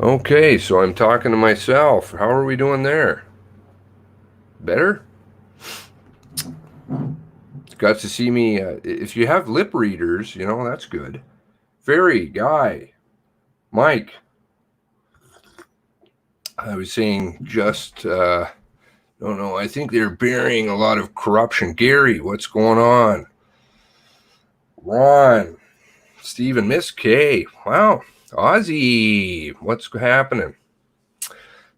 Okay, so I'm talking to myself. How are we doing there? Better? Got to see me. If you have lip readers, that's good. Fairy, Guy, Mike. I was saying don't know. I think they're burying a lot of corruption. Gary, what's going on? Ron, Stephen, Miss K. Wow. Ozzy, what's happening? A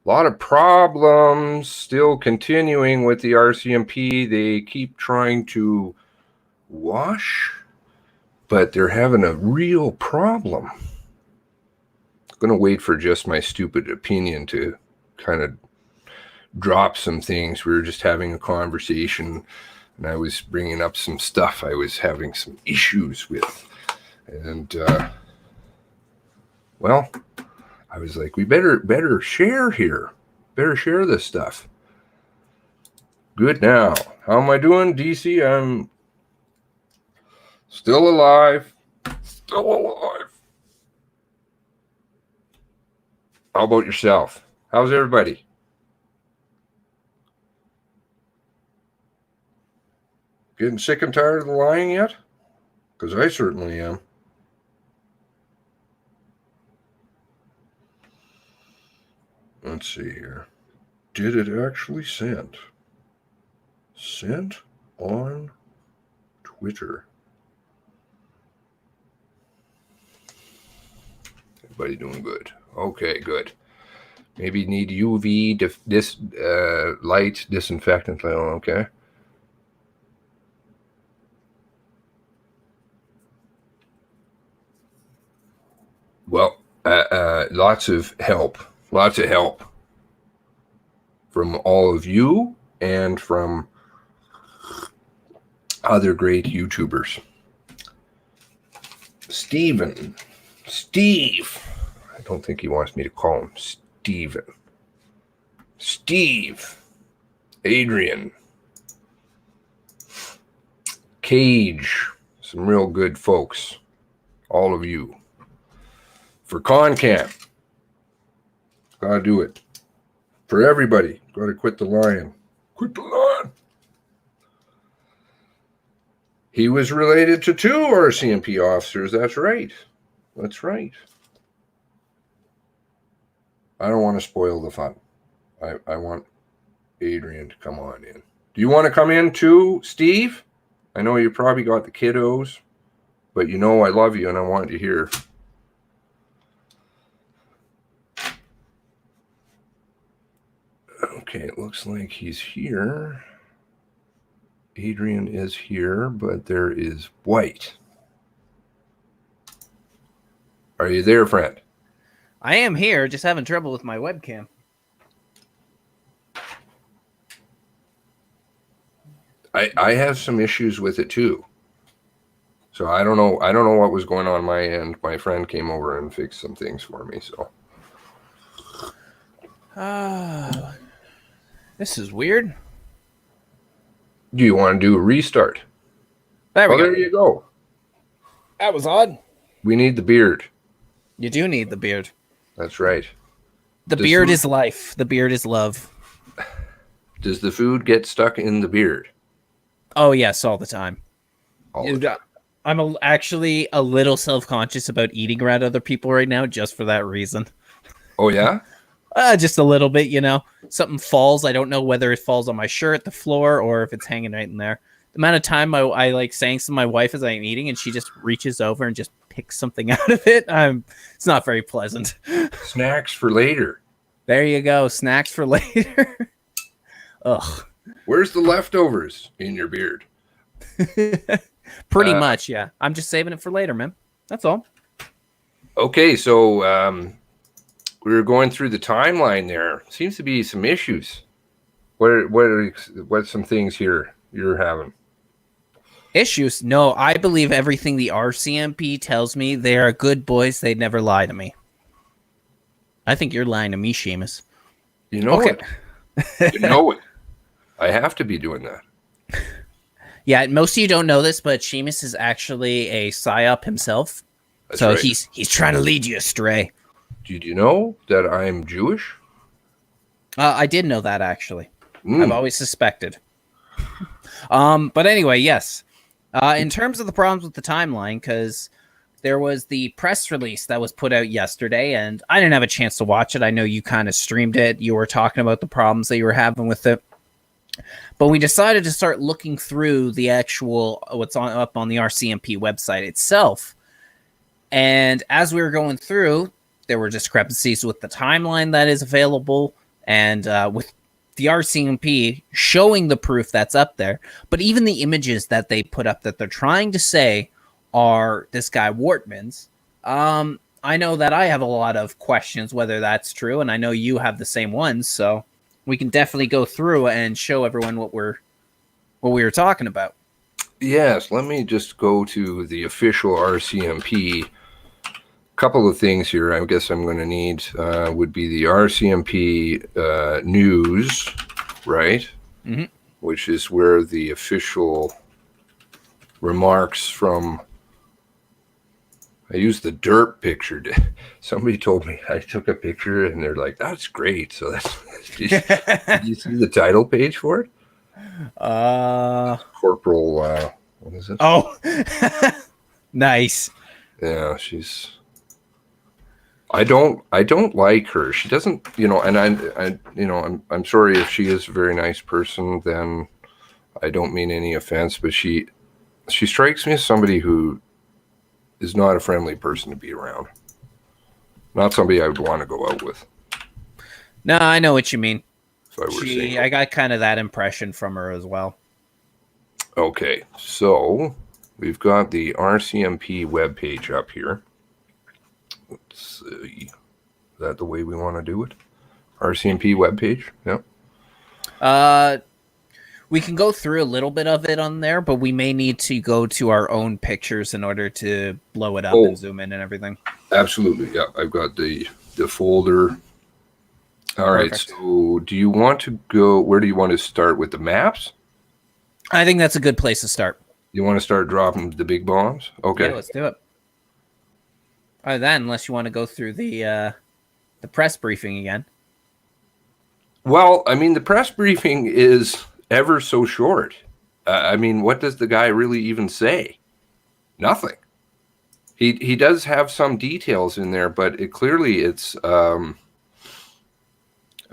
lot of problems still continuing with the RCMP. They keep trying to wash, but they're having a real problem. I'm going to wait for just my stupid opinion to kind of drop some things. We were just having a conversation, and I was bringing up some stuff I was having some issues with. And, well, I was like, we better share here. Better share this stuff. Good now. How am I doing, DC? I'm still alive. Still alive. How about yourself? How's everybody? Getting sick and tired of the lying yet? Because I certainly am. Let's see here. Did it actually send? Sent on Twitter. Everybody doing good. Okay, good. Maybe need UV light disinfectant. Okay. Well, lots of help from all of you and from other great YouTubers. Steve. I don't think he wants me to call him Steven. Steve. Adrian. Kage. Some real good folks. All of you. For ConCamp. Gotta do it. For everybody. Gotta quit the lying. Quit the lying. He was related to 2 RCMP officers. That's right. That's right. I don't want to spoil the fun. I want Adrian to come on in. Do you want to come in too, Steve? I know you probably got the kiddos, but I love you and I want you here. Okay, it looks like he's here. Adrian is here, but there is White. Are you there, friend? I am here, just having trouble with my webcam. I have some issues with it too. So I don't know what was going on my end. My friend came over and fixed some things for me, so. This is weird. Do you want to do a restart? There we go. There you go. That was odd. We need the beard. You do need the beard. That's right. The beard is life. The beard is love. Does the food get stuck in the beard? Oh, yes, all the time. All the time. I'm actually a little self-conscious about eating around other people right now just for that reason. Oh, yeah? Just a little bit, Something falls. I don't know whether it falls on my shirt, the floor, or if it's hanging right in there. The amount of time I like saying to my wife as I'm eating, and she just reaches over and just picks something out of it. It's not very pleasant. Snacks for later. There you go. Snacks for later. Ugh. Where's the leftovers in your beard? Pretty much, yeah. I'm just saving it for later, man. That's all. Okay, so we were going through the timeline there. Seems to be some issues. What's some things here you're having? Issues? No, I believe everything the RCMP tells me. They are good boys. They'd never lie to me. I think you're lying to me, Seamus. You know it. You know it. I have to be doing that. Yeah, most of you don't know this, but Seamus is actually a PSYOP himself. That's so right. he's trying to lead you astray. Did you know that I'm Jewish? I did know that, actually. I've Mm. always suspected. But anyway, yes. In terms of the problems with the timeline, because there was the press release that was put out yesterday, and I didn't have a chance to watch it. I know you kind of streamed it. You were talking about the problems that you were having with it. But we decided to start looking through the actual what's up on the RCMP website itself. And as we were going through, there were discrepancies with the timeline that is available and with the RCMP showing the proof that's up there. But even the images that they put up that they're trying to say are this guy Wortman's. I know that I have a lot of questions whether that's true, and I know you have the same ones. So we can definitely go through and show everyone what we were talking about. Yes, let me just go to the official RCMP. Couple of things here I guess I'm going to need would be the RCMP news, right? Mhm. Which is where the official remarks from. I used the dirt picture. Somebody told me I took a picture and they're like, that's great. So that's. Did you see the title page for it? Corporal, what is it? Oh, nice. Yeah, she's. I don't like her. She doesn't, and I'm sorry if she is a very nice person. Then I don't mean any offense, but she strikes me as somebody who is not a friendly person to be around. Not somebody I would want to go out with. No, I know what you mean. If I got kind of that impression from her as well. Okay, so we've got the RCMP webpage up here. Let's see. Is that the way we want to do it? RCMP webpage? Yep. We can go through a little bit of it on there, but we may need to go to our own pictures in order to blow it up and zoom in and everything. Absolutely, yeah. I've got the folder. All right, Perfect. so do you want to go, where do you want to start with the maps? I think that's a good place to start. You want to start dropping the big bombs? Okay. Yeah, let's do it. Other than, unless you want to go through the press briefing again. Well, I mean, the press briefing is ever so short. I mean, what does the guy really even say? Nothing. He does have some details in there, but it's I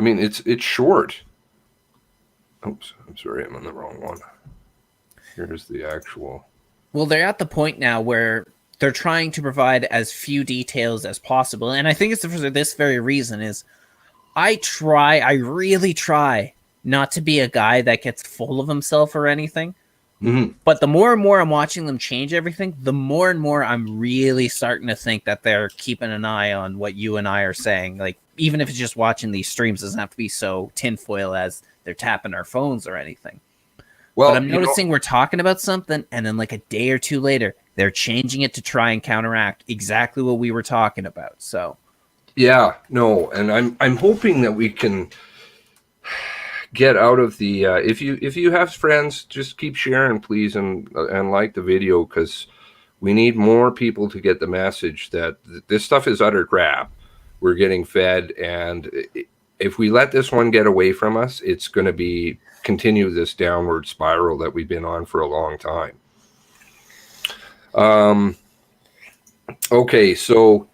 mean, it's short. Oops, I'm sorry, I'm on the wrong one. Here's the actual. Well, they're at the point now where they're trying to provide as few details as possible, and I think it's for this very reason is I really try not to be a guy that gets full of himself or anything. Mm-hmm. But the more and more I'm watching them change everything, the more and more I'm really starting to think that they're keeping an eye on what you and I are saying. Like, even if it's just watching these streams, it doesn't have to be so tinfoil as they're tapping our phones or anything. Well, but I'm noticing we're talking about something, and then like a day or two later, they're changing it to try and counteract exactly what we were talking about. So, yeah, no, and I'm hoping that we can get out of the if you have friends, just keep sharing, please, and like the video, because we need more people to get the message that this stuff is utter crap. We're getting fed, and if we let this one get away from us, it's going to continue this downward spiral that we've been on for a long time. Okay, so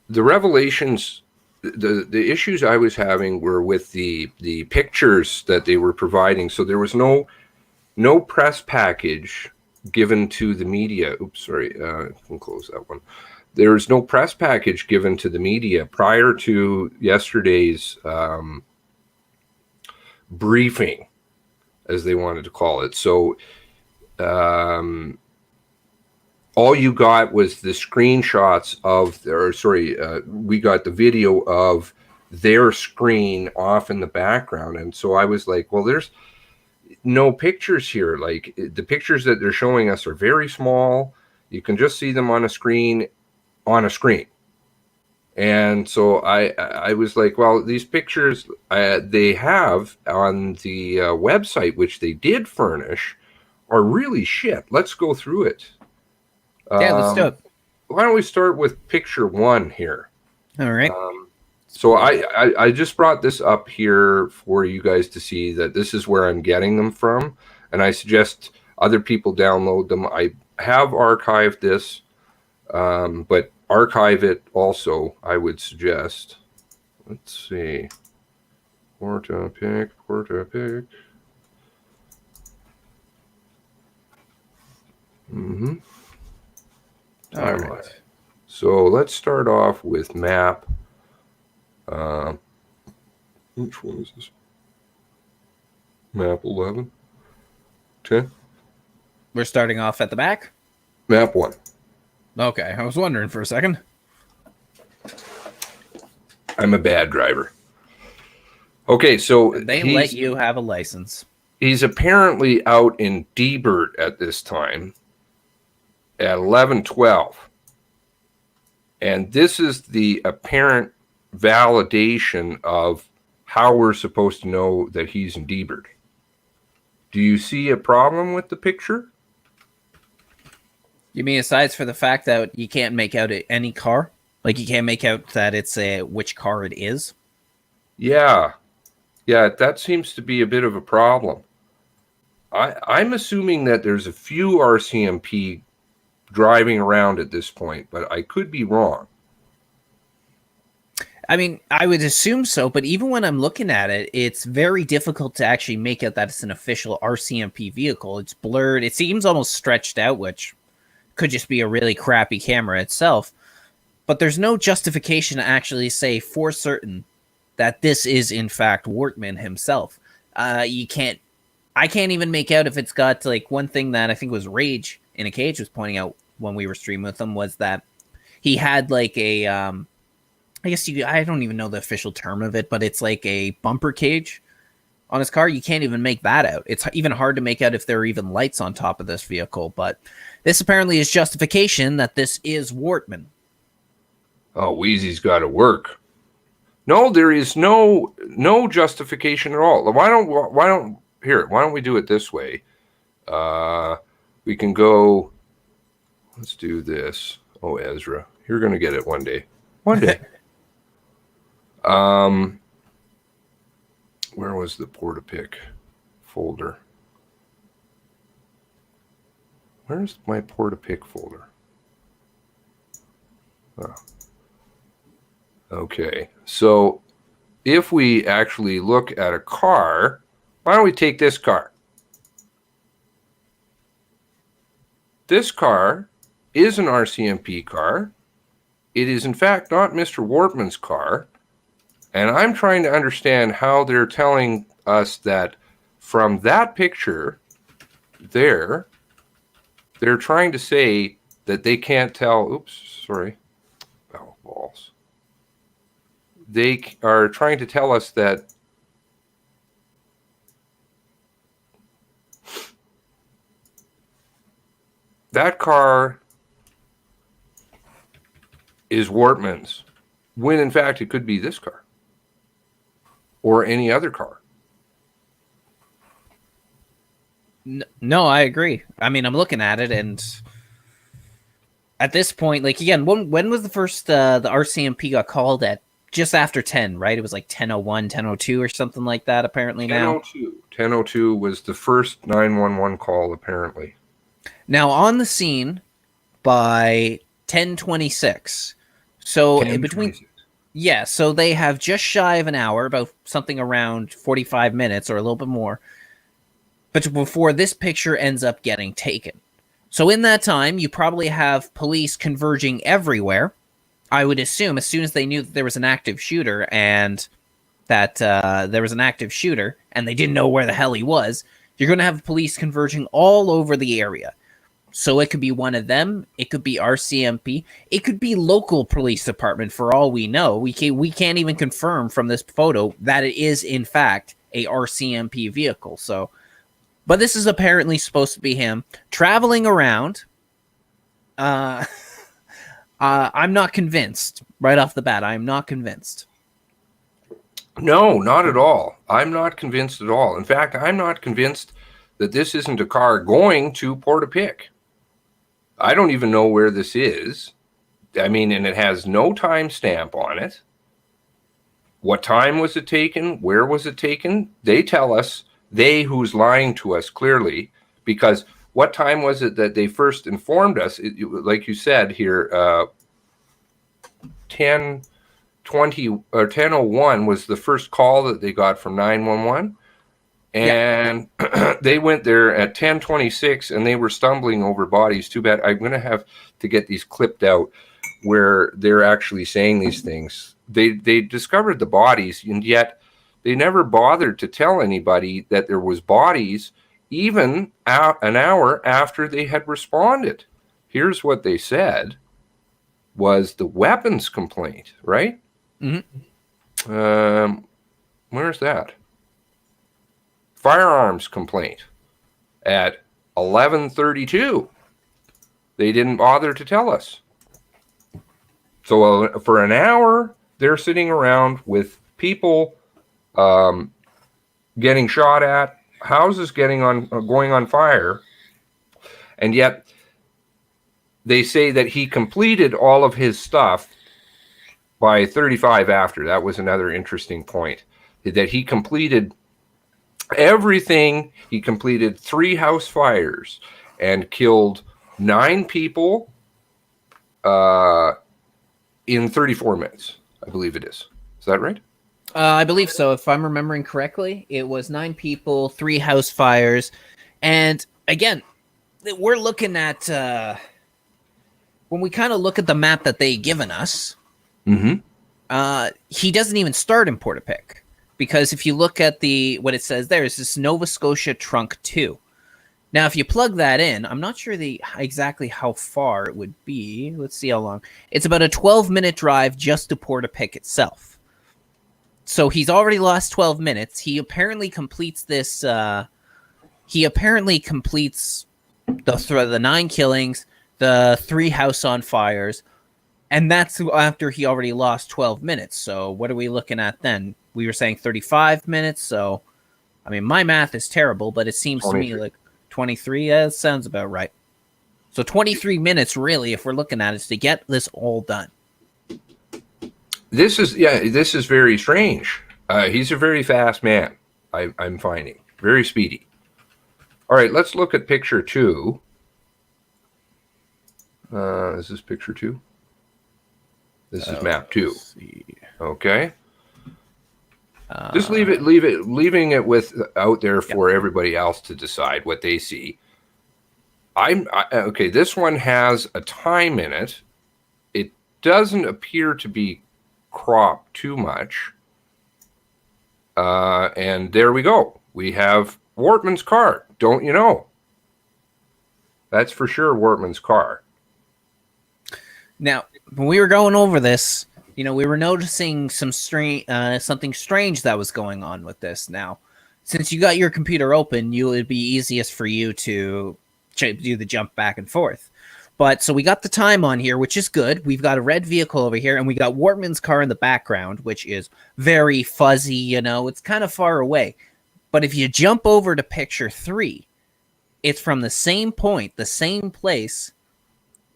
the revelations, the issues I was having were with the pictures that they were providing. So there was no press package given to the media. Oops, sorry, I can close that one. There's no press package given to the media prior to yesterday's briefing, as they wanted to call it. So all you got was the screenshots we got the video of their screen off in the background. And so I was like, well, there's no pictures here. Like, the pictures that they're showing us are very small. You can just see them on a screen. And so I was like, well, these pictures they have on the website, which they did furnish, are really shit. Let's go through it. Yeah, let's do it. Why don't we start with picture one here? All right. So I just brought this up here for you guys to see that this is where I'm getting them from, and I suggest other people download them. I have archived this, but archive it also, I would suggest. Let's see. Porta pick. Mm-hmm. Timeline. Right. So let's start off with map. Which one is this? Map 11. 10. We're starting off at the back? Map 1. Okay, I was wondering for a second. I'm a bad driver. Okay, so they let you have a license. He's apparently out in Debert at this time at 11:12. And this is the apparent validation of how we're supposed to know that he's in Debert. Do you see a problem with the picture? You mean aside for the fact that you can't make out any car? Like you can't make out that it's which car it is? Yeah, that seems to be a bit of a problem. I'm assuming that there's a few RCMP driving around at this point, but I could be wrong. I mean, I would assume so, but even when I'm looking at it, it's very difficult to actually make out that it's an official RCMP vehicle. It's blurred. It seems almost stretched out, which could just be a really crappy camera itself. But there's no justification to actually say for certain that this is, in fact, Wortman himself. I can't even make out if it's got, like, one thing that I think was Rage in a Cage was pointing out when we were streaming with him was that he had, like, a, I don't even know the official term of it, but it's like a bumper cage on his car. You can't even make that out. It's even hard to make out if there are even lights on top of this vehicle, but this apparently is justification that this is Wortman. Oh, Wheezy's got to work. No, there is no justification at all. Why don't we do it this way? We can go. Let's do this. Oh, Ezra, you're gonna get it one day. One day. Where was the Porta-Pick folder? Where's my Porta-Pick folder? Oh. Okay, so if we actually look at a car, why don't we take this car? This car is an RCMP car. It is, in fact, not Mr. Wortman's car. And I'm trying to understand how they're telling us that from that picture there, they're trying to say that they can't tell. Oops, sorry. Oh, balls. They are trying to tell us that that car is Wortman's, when in fact it could be this car or any other car. No, I agree. I mean, I'm looking at it, and at this point, like, again, when was the first the RCMP got called at? Just after 10, right? It was like 10:01, 10:02 or something like that, apparently now. 10:02 was the first 911 call, apparently. Now, on the scene by 10:26. So, in between... Yeah, so they have just shy of an hour, about something around 45 minutes or a little bit more, but before this picture ends up getting taken. So in that time, you probably have police converging everywhere. I would assume as soon as they knew that there was an active shooter and that there was an active shooter and they didn't know where the hell he was, you're going to have police converging all over the area. So it could be one of them. It could be RCMP. It could be local police department for all we know. We can't even confirm from this photo that it is, in fact, a RCMP vehicle. So, but this is apparently supposed to be him traveling around. I'm not convinced right off the bat. I'm not convinced. No, not at all. I'm not convinced at all. In fact, I'm not convinced that this isn't a car going to Porta-Pick. I don't even know where this is, I mean, and it has no timestamp on it. What time was it taken? Where was it taken? They tell us, who's lying to us clearly, because what time was it that they first informed us? Like you said here, 10:20 or 10:01 was the first call that they got from 911. And they went there at 10:26 and they were stumbling over bodies. Too bad. I'm going to have to get these clipped out where they're actually saying these things. They discovered the bodies, and yet they never bothered to tell anybody that there was bodies even an hour after they had responded. Here's what they said was the weapons complaint, right? Mm-hmm. Where's that? Firearms complaint at 11:32. They didn't bother to tell us. So for an hour, they're sitting around with people getting shot at, houses going on fire, and yet they say that he completed all of his stuff by 35 after. That was another interesting point, that he completed everything. He completed 3 house fires and killed 9 people in 34 minutes, I believe it is. Is that right? I believe so. If I'm remembering correctly, it was 9 people, 3 house fires. And again, we're looking at, when we kind of look at the map that they've given us, he doesn't even start in Portapique. Because if you look at what it says there, is this Nova Scotia Trunk 2. Now, if you plug that in, I'm not sure exactly how far it would be. Let's see how long. It's about a 12-minute drive just to Portapique itself. So he's already lost 12 minutes. He apparently completes this. He apparently completes the 9 killings, the 3 house on fires, and that's after he already lost 12 minutes. So what are we looking at then? We were saying 35 minutes. So, I mean, my math is terrible, but it seems 23. To me like 23. Yeah, that sounds about right. So 23 minutes, really, if we're looking at it, is to get this all done. This is very strange. He's a very fast man, I'm finding. Very speedy. All right, let's look at picture 2. Is this picture 2? This is map 2. Okay. Just leaving it out there for everybody else to decide what they see. Okay, this one has a time in it. It doesn't appear to be cropped too much. And there we go. We have Wortman's car. Don't you know? That's for sure Wortman's car. Now, when we were going over this, we were noticing something strange that was going on with this. Now, since you got your computer open, it'd be easiest for you to do the jump back and forth. But so we got the time on here, which is good. We've got a red vehicle over here, and we got Wortman's car in the background, which is very fuzzy. It's kind of far away. But if you jump over to picture 3, it's from the same point, the same place,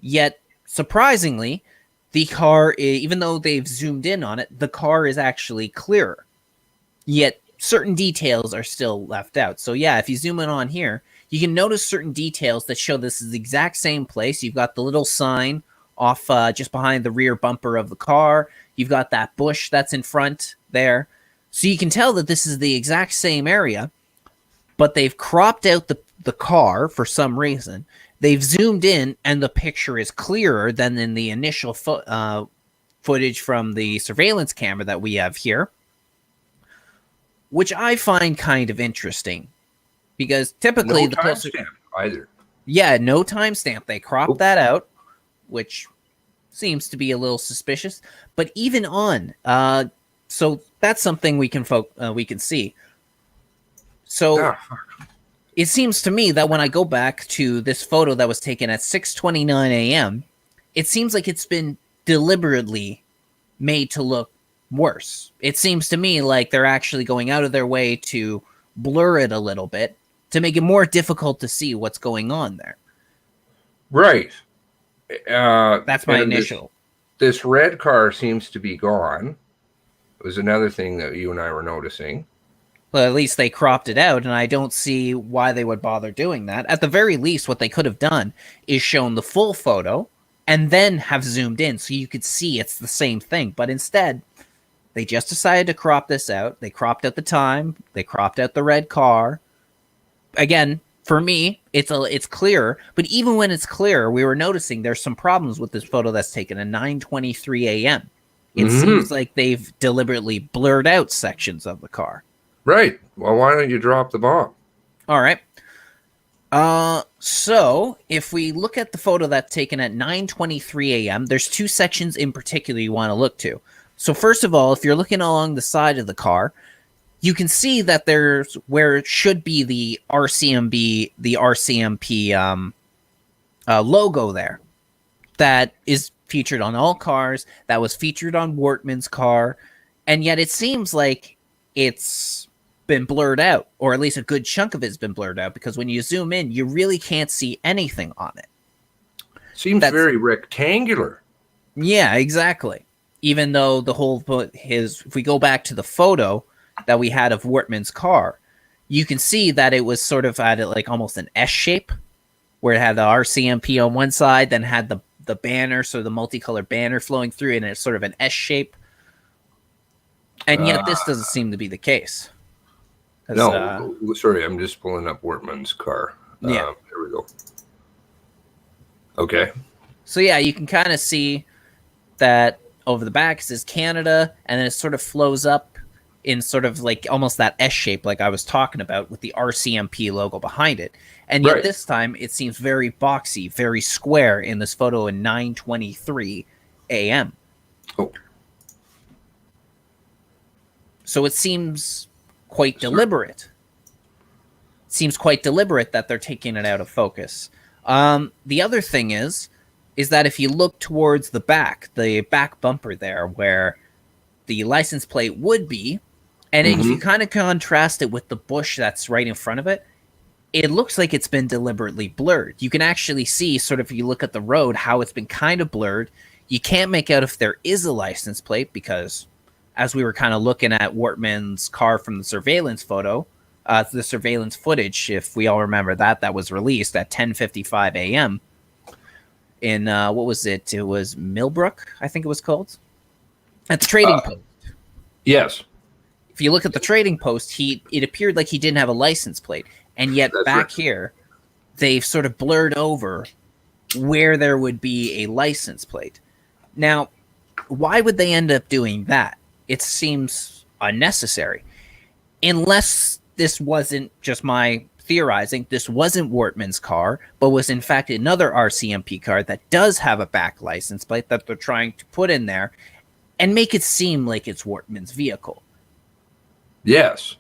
yet surprisingly, the car, even though they've zoomed in on it, the car is actually clearer. Yet certain details are still left out. So yeah, if you zoom in on here, you can notice certain details that show this is the exact same place. You've got the little sign off just behind the rear bumper of the car. You've got that bush that's in front there. So you can tell that this is the exact same area, but they've cropped out the car for some reason. They've zoomed in, and the picture is clearer than in the initial footage from the surveillance camera that we have here, which I find kind of interesting, because typically no timestamp either. Yeah, no timestamp. They cropped that out, which seems to be a little suspicious. But even on, so that's something we can see. So. It seems to me that when I go back to this photo that was taken at 6:29 a.m., it seems like it's been deliberately made to look worse. It seems to me like they're actually going out of their way to blur it a little bit to make it more difficult to see what's going on there. Right. That's my initial. this red car seems to be gone. It was another thing that you and I were noticing. Well, at least they cropped it out, and I don't see why they would bother doing that. At the very least, what they could have done is shown the full photo and then have zoomed in so you could see it's the same thing. But instead, they just decided to crop this out. They cropped out the time. They cropped out the red car. Again, for me, it's clearer. But even when it's clearer, we were noticing there's some problems with this photo that's taken at 9:23 a.m. It seems like they've deliberately blurred out sections of the car. Right. Well, why don't you drop the bomb? All right. So if we look at the photo that's taken at 9:23 a.m., there's two sections in particular you want to look to. So first of all, if you're looking along the side of the car, you can see that there's where it should be the RCMP logo there. That is featured on all cars. That was featured on Wortman's car, and yet it seems like it's been blurred out, or at least a good chunk of it's been blurred out, because when you zoom in, you really can't see anything on it. Seems very rectangular. Yeah, exactly. Even though the whole if we go back to the photo that we had of Wortman's car, you can see that it was sort of at like almost an S shape, where it had the RCMP on one side, then had the banner, so the multicolored banner flowing through, and it's sort of an S shape. And yet this doesn't seem to be the case. No, sorry, I'm just pulling up Wortman's car. Yeah. There we go. Okay. So yeah, you can kind of see that over the back it says Canada, and then it sort of flows up in sort of like almost that S shape like I was talking about with the RCMP logo behind it. And yet this time it seems very boxy, very square in this photo in 9:23 a.m. Oh. So it seems quite deliberate. It seems quite deliberate that they're taking it out of focus. The other thing is that if you look towards the back bumper there where the license plate would be, and if you kind of contrast it with the bush that's right in front of it, it looks like it's been deliberately blurred. You can actually see, sort of, if you look at the road, how it's been kind of blurred. You can't make out if there is a license plate because, as we were kind of looking at Wortman's car from the surveillance photo, the surveillance footage, if we all remember that was released at 10:55 a.m. in, what was it? It was Millbrook, I think it was called. At the trading post. Yes. If you look at the trading post, it appeared like he didn't have a license plate. And yet back here, they've sort of blurred over where there would be a license plate. Now, why would they end up doing that? It seems unnecessary. Unless this wasn't just my theorizing, this wasn't Wortman's car, but was in fact another RCMP car that does have a back license plate that they're trying to put in there and make it seem like it's Wortman's vehicle. Yes.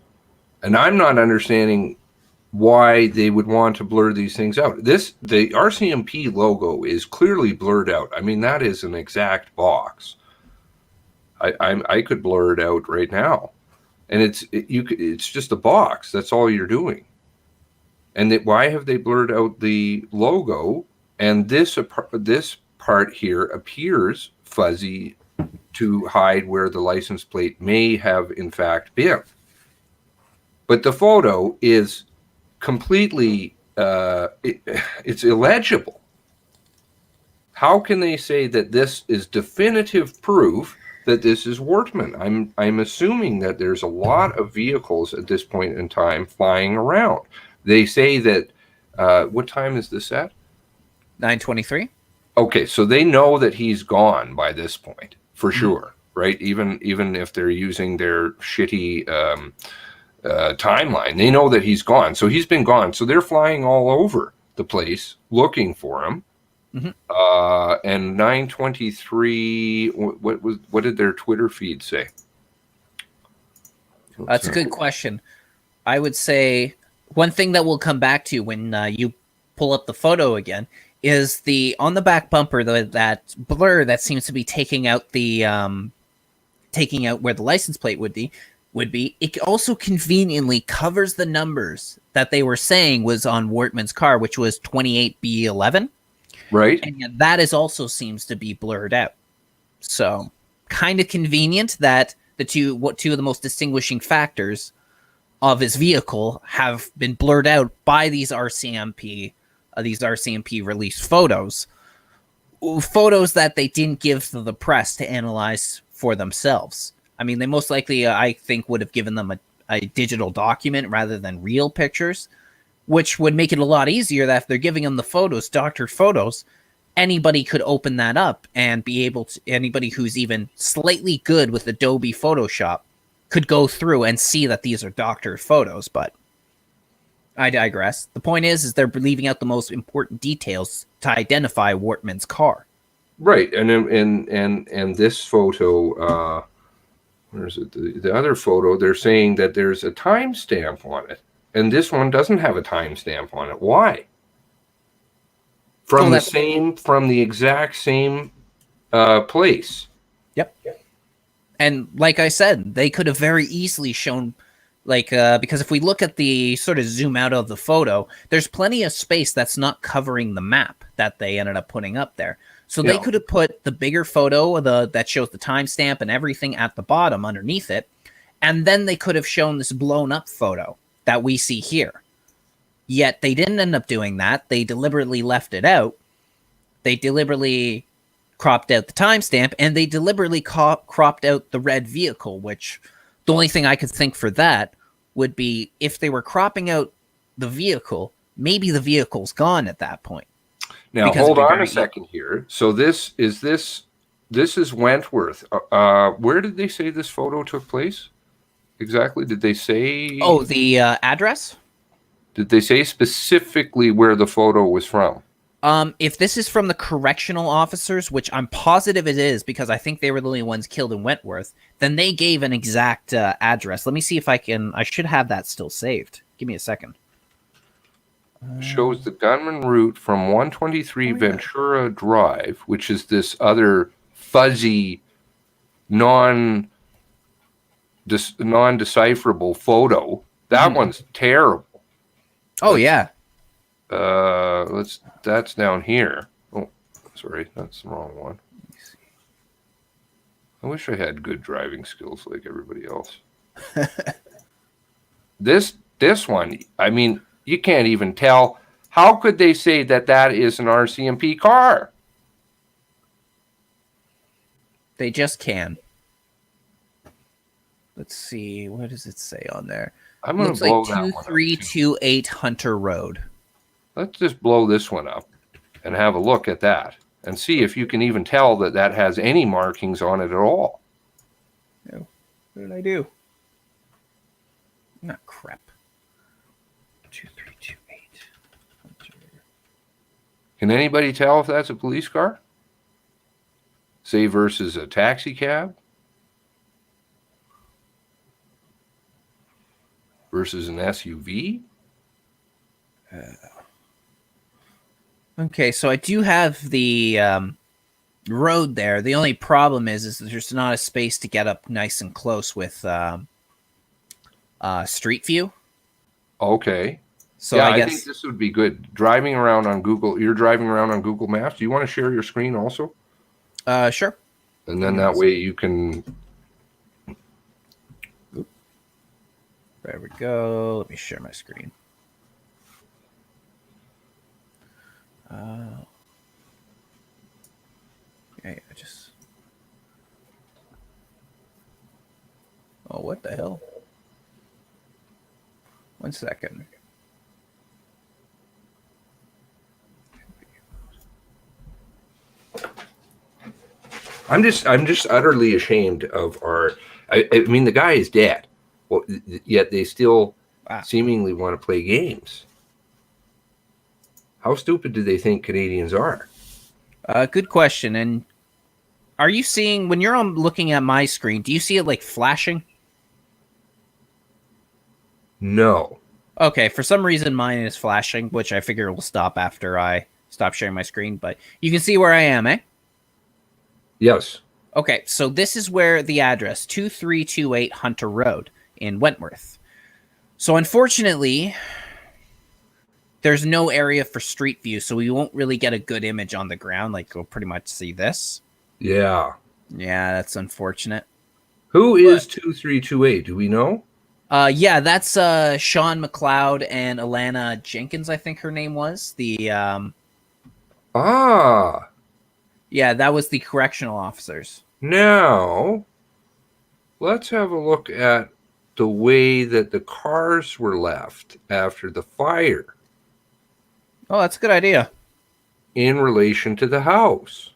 And I'm not understanding why they would want to blur these things out. The RCMP logo is clearly blurred out. I mean, that is an exact box. I could blur it out right now, and it's just a box. That's all you're doing. And why have they blurred out the logo? And this part here appears fuzzy to hide where the license plate may have in fact been. But the photo is completely it's illegible. How can they say that this is definitive proof that this is Wortman? I'm assuming that there's a lot of vehicles at this point in time flying around. They say that what time is this at? 9:23. Okay, so they know that he's gone by this point for sure, right? Even if they're using their shitty timeline, they know that he's gone. So he's been gone. So they're flying all over the place looking for him. And 9:23. What did their Twitter feed say? That's a good question. I would say one thing that we'll come back to when you pull up the photo again is on the back bumper, that blur that seems to be taking out where the license plate would be. It also conveniently covers the numbers that they were saying was on Wortman's car, which was 28B11. Right. And yet that also seems to be blurred out. So kind of convenient that two of the most distinguishing factors of his vehicle have been blurred out by these RCMP released photos that they didn't give to the press to analyze for themselves. I mean, they most likely, I think, would have given them a digital document rather than real pictures, which would make it a lot easier that if they're giving them the photos, doctored photos, anybody could open that up and be able to, anybody who's even slightly good with Adobe Photoshop could go through and see that these are doctored photos. But I digress. The point is they're leaving out the most important details to identify Wortman's car. Right, and this photo, where is it? The other photo, they're saying that there's a timestamp on it, and this one doesn't have a timestamp on it. Why? From the exact same place. Yep. And like I said, they could have very easily shown, because if we look at the sort of zoom out of the photo, there's plenty of space that's not covering the map that they ended up putting up there. So they could have put the bigger photo that shows the timestamp and everything at the bottom underneath it, and then they could have shown this blown up photo that we see here. Yet they didn't end up doing that. They deliberately left it out. They deliberately cropped out the timestamp, and they deliberately cropped out the red vehicle, which the only thing I could think for that would be if they were cropping out the vehicle, maybe the vehicle's gone at that point. Now, hold on a second here. So this is Wentworth. Where did they say this photo took place? Exactly? Did they say... Oh, the address? Did they say specifically where the photo was from? If this is from the correctional officers, which I'm positive it is because I think they were the only ones killed in Wentworth, then they gave an exact address. Let me see if I should have that still saved. Give me a second. Shows the gunman route from 123 Ventura Drive, which is this other fuzzy, non-decipherable photo. That one's terrible. Oh, yeah. That's down here. Oh, sorry, that's the wrong one. Let me see. I wish I had good driving skills like everybody else. This one, I mean, you can't even tell. How could they say that is an RCMP car? They just can. Let's see. What does it say on there? I'm going to blow that one up. 2328 Hunter Road. Let's just blow this one up and have a look at that and see if you can even tell that has any markings on it at all. No. What did I do? Not crap. 2328 Hunter. Can anybody tell if that's a police car? Say versus a taxi cab? Versus an SUV? Okay, so I do have the road there. The only problem is there's not a space to get up nice and close with Street View. Okay. So yeah, I think this would be good. Driving around on Google. You're driving around on Google Maps. Do you want to share your screen also? Sure. And then that way you can... There we go. Let me share my screen. Okay, Oh, what the hell? 1 second. I'm just utterly ashamed of our... I mean, the guy is dead. Well, yet they still seemingly want to play games. How stupid do they think Canadians are? Good question. And are you seeing, when you're looking at my screen, do you see it like flashing? No. Okay, for some reason mine is flashing, which I figure will stop after I stop sharing my screen, but you can see where I am, eh? Yes. Okay, so this is where the address, 2328 Hunter Road in Wentworth. So unfortunately, there's no area for street view, so we won't really get a good image on the ground. Like, we'll pretty much see this. Yeah. Yeah, that's unfortunate. Who is 2328? Do we know? Yeah, that's Sean McLeod and Alana Jenkins, I think her name was. Ah, Yeah, that was the correctional officers. now let's have a look at the way that the cars were left after the fire Oh, that's a good idea. in relation to the house.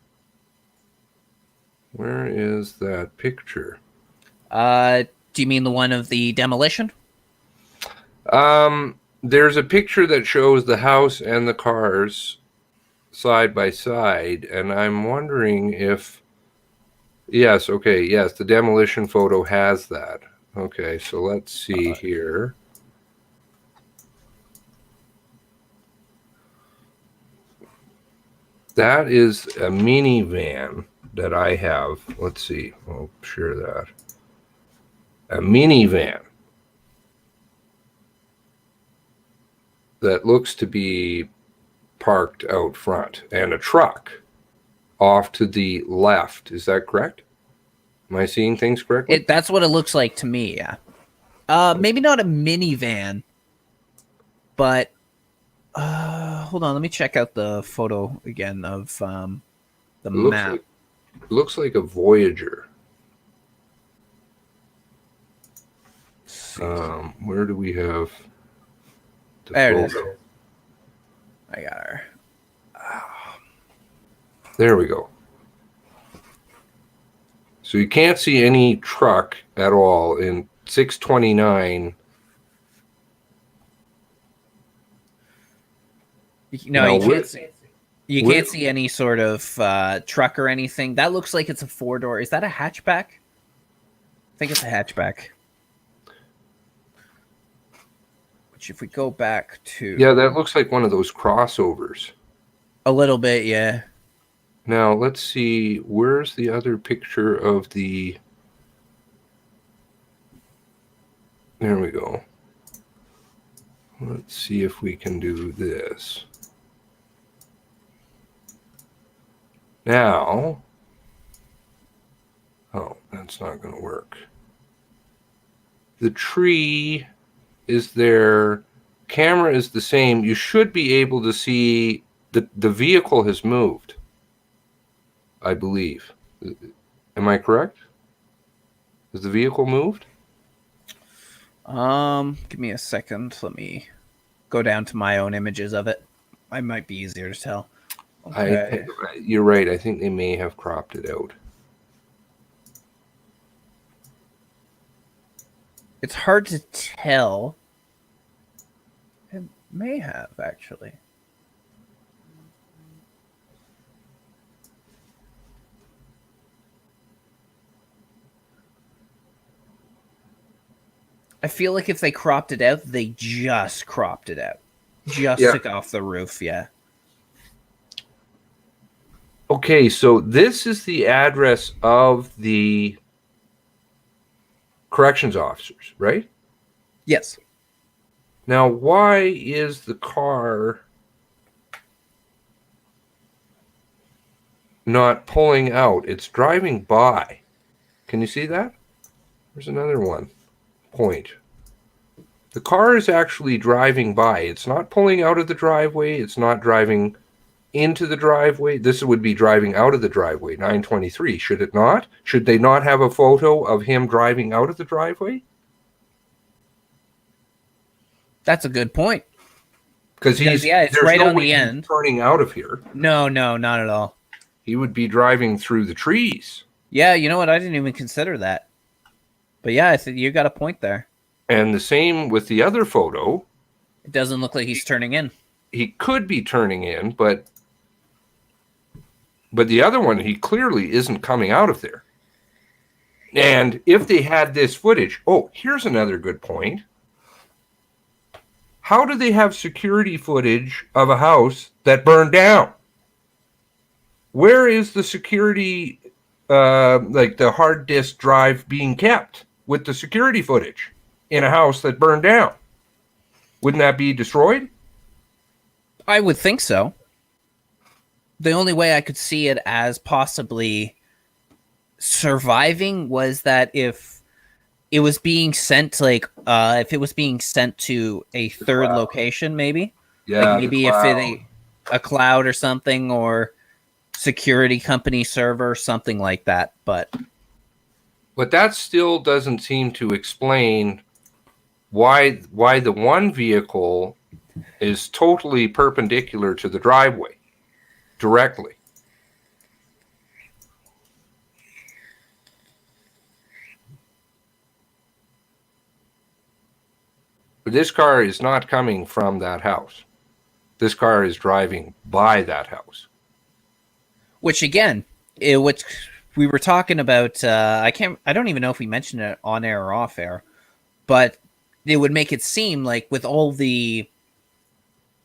Where is that picture? Do you mean the one of the demolition? There's a picture that shows the house and the cars side by side, and I'm wondering if yes, okay, yes, the demolition photo has that. Okay, so let's see here. That is a minivan that I have. Let's see. I'll share that. A minivan that looks to be parked out front, and a truck off to the left. Is that correct? Am I seeing things correctly? That's what it looks like to me, yeah. Maybe not a minivan, but hold on, let me check out the photo again of the map. Looks like a Voyager. Where do we have the There it photo? is. I got her. There we go. So you can't see any truck at all in 629. No, you can't see. You can't see any sort of truck or anything. That looks like it's a 4-door. Is that a hatchback? I think it's a hatchback. Which, if we go back to... Yeah, that looks like one of those crossovers. A little bit, yeah. Now, let's see. Where's the other picture of the... There we go. Let's see if we can do this. Now... Oh, that's not going to work. The tree is there. Camera is the same. You should be able to see the vehicle has moved, I believe. Am I correct? Has the vehicle moved? Give me a second. Let me go down to my own images of it. I might be easier to tell. Okay. You're right. I think they may have cropped it out. It's hard to tell. It may have, actually. I feel like if they cropped it out, they just cropped it out. Just took off the roof, yeah. Okay, so this is the address of the corrections officers, right? Yes. Now, why is the car not pulling out? It's driving by. Can you see that? There's another one. Point. The car is actually driving by. It's not pulling out of the driveway. It's not driving into the driveway. This would be driving out of the driveway, 923. Should it not? Should they not have a photo of him driving out of the driveway? That's a good point. Because it's right on the end. Turning out of here. No, not at all. He would be driving through the trees. Yeah, you know what? I didn't even consider that. But yeah, I think you got a point there. And the same with the other photo. It doesn't look like he's turning in. He could be turning in, but the other one, he clearly isn't coming out of there. And if they had this footage, here's another good point. How do they have security footage of a house that burned down? Where is the security, like the hard disk drive being kept with the security footage in a house that burned down? Wouldn't that be destroyed? I would think so. The only way I could see it as possibly surviving was that if it was being sent to, like, if it was being sent to a third location, maybe, like Yeah, maybe if it a cloud or something, or security company server, something like that. But that still doesn't seem to explain why the one vehicle is totally perpendicular to the driveway directly. But this car is not coming from that house. This car is driving by that house. which again, what we were talking about, I don't even know if we mentioned it on air or off air, but it would make it seem like with all the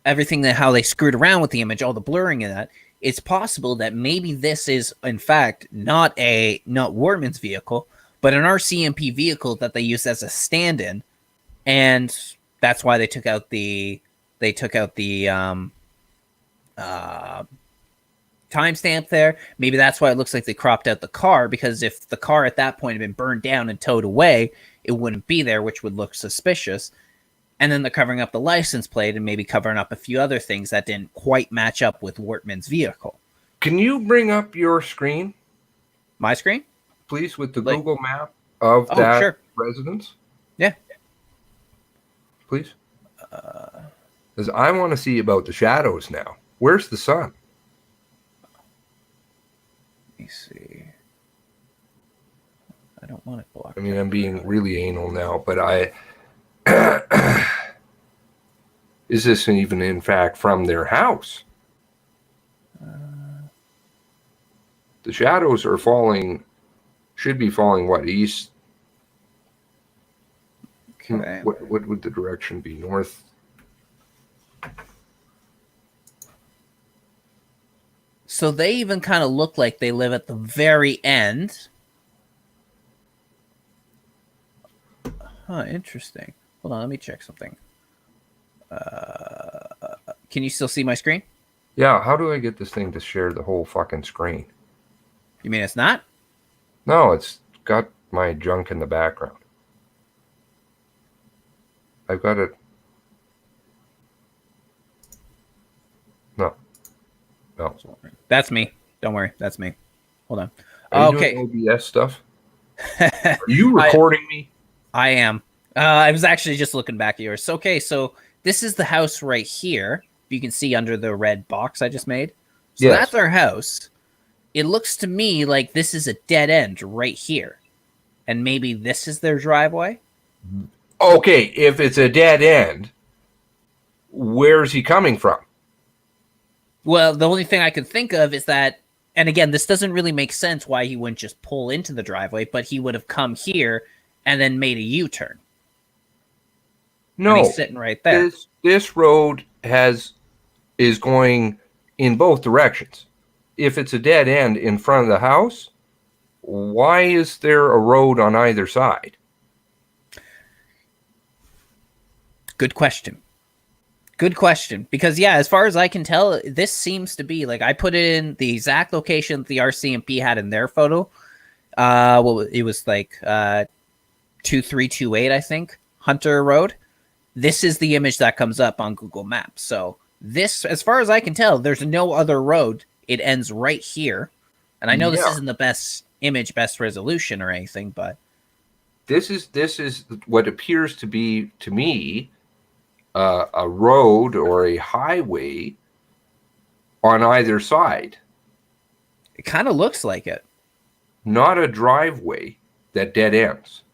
everything that how they screwed around with the image, all the blurring in that, it's possible that maybe this is in fact not Wortman's vehicle, but an RCMP vehicle that they use as a stand-in, and that's why they took out the timestamp there. Maybe that's why it looks like they cropped out the car, because if the car at that point had been burned down and towed away, it wouldn't be there, which would look suspicious. And then they're covering up the license plate and maybe covering up a few other things that didn't quite match up with Wortman's vehicle. Can you bring up your screen? My screen? Please, with the Google map of that residence? Yeah. Please? Because I want to see about the shadows now. Where's the sun? Let me see. I don't want it blocked. I mean, I'm being really anal now, but is this even in fact from their house? The shadows are falling, should be falling, what, east? Okay. What would the direction be? North? So they even kind of look like they live at the very end. Huh, interesting. Hold on, let me check something. Can you still see my screen? Yeah, how do I get this thing to share the whole fucking screen? You mean it's not? No, it's got my junk in the background. I've got it. No. That's me. Don't worry, that's me. Hold on. Are you Okay. doing OBS stuff? Are you recording me? I am. I was actually just looking back at yours. Okay, so this is the house right here. You can see under the red box I just made. So that's our house. It looks to me like this is a dead end right here. And maybe this is their driveway? Okay, if it's a dead end, where's he coming from? Well, the only thing I can think of is that, and again, this doesn't really make sense why he wouldn't just pull into the driveway, but he would have come here and then made a U-turn. No, and he's sitting right there. This road is going in both directions. If it's a dead end in front of the house, why is there a road on either side? Good question. Good question. Because, yeah, as far as I can tell, this seems to be, like, I put it in the exact location that the RCMP had in their photo. Well, it was like 2328, I think, Hunter Road. This is the image that comes up on Google Maps. So this, as far as I can tell, there's no other road. It ends right here. And I know this isn't the best image, best resolution or anything, but this is what appears to be, to me, a road or a highway on either side. it kind of looks like it. Not a driveway that dead ends.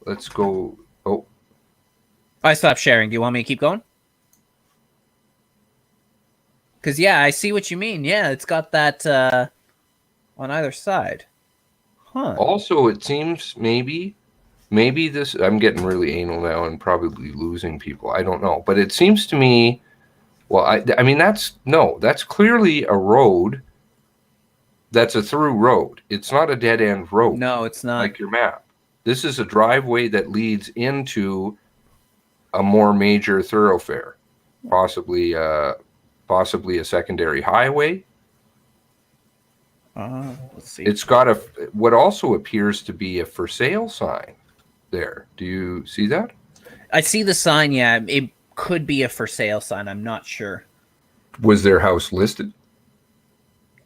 Let's go. Oh, I stopped sharing. Do you want me to keep going? Because, yeah, I see what you mean. Yeah, it's got that on either side. Huh. Also, it seems maybe this, I'm getting really anal now and probably losing people. I don't know. But it seems to me, well, I mean, that's clearly a road. That's a through road. It's not a dead end road. No, it's not. Like your map. This is a driveway that leads into a more major thoroughfare, possibly a secondary highway. Let's see. It's got what also appears to be a for sale sign there. Do you see that? I see the sign. Yeah, it could be a for sale sign. I'm not sure. Was their house listed?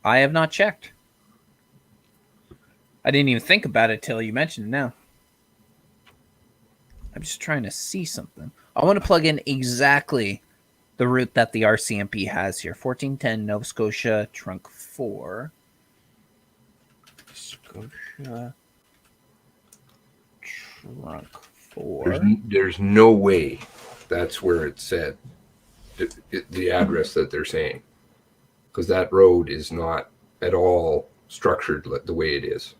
I have not checked. I didn't even think about it till you mentioned it now. I'm just trying to see something. I want to plug in exactly the route that the RCMP has here. 1410 Nova Scotia, trunk 4. Scotia, trunk 4. There's no way that's where it said the address that they're saying, because that road is not at all structured the way it is.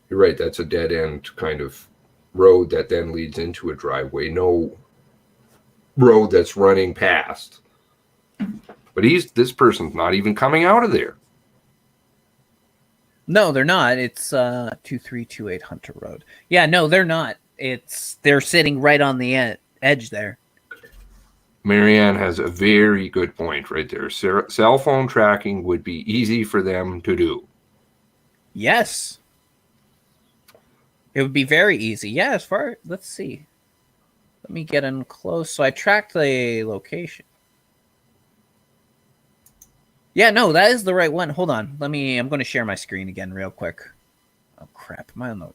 You're right, that's a dead end kind of road that then leads into a driveway. No road that's running past. But this person's not even coming out of there. No, they're not. It's 2328 Hunter Road. Yeah, no, they're not. They're sitting right on the edge there. Marianne has a very good point right there. Cell phone tracking would be easy for them to do. Yes. It would be very easy. Yeah, let's see. Let me get in close. So I tracked the location. Yeah, no, that is the right one. Hold on. I'm going to share my screen again real quick. Oh, crap. Am I on the...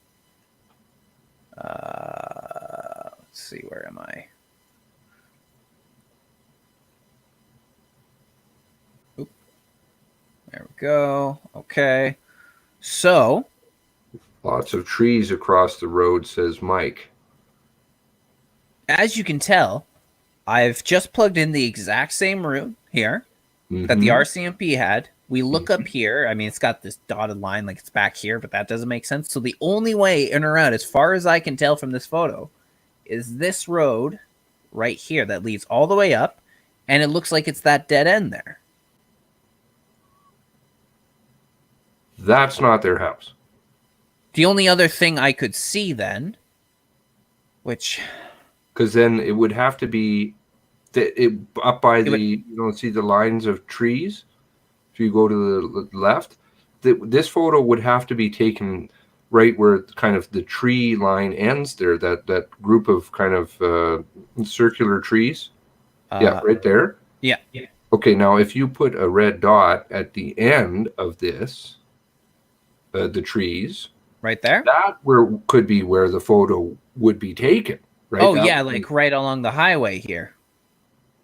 let's see. Where am I? Oop. There we go. Okay. So... Lots of trees across the road, says Mike. As you can tell, I've just plugged in the exact same route here that the RCMP had. We look up here. I mean, it's got this dotted line like it's back here, but that doesn't make sense. So the only way in or out, as far as I can tell from this photo, is this road right here that leads all the way up, and it looks like it's that dead end there. That's not their house. The only other thing I could see then, which... Because then it would have to be up by you don't see the lines of trees? If you go to the left, this photo would have to be taken right where kind of the tree line ends there, that group of kind of circular trees. Yeah, right there. Yeah. Okay, now if you put a red dot at the end of this, the trees... Right there? That could be where the photo would be taken. Right? Oh, yeah, like right along the highway here.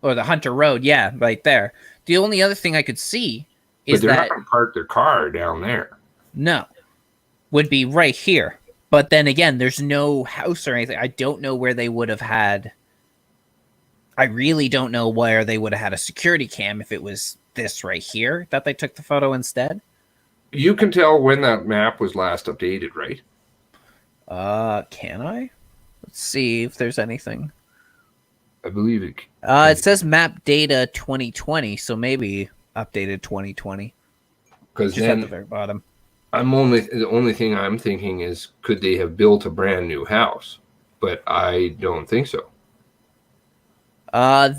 Or the Hunter Road, yeah, right there. The only other thing I could see is that... But they're not going to park their car down there. No. Would be right here. But then again, there's no house or anything. I don't know where they would have had... I really don't know where they would have had a security cam if it was this right here that they took the photo instead. You can tell when that map was last updated, right? Can I? Let's see if there's anything. I believe it. It says map data 2020, so maybe updated 2020. Because then at the very bottom. The only thing I'm thinking is, could they have built a brand new house? But I don't think so.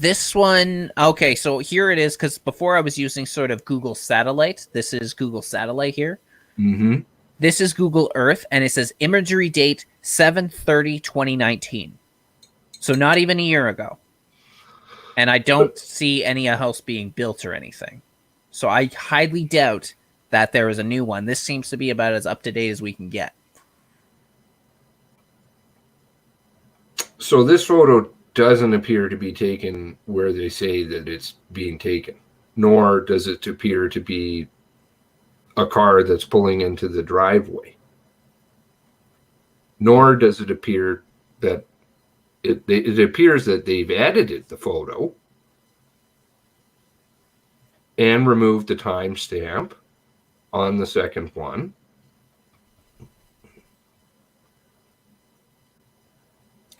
This one, okay, so here it is, because before I was using sort of Google Satellite. This is Google Satellite here. Mm-hmm. This is Google Earth, and it says imagery date 7/30/2019. So not even a year ago. And I don't see any house being built or anything. So I highly doubt that there is a new one. This seems to be about as up-to-date as we can get. So this photo doesn't appear to be taken where they say that it's being taken, nor does it appear to be a car that's pulling into the driveway, nor does it appear that it appears that they've edited the photo and removed the timestamp on the second one.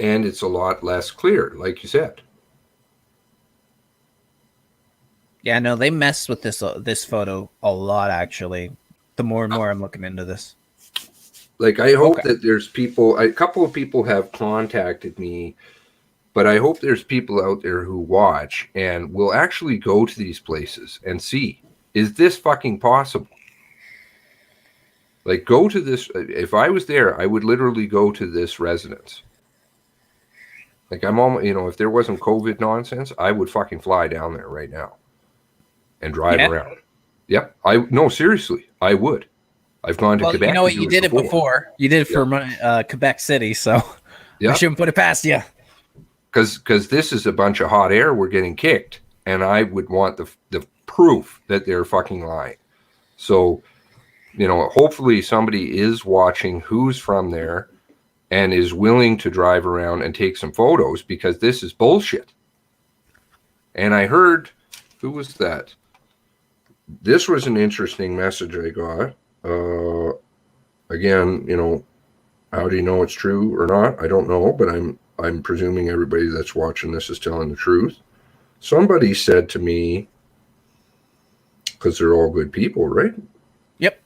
And it's a lot less clear, like you said. Yeah, no, they messed with this photo a lot, actually. The more and more I'm looking into this. Like, I hope that there's people, a couple of people have contacted me, but I hope there's people out there who watch and will actually go to these places and see, is this fucking possible? Like, go to this. If I was there, I would literally go to this residence. Like, I'm almost, if there wasn't COVID nonsense, I would fucking fly down there right now and drive around. Yep. No, seriously, I would. I've gone to Well, Quebec. you know what? You did it before. You did it for Quebec City, so I shouldn't put it past you. Because this is a bunch of hot air we're getting kicked, and I would want the proof that they're fucking lying. So, hopefully somebody is watching who's from there and is willing to drive around and take some photos, because this is bullshit. And I heard, who was that? This was an interesting message I got. Again, how do you know it's true or not? I don't know, but I'm presuming everybody that's watching this is telling the truth. Somebody said to me, because they're all good people, right? Yep.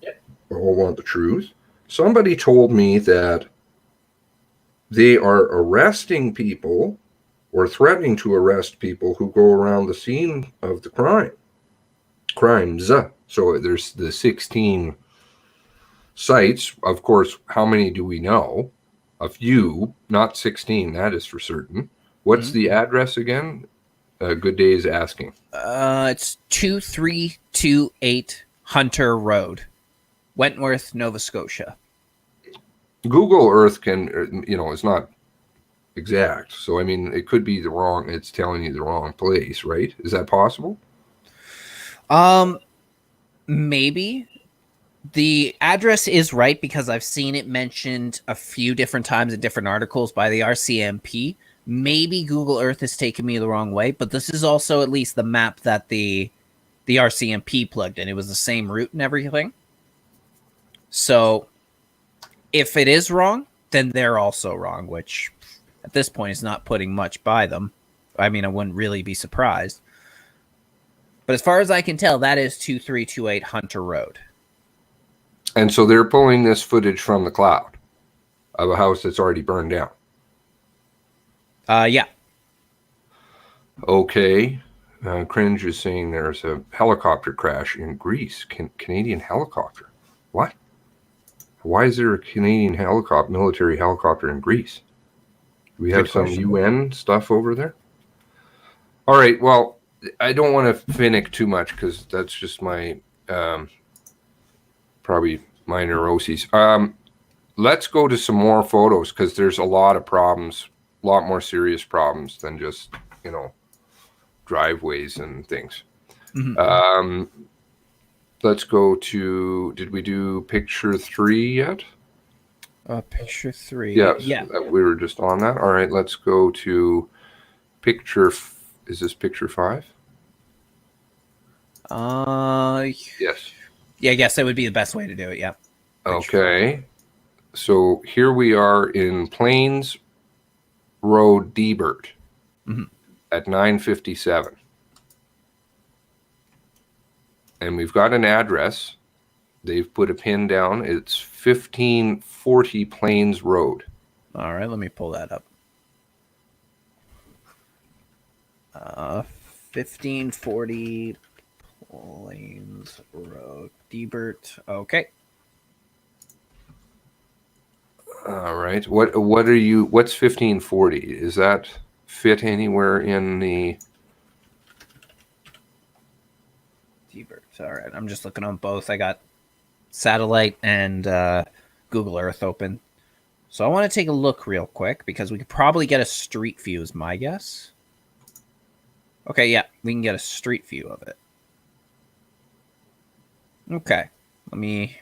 All want the truth. Somebody told me that they are arresting people or threatening to arrest people who go around the scene of the crimes. So there's the 16 sites. Of course, how many do we know? A few, not 16, that is for certain. What's the address again? Good Day is asking. It's 2328 Hunter Road, Wentworth, Nova Scotia. Google Earth can, it's not exact. So, I mean, it could be it's telling you the wrong place, right? Is that possible? Maybe. The address is right because I've seen it mentioned a few different times in different articles by the RCMP. Maybe Google Earth has taken me the wrong way, but this is also at least the map that the RCMP plugged in. It was the same route and everything. So if it is wrong, then they're also wrong, which at this point is not putting much by them. I mean, I wouldn't really be surprised. But as far as I can tell, that is 2328 Hunter Road. And so they're pulling this footage from the cloud of a house that's already burned down. Yeah. Okay. Cringe is saying there's a helicopter crash in Greece. Canadian helicopter. What? Why is there a Canadian military helicopter in Greece? Do we have some UN stuff over there? All right. Well, I don't want to finick too much because that's just my probably my neuroses. Let's go to some more photos because there's a lot of problems, a lot more serious problems than just, driveways and things. Mm-hmm. Let's go to, did we do picture 3 yet? Picture 3. Yes, yeah. We were just on that. All right, let's go to picture, is this picture 5? Yes. Yeah, I guess that would be the best way to do it, yeah. Okay. So here we are in Plains Road, Debert, at 9:57. And we've got an address. They've put a pin down. It's 1540 Plains Road. All right, let me pull that up. 1540 Plains Road, Debert. Okay. All right. What's 1540? Is that fit anywhere in the Debert? All right. I'm just looking on both. I got satellite and Google Earth open. So I want to take a look real quick because we could probably get a street view is my guess. Okay, yeah, we can get a street view of it. Okay, let me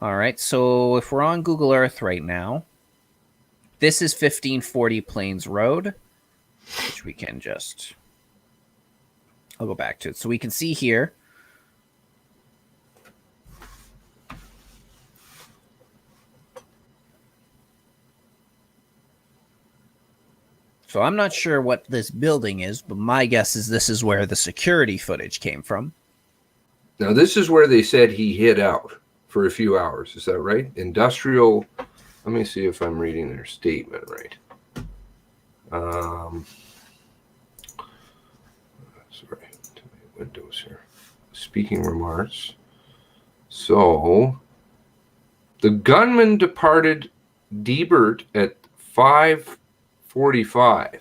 All right, so if we're on Google Earth right now, this is 1540 Plains Road, which we can just, I'll go back to it. So we can see here, so I'm not sure what this building is, but my guess is this is where the security footage came from. Now, this is where they said he hid out for a few hours. Is that right? Industrial. Let me see if I'm reading their statement right. speaking remarks. So, the gunman departed Debert at 5:45.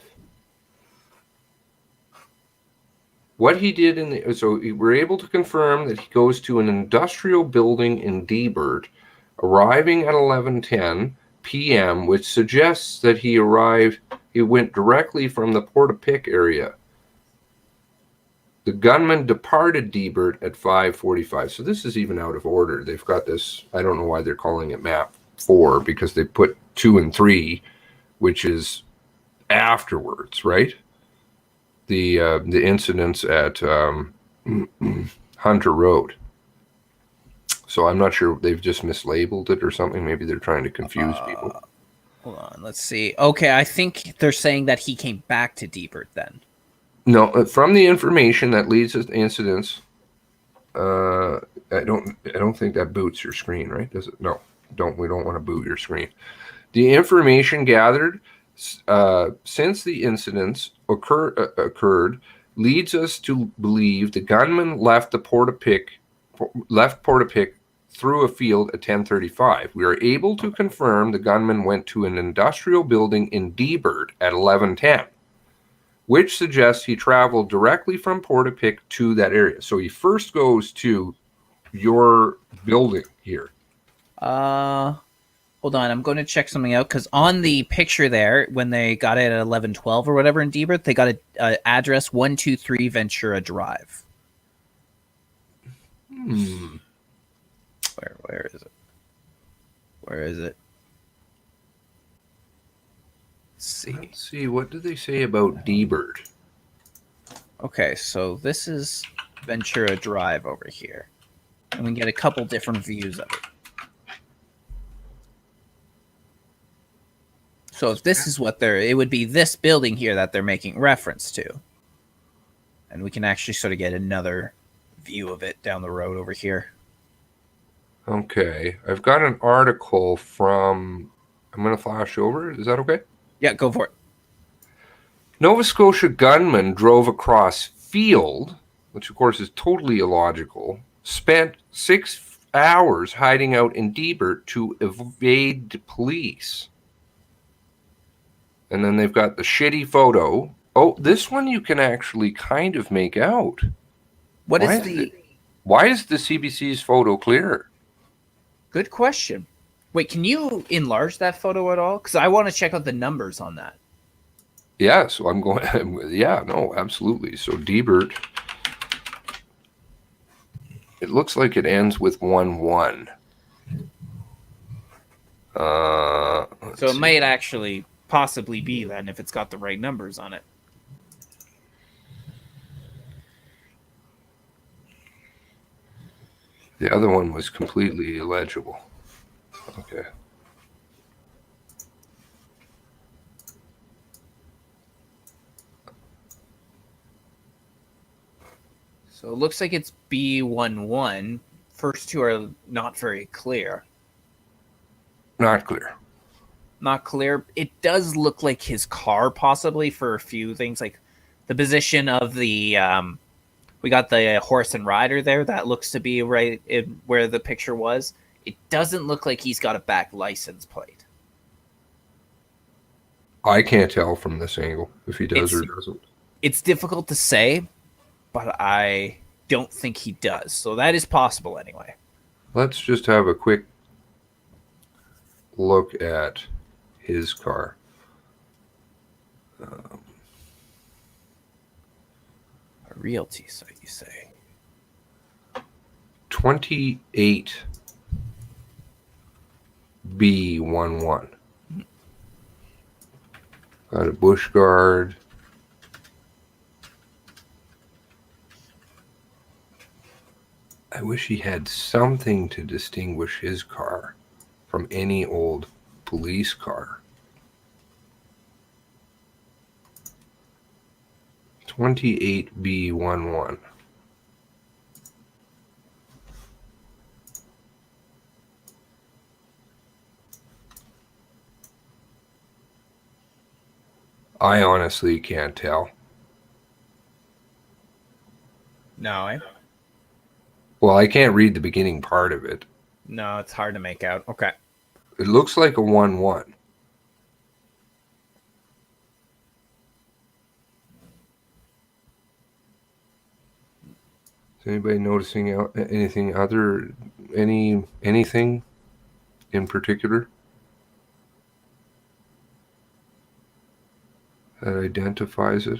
What he did so we're able to confirm that he goes to an industrial building in Debert, arriving at 11:10 p.m., which suggests that he went directly from the Portapique area. The gunman departed Debert at 5:45. So this is even out of order. They've got this, I don't know why they're calling it map 4, because they put 2 and 3, which is afterwards, right? The incidents at Hunter Road. So I'm not sure, they've just mislabeled it or something. Maybe they're trying to confuse people. Hold on, let's see. Okay, I think they're saying that he came back to Debert then. No, from the information that leads to incidents, I don't think that boots your screen, right? Does it? No, we don't want to boot your screen. The information gathered since the incidents occurred leads us to believe the gunman left Portapique through a field at 10:35. We are able to confirm the gunman went to an industrial building in Debert at 11:10, which suggests he traveled directly from Portapique to that area. So he first goes to your building here. Hold on, I'm going to check something out, because on the picture there, when they got it at 11:12 or whatever in Debert, they got an address 123 Ventura Drive. Where is it? Where is it? Let's see. What do they say about Debert? Okay, so this is Ventura Drive over here, and we can get a couple different views of it. So if this is what it would be this building here that they're making reference to. And we can actually sort of get another view of it down the road over here. Okay. I've got an article I'm going to flash over. Is that okay? Yeah, go for it. Nova Scotia gunman drove across field, which of course is totally illogical, spent 6 hours hiding out in Debert to evade the police. And then they've got the shitty photo. Oh, this one you can actually kind of make out. Why is the CBC's photo clear? Good question. Wait, can you enlarge that photo at all? Because I want to check out the numbers on that. Yeah, so I'm going. Yeah, no, absolutely. So Debert, it looks like it ends with 1-1. So it might actually possibly be then if it's got the right numbers on it. The other one was completely illegible. Okay. So it looks like it's B11. First two are not very clear. Not clear. Not clear. It does look like his car, possibly, for a few things, like the position of the we got the horse and rider there. That looks to be right in where the picture was. It doesn't look like he's got a back license plate. I can't tell from this angle if he does or doesn't. It's difficult to say, but I don't think he does. So that is possible anyway. Let's just have a quick look at his car. A realty site, you say? 28B11. Got a bush guard. I wish he had something to distinguish his car from any old police car. 28B11. I honestly can't tell. No, Well, I can't read the beginning part of it. No, it's hard to make out. Okay. It looks like a 1-1. Is anybody noticing anything anything in particular that identifies it?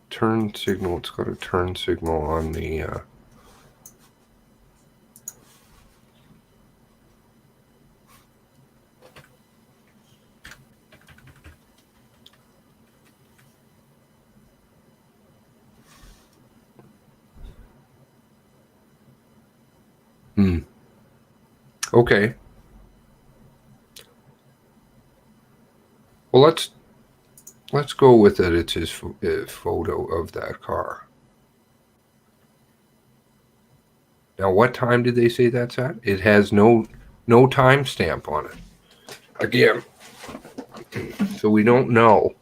Turn signal. It's got a turn signal on the. Okay. Well, let's go with it. It's his photo of that car. Now, what time did they say that's at? It has no time stamp on it. Again, so we don't know.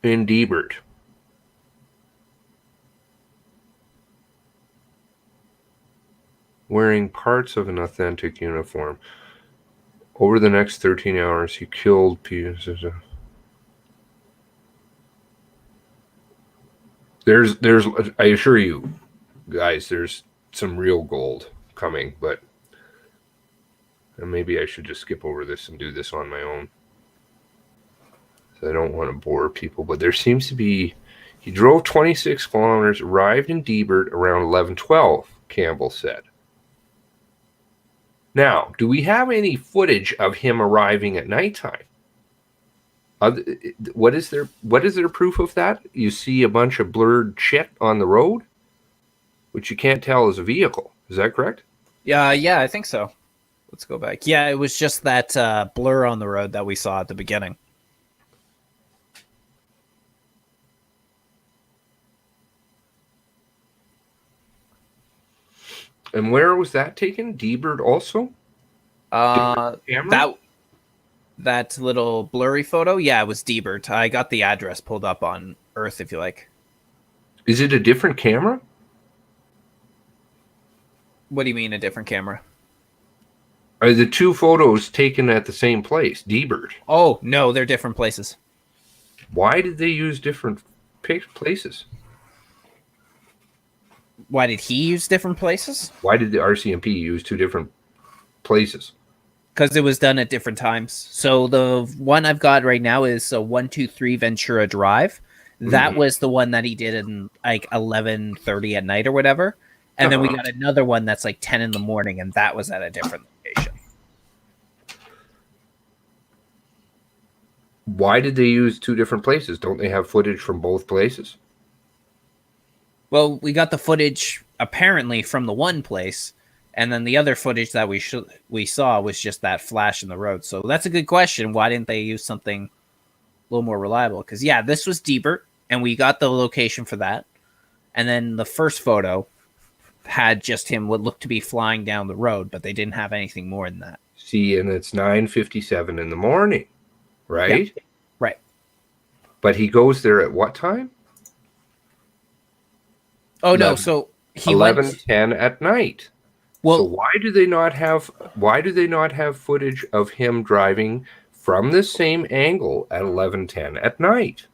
In Debert. Wearing parts of an authentic uniform. Over the next 13 hours, he killed people. There's, I assure you, guys, there's some real gold coming, but maybe I should just skip over this and do this on my own. So I don't want to bore people, but there seems to be, he drove 26 kilometers, arrived in Debert around 11:12, Campbell said. Now, do we have any footage of him arriving at nighttime? What is there proof of that? You see a bunch of blurred shit on the road, which you can't tell is a vehicle. Is that correct? Yeah, I think so. Let's go back. Yeah, it was just that blur on the road that we saw at the beginning. And where was that taken? Debert also? That little blurry photo? Yeah, it was Debert. I got the address pulled up on Earth, if you like. Is it a different camera? What do you mean, a different camera? Are the two photos taken at the same place, Debert? Oh, no, they're different places. Why did they use different places? Why did he use different places? Why did the RCMP use two different places? Because it was done at different times. So the one I've got right now is 123 Ventura Drive. That was the one that he did in like 11:30 at night or whatever. And then we got another one that's like 10 in the morning, and that was at a different location. Why did they use two different places? Don't they have footage from both places? Well, we got the footage apparently from the one place, and then the other footage that we saw was just that flash in the road. So that's a good question. Why didn't they use something a little more reliable? Because, yeah, this was Debert, and we got the location for that. And then the first photo had just him what looked to be flying down the road, but they didn't have anything more than that. See, and it's 9:57 in the morning, right? Yeah. Right. But he goes there at what time? Oh, no, so he 11:10 at night. Well, so why do they not have footage of him driving from the same angle at 11:10 at night?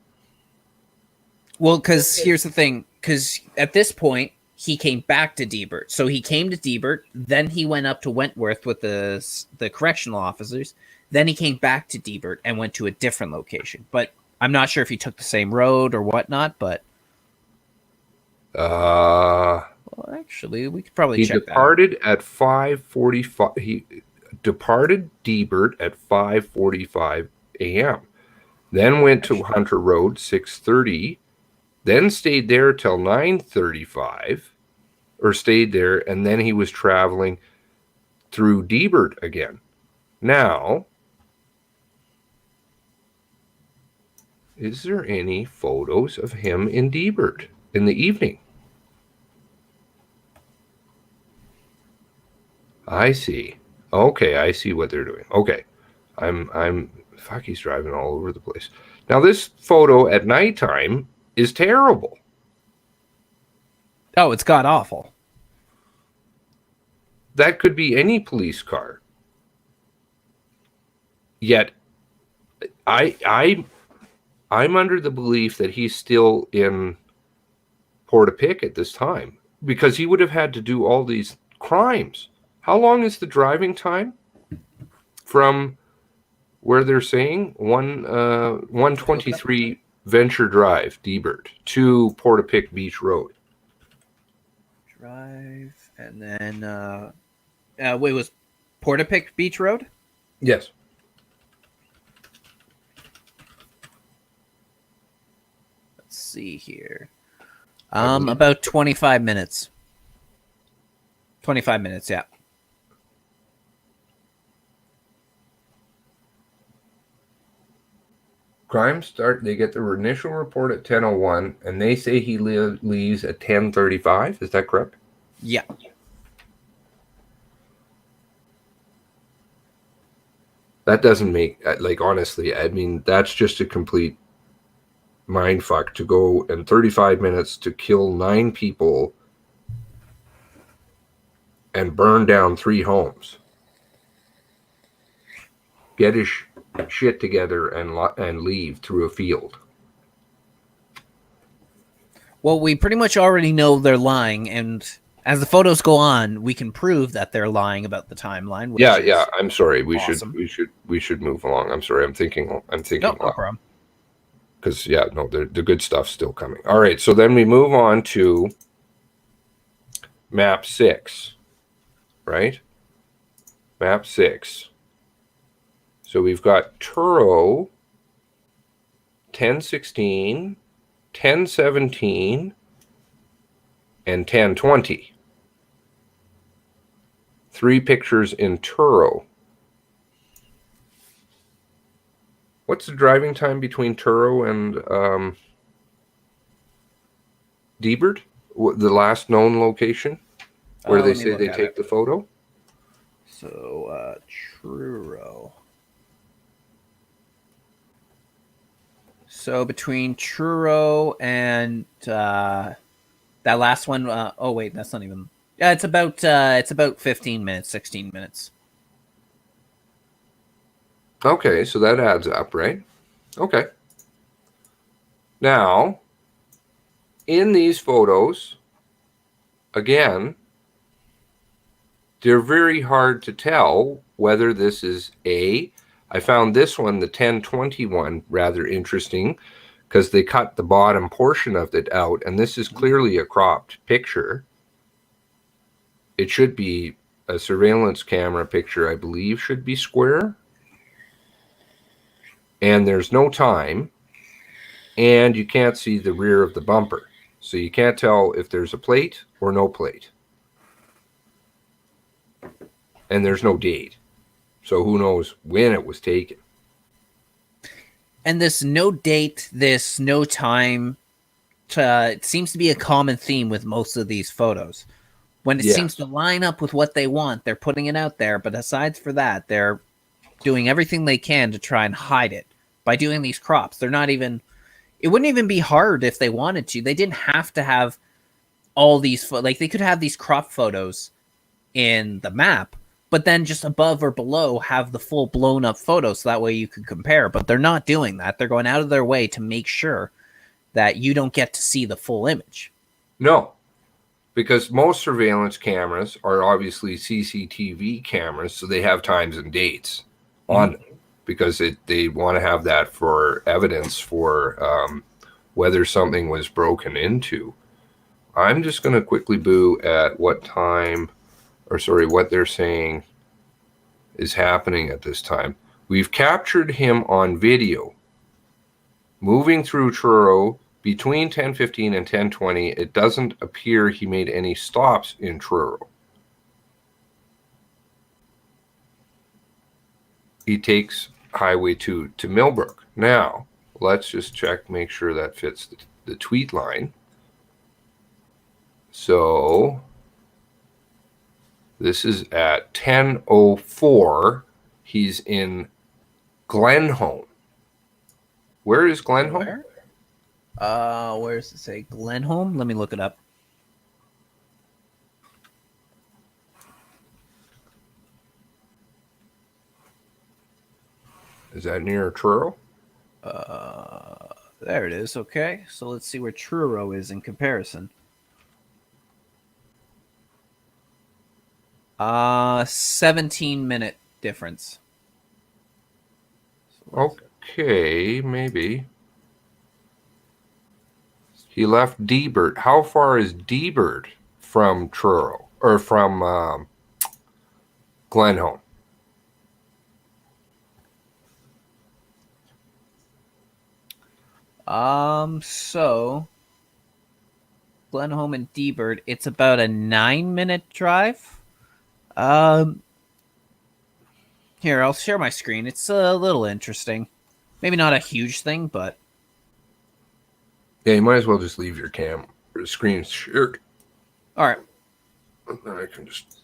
Well, because here's the thing. Because at this point, he came back to Debert. So he came to Debert, then he went up to Wentworth with the correctional officers. Then he came back to Debert and went to a different location. But I'm not sure if he took the same road or whatnot, but... Well, actually, we could probably check that. He departed at 5:45. He departed Debert at 5:45 a.m. Then went to Hunter Road 6:30. Then stayed there till 9:35, or stayed there, and then he was traveling through Debert again. Now, is there any photos of him in Debert in the evening? I see. Okay, I see what they're doing. Okay. Fuck, he's driving all over the place. Now, this photo at nighttime is terrible. Oh, it's god awful. That could be any police car. Yet, I'm under the belief that he's still in Portapique at this time because he would have had to do all these crimes. How long is the driving time from where they're saying 123 Venture Drive, Debert, to Portapique Beach Road? Drive, and then wait, was Portapique Beach Road? Yes. Let's see here. About 25 minutes. 25 minutes, yeah. Crime start. They get their initial report at 10:01, and they say he leaves at 10:35. Is that correct? Yeah. That doesn't make, like, honestly, I mean, that's just a complete mind fuck to go in 35 minutes to kill 9 people and burn down 3 homes. Get his shit together and leave through a field. Well, we pretty much already know they're lying, and as the photos go on, we can prove that they're lying about the timeline. Which Yeah. I'm sorry. We awesome. should move along. I'm sorry. I'm thinking. No problem. Because the good stuff's still coming. All right. So then we move on to map 6, right? Map 6. So we've got Truro, 10:16, 10:17, and 10:20. 3 pictures in Truro. What's the driving time between Truro and Debert? The last known location where they say they take the photo? So, Truro. So between Truro and that last one, oh wait, that's not even. Yeah, it's about 15 minutes, 16 minutes. Okay, so that adds up, right? Okay. Now, in these photos, again, they're very hard to tell whether this is I found this one, the 1021, rather interesting because they cut the bottom portion of it out, and this is clearly a cropped picture. It should be a surveillance camera picture, I believe, should be square. And there's no time, and you can't see the rear of the bumper. So you can't tell if there's a plate or no plate. And there's no date. So who knows when it was taken. And this no date, this no time, it seems to be a common theme with most of these photos. When it seems to line up with what they want, they're putting it out there. But aside for that, they're doing everything they can to try and hide it by doing these crops. They're not even... It wouldn't even be hard if they wanted to. They didn't have to have all these... Like, they could have these crop photos in the map, but then just above or below have the full blown up photo so that way you can compare. But they're not doing that. They're going out of their way to make sure that you don't get to see the full image. No, because most surveillance cameras are obviously CCTV cameras, so they have times and dates on them because they want to have that for evidence for whether something was broken into. I'm just going to quickly boo at what they're saying is happening at this time. We've captured him on video moving through Truro between 10:15 and 10:20. It doesn't appear he made any stops in Truro. He takes Highway 2 to Millbrook. Now, let's just check, make sure that fits the tweet line. So this is at 10:04. He's in Glenholm. Where is Glenholm? Where does it say? Glenholm? Let me look it up. Is that near Truro? There it is. Okay, so let's see where Truro is in comparison. 17-minute difference. Okay, maybe. He left Debert. How far is Debert from Truro or from Glenholm? So Glenholm and Debert, it's about a 9-minute drive. Here, I'll share my screen. It's a little interesting. Maybe not a huge thing, but Yeah, you might as well just leave your screen shared. all right. And then I can just.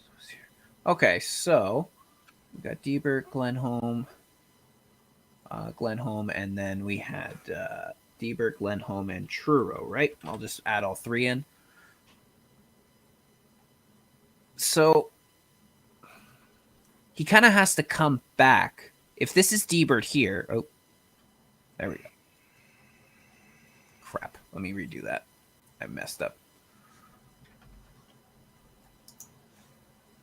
Okay, so we got Debert, Glenholm, and then we had Debert, Glenholm, and Truro, right? I'll just add all three in. So he kind of has to come back. If this is Debert here, oh, there we go. Crap, let me redo that. I messed up.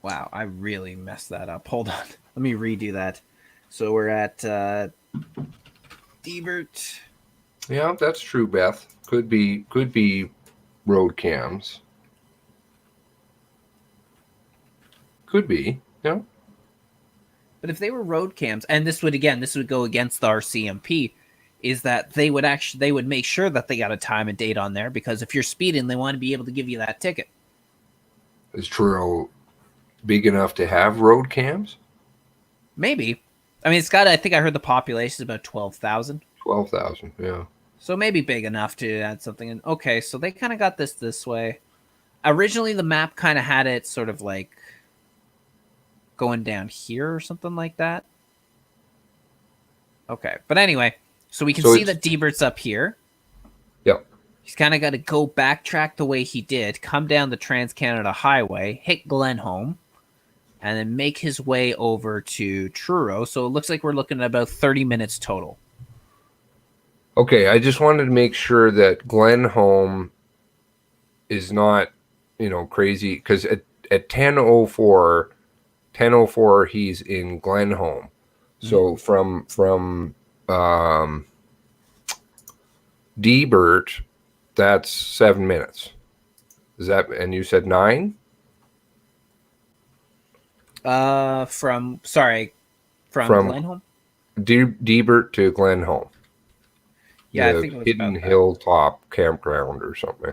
Wow, I really messed that up. Hold on. Let me redo that. So we're at Debert. Yeah, that's true, Beth. Could be road cams. Could be, yeah. But if they were road cams, and this would go against the RCMP, is that they would make sure that they got a time and date on there, because if you're speeding, they want to be able to give you that ticket. Is Truro big enough to have road cams? Maybe. I mean, I think I heard the population is about 12,000. 12,000, yeah. So maybe big enough to add something in. Okay, so they kind of got this way. Originally, the map kind of had it sort of like going down here or something like that. Okay, but anyway, so we can see that Debert's up here. Yep. He's kind of got to go backtrack the way he did, come down the Trans-Canada Highway, hit Glenholm, and then make his way over to Truro. So it looks like we're looking at about 30 minutes total. Okay, I just wanted to make sure that Glenholm is not, crazy, because at 10:04 he's in Glenholm. So from Debert, that's 7 minutes. Is that, and you said 9? From Glenholm? Debert to Glenholm. Yeah, I think it was Hidden Hilltop Campground or something.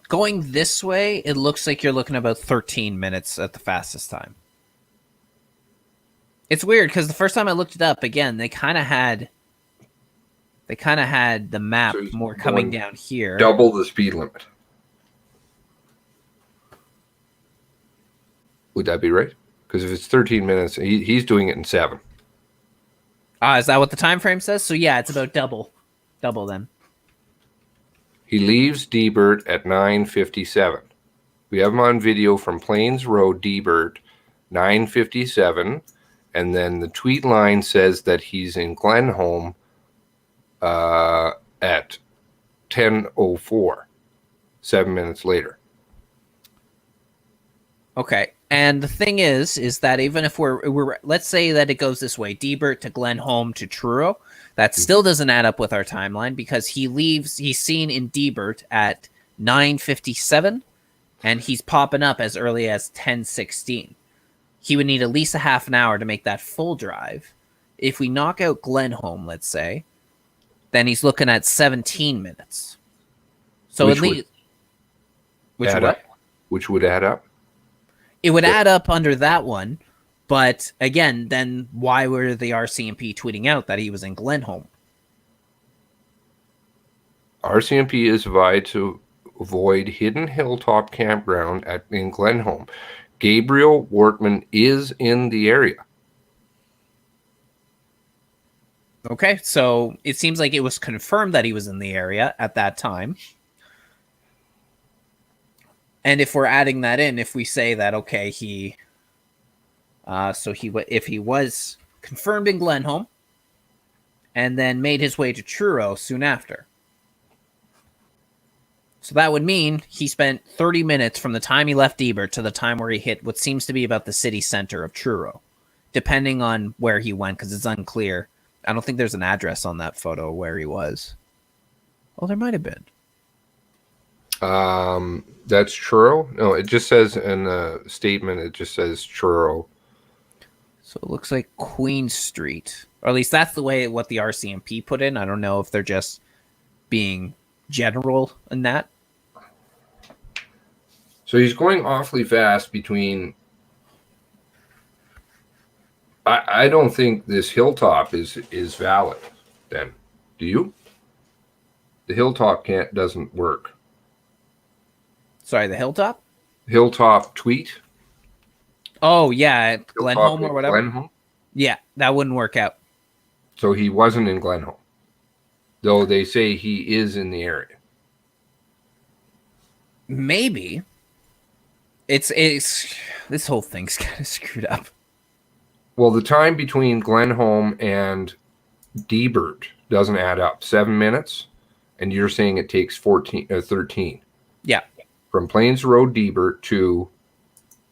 Going this way, it looks like you're looking about 13 minutes at the fastest time. It's weird because the first time I looked it up, again, they kind of had the map more coming down here. Double the speed limit. Would that be right? Because if it's 13 minutes, he's doing it in 7. Is that what the time frame says? So yeah, it's about double then. He leaves Debert at 9:57. We have him on video from Plains Road, Debert, 9:57, and then the tweet line says that he's in Glenholm at 10:04, 7 minutes later. Okay, and the thing is that even if we're let's say that it goes this way, Debert to Glenholm to Truro, that still doesn't add up with our timeline, because he's seen in Debert at 9:57, and he's popping up as early as 10:16. He would need at least a half an hour to make that full drive. If we knock out Glenholm, let's say, then he's looking at 17 minutes. So at least, which would add up. It would add up under that one, but again, then why were the RCMP tweeting out that he was in Glenholm? RCMP is advised to avoid Hidden Hilltop Campground in Glenholm. Gabriel Workman is in the area. Okay, so it seems like it was confirmed that he was in the area at that time. And if we're adding that in, if we say that, okay, if he was confirmed in Glenholm, and then made his way to Truro soon after. So that would mean he spent 30 minutes from the time he left Debert to the time where he hit what seems to be about the city center of Truro, depending on where he went, because it's unclear. I don't think there's an address on that photo where he was. Oh, there might have been. That's Truro? No, it just says in the statement, it just says Truro. So it looks like Queen Street. Or at least that's the way what the RCMP put in. I don't know if they're just being general in that. So he's going awfully fast between... I don't think this hilltop is valid then. Do you? The hilltop doesn't work. Sorry, the hilltop? Hilltop tweet? Oh, yeah, Glenholm or whatever. Glenholm? Yeah, that wouldn't work out. So he wasn't in Glenholm, though they say he is in the area. Maybe. It's this whole thing's kind of screwed up. Well, the time between Glenholm and Debert doesn't add up. 7 minutes, and you're saying it takes 13. Yeah. From Plains Road, Debert to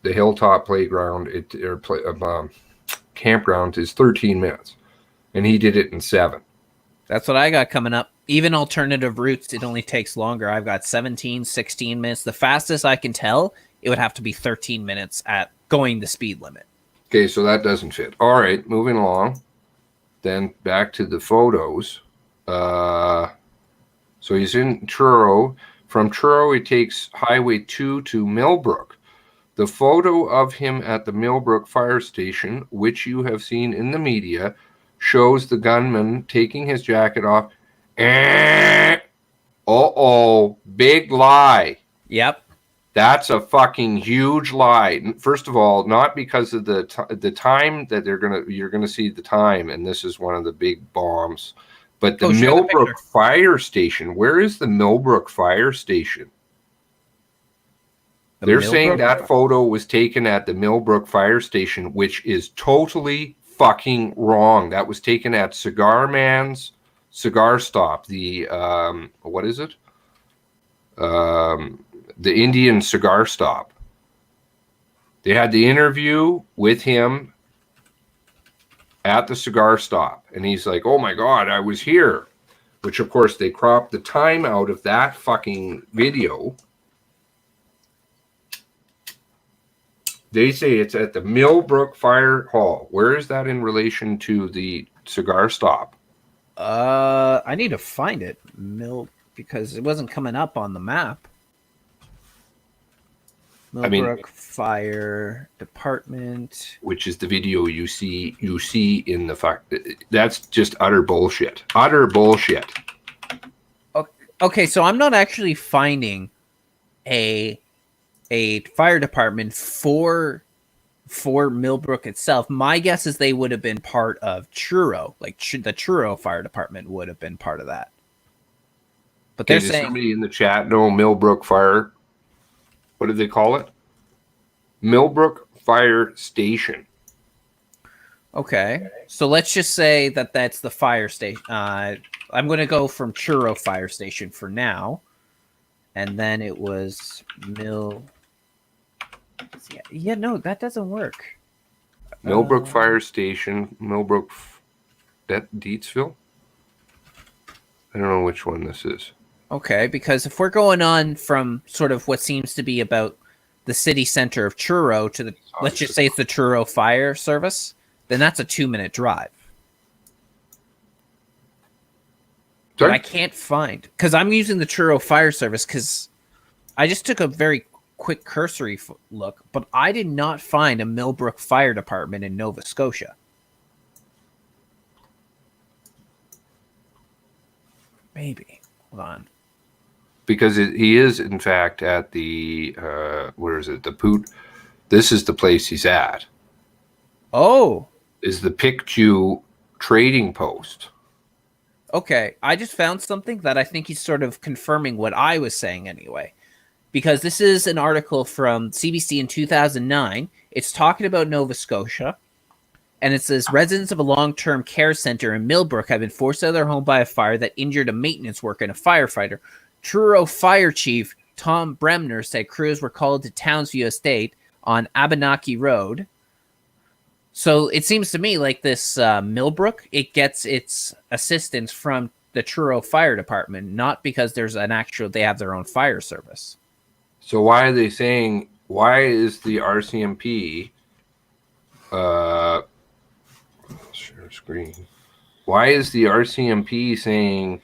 the Hilltop Playground, campground is 13 minutes, and he did it in 7. That's what I got coming up. Even alternative routes, it only takes longer. I've got 17, 16 minutes. The fastest I can tell, it would have to be 13 minutes at going the speed limit. Okay, so that doesn't fit. All right, moving along. Then back to the photos. So he's in Truro. From Truro, he takes Highway 2 to Millbrook. The photo of him at the Millbrook fire station, which you have seen in the media, shows the gunman taking his jacket off. Uh-oh, big lie. Yep. That's a fucking huge lie. First of all, not because of the time that you're gonna see the time, and this is one of the big bombs. But the Millbrook fire station, where is the Millbrook fire station? They're saying that photo was taken at the Millbrook fire station, which is totally fucking wrong. That was taken at Cigar Man's Cigar Stop. The what is it? The Indian Cigar Stop. They had the interview with him at the cigar stop, and he's like, oh my god, I was here, which of course they cropped the time out of that fucking video. They say it's at the Millbrook Fire Hall. Where is that in relation to the cigar stop? I need to find it, because it wasn't coming up on the map. Millbrook Fire Department, which is the video you see in the fact that's just utter bullshit. Utter bullshit. Okay, so I'm not actually finding a fire department for Millbrook itself. My guess is they would have been part of Truro, like the Truro Fire Department would have been part of that. But they're saying somebody in the chat know Millbrook Fire. What do they call it? Millbrook Fire Station. Okay. So let's just say that that's the fire station. I'm going to go from Truro Fire Station for now. And then it was Yeah, no, that doesn't work. Millbrook Fire Station. Millbrook. That Deatsville? I don't know which one this is. Okay, because if we're going on from sort of what seems to be about the city center of Truro to the, let's just say it's the Truro Fire Service, then that's a 2-minute drive. But I can't find, because I'm using the Truro Fire Service, because I just took a very quick cursory look, but I did not find a Millbrook Fire Department in Nova Scotia. Maybe. Hold on. Because he is, in fact, at the, where is it? The Poot. This is the place he's at. Oh. Is the Pictou trading post. Okay. I just found something that I think he's sort of confirming what I was saying anyway. Because this is an article from CBC in 2009. It's talking about Nova Scotia. And it says residents of a long-term care center in Millbrook have been forced out of their home by a fire that injured a maintenance worker and a firefighter. Truro Fire Chief Tom Bremner said crews were called to Townsview Estate on Abenaki Road. So it seems to me like this Millbrook, it gets its assistance from the Truro Fire Department, not because there's they have their own fire service. So why are they saying, why is the RCMP, share screen, why is the RCMP saying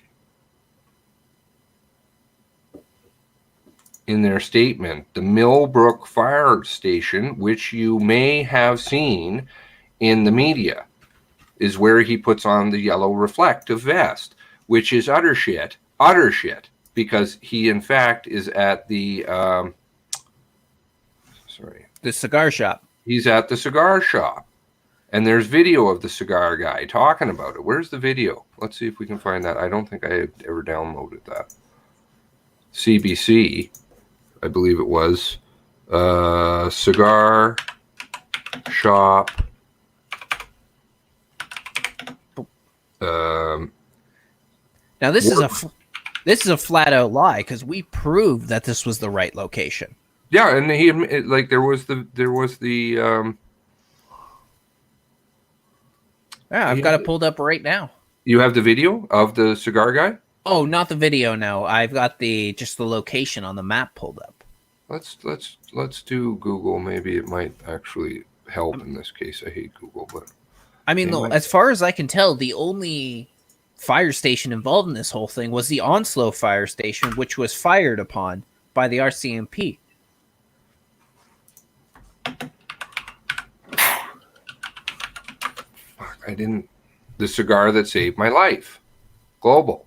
in their statement, the Millbrook Fire Station, which you may have seen in the media, is where he puts on the yellow reflective vest, which is utter shit, because he in fact is at the the cigar shop. He's at the cigar shop, and there's video of the cigar guy talking about it. Where's the video? Let's see if we can find that. I don't think I had ever downloaded that. CBC, I believe it was, cigar shop. Now this is a flat out lie, because we proved that this was the right location. Yeah, and he like there was the Yeah, I've got it pulled up right now. You have the video of the cigar guy? Oh, not the video. No, I've got just the location on the map pulled up. Let's do Google. Maybe it might actually help in this case. I hate Google, but I mean, as far as I can tell, the only fire station involved in this whole thing was the Onslow Fire Station, which was fired upon by the RCMP. I didn't. The cigar that saved my life. Global.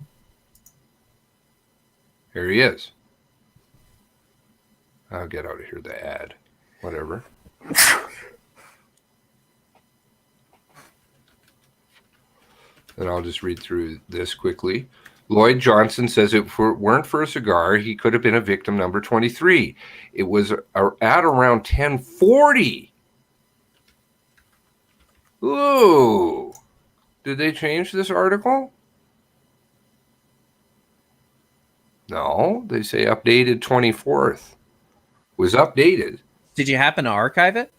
Here he is. I'll get out of here, the ad. Whatever. And I'll just read through this quickly. Lloyd Johnson says if it weren't for a cigar, he could have been a victim number 23. It was at around 10:40. Ooh. Did they change this article? No, they say updated 24th. Was updated. Did you happen to archive it?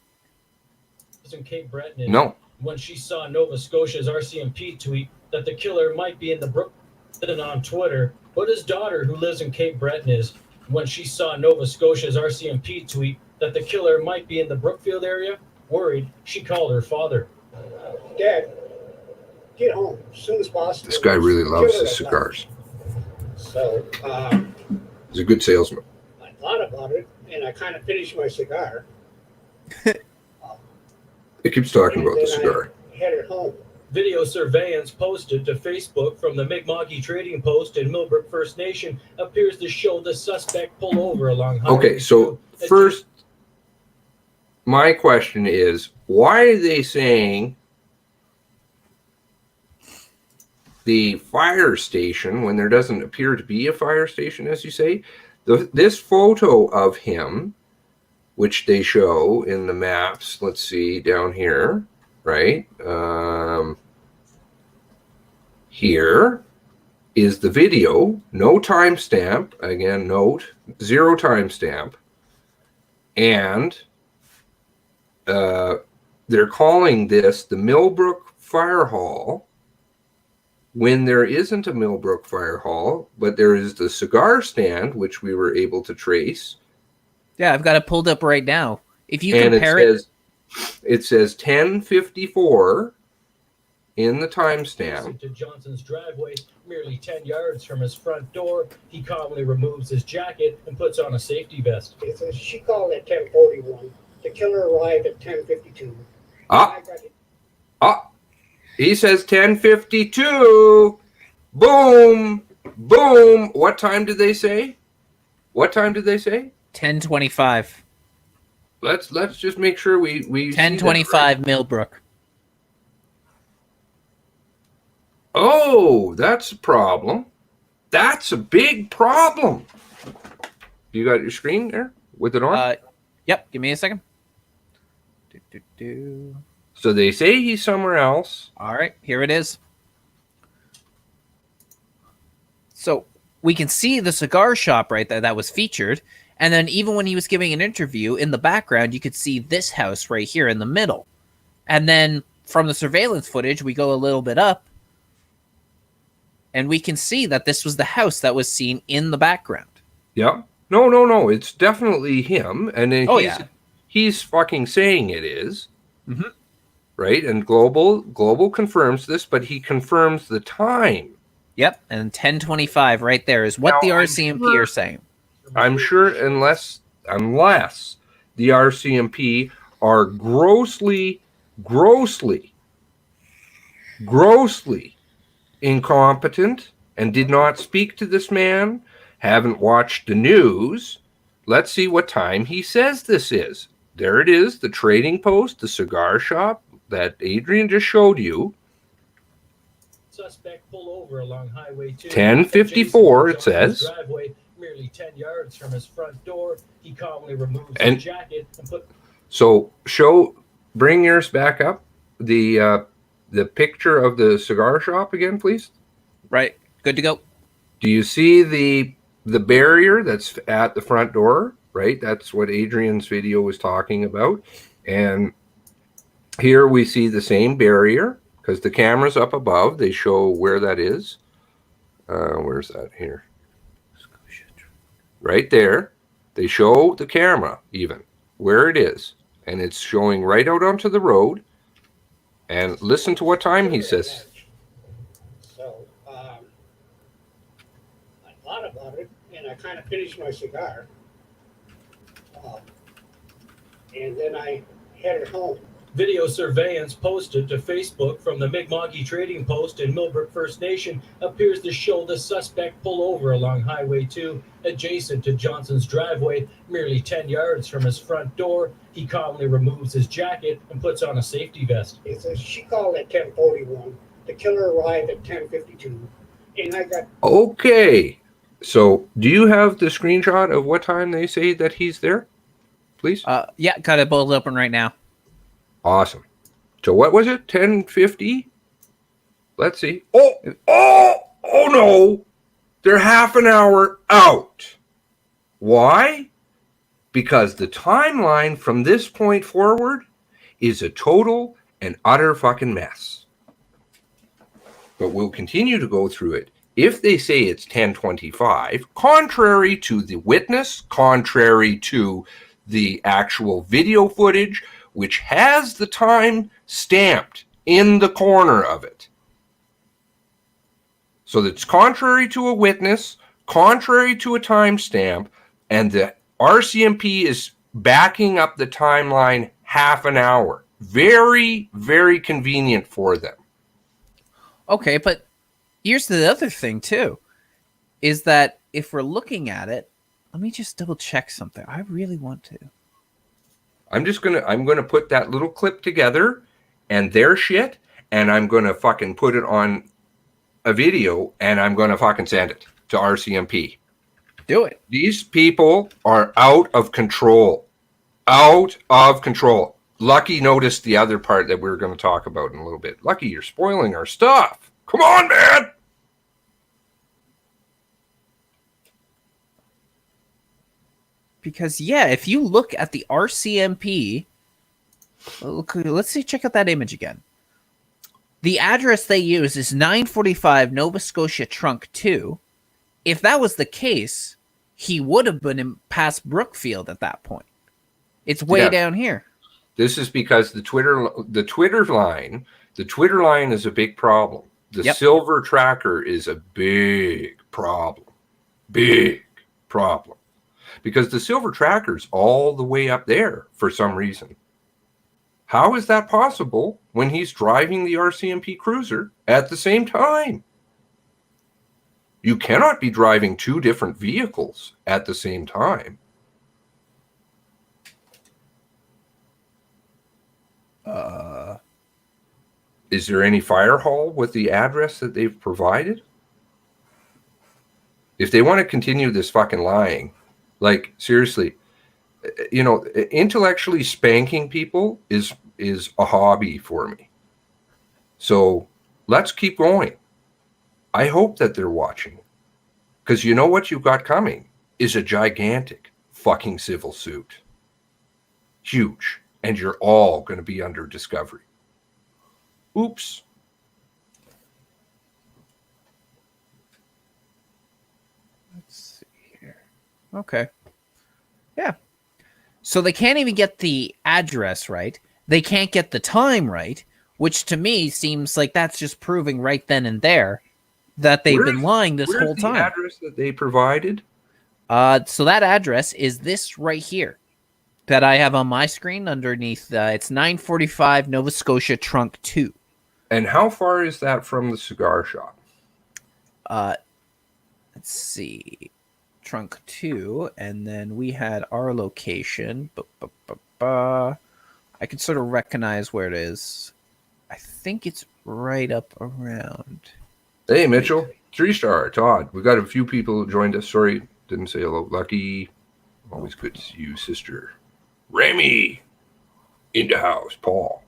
In Cape Breton, no. When she saw Nova Scotia's RCMP tweet that the killer might be in the Brooklyn on Twitter, but his daughter, who lives in Cape Breton, is when she saw Nova Scotia's RCMP tweet that the killer might be in the Brookfield area, worried, she called her father. Dad, get home as soon as possible. This guy really loves his cigars. So, he's a good salesman. I thought about it, and I kind of finished my cigar. He keeps talking about the cigar. I headed home. Video surveillance posted to Facebook from the Mi'kmaq Trading Post in Millbrook First Nation appears to show the suspect pull over along Highway Okay, so 2. first, my question is, why are they saying the fire station when there doesn't appear to be a fire station, as you say? This photo of him, which they show in the maps, let's see, down here, right? Here is the video, no timestamp. Again, note, 0 timestamp. And they're calling this the Millbrook Fire Hall when there isn't a Millbrook Fire Hall, but there is the cigar stand, which we were able to trace. Yeah, I've got it pulled up right now. If you and compare it says 10:54 in the timestamp. To Johnson's driveway, merely 10 yards from his front door, he calmly removes his jacket and puts on a safety vest. It says she called at 10:41. The killer arrived at 10:52. He says 10:52. Boom, boom. What time did they say? 10:25. Let's just make sure we 10:25 right. Millbrook. Oh, that's a problem. That's a big problem. You got your screen there with it on? Yep. Give me a second. So they say he's somewhere else. All right, here it is. So we can see the cigar shop right there that was featured. And then even when he was giving an interview in the background, you could see this house right here in the middle. And then from the surveillance footage, we go a little bit up. And we can see that this was the house that was seen in the background. Yep. No. It's definitely him. And then he's fucking saying it is. Mm-hmm. Right? And Global confirms this, but he confirms the time. Yep. And 10:25 right there is what Now, the RCMP are saying. I'm sure unless the RCMP are grossly incompetent and did not speak to this man, haven't watched the news. Let's see what time he says this is. There it is, the trading post, the cigar shop that Adrian just showed you. Suspect pull over along Highway 2. 10:54, it says. Driveway, merely 10 yards from his front door. He calmly removes his jacket and put. So bring yours back up. The picture of the cigar shop again, please. Right. Good to go. Do you see the barrier that's at the front door? Right. That's what Adrian's video was talking about. And here we see the same barrier because the camera's up above. They show where that is. Where's that here? Right there. They show the camera even where it is. And it's showing right out onto the road. And listen to what time he says. So I thought about it, and I kind of finished my cigar. And then I headed home. Video surveillance posted to Facebook from the Mi'kmaq Trading Post in Millbrook First Nation appears to show the suspect pull over along Highway 2, adjacent to Johnson's driveway, merely 10 yards from his front door. He calmly removes his jacket and puts on a safety vest. It says she called at 10:41. The killer arrived at 10:52, and I got. Okay. So do you have the screenshot of what time they say that he's there? Please? Yeah, got it both open right now. Awesome. So what was it? 10:50? Let's see. Oh no. They're half an hour out. Why? Because the timeline from this point forward is a total and utter fucking mess. But we'll continue to go through it. If they say it's 10:25, contrary to the witness, contrary to the actual video footage, which has the time stamped in the corner of it. So that's contrary to a witness, contrary to a timestamp, and the RCMP is backing up the timeline half an hour. Very, very convenient for them. Okay, but here's the other thing too, is that if we're looking at it, let me just double check something. I really want to. I'm gonna put that little clip together and their shit, and I'm gonna fucking put it on a video, and I'm gonna fucking send it to RCMP. Do it. These people are out of control. Out of control. Lucky noticed the other part that we're going to talk about in a little bit. Lucky, you're spoiling our stuff. Come on, man. Because, yeah, if you look at the RCMP, let's see, check out that image again. The address they use is 945 Nova Scotia Trunk 2. If that was the case, he would have been in past Brookfield at that point. It's way down here. This is because the Twitter line is a big problem. The silver tracker is a big problem. Big problem. Because the silver tracker's all the way up there for some reason. How is that possible when he's driving the RCMP cruiser at the same time? You cannot be driving two different vehicles at the same time. Is there any fire hall with the address that they've provided? If they want to continue this fucking lying, like, seriously, intellectually spanking people is is a hobby for me. So let's keep going. I hope that they're watching, because you know what you've got coming is a gigantic fucking civil suit. Huge. And you're all going to be under discovery. Oops. Let's see here. Okay. Yeah. So they can't even get the address right. They can't get the time right, which to me seems like that's just proving right then and there that they've been lying this whole time. Where's the address that they provided? So that address is this right here that I have on my screen underneath. It's 945 Nova Scotia Trunk 2. And how far is that from the cigar shop? Let's see. Trunk 2, and then we had our location. I can sort of recognize where it is. I think it's right up around. Hey, Mitchell. 3-star. Todd. We got a few people who joined us. Sorry, didn't say hello. Lucky. Always good to see you, sister. Remy. In the house. Paul.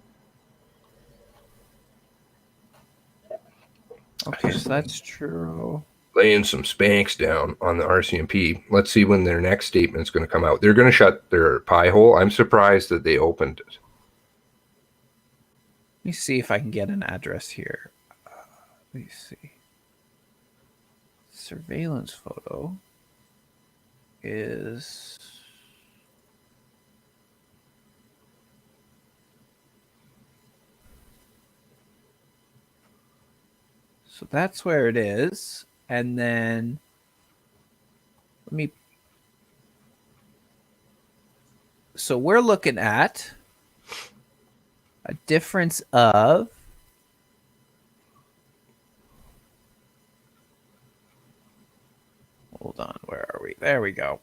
Okay, so that's true. Laying some spanks down on the RCMP. Let's see when their next statement is going to come out. They're going to shut their pie hole. I'm surprised that they opened it. Let me see if I can get an address here. Let me see. Surveillance photo is... So that's where it is. And then let me... So we're looking at a difference of... Hold on, where are we? There we go.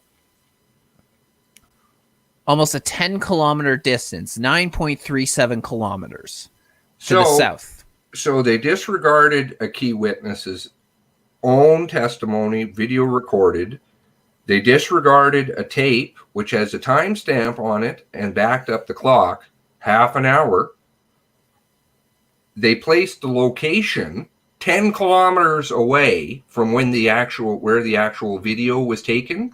Almost a 10-kilometer distance, 9.37 kilometers to the south. So they disregarded a key witness's own testimony, video recorded. They disregarded a tape, which has a timestamp on it and backed up the clock, half an hour. They placed the location 10 kilometers away from where the actual video was taken.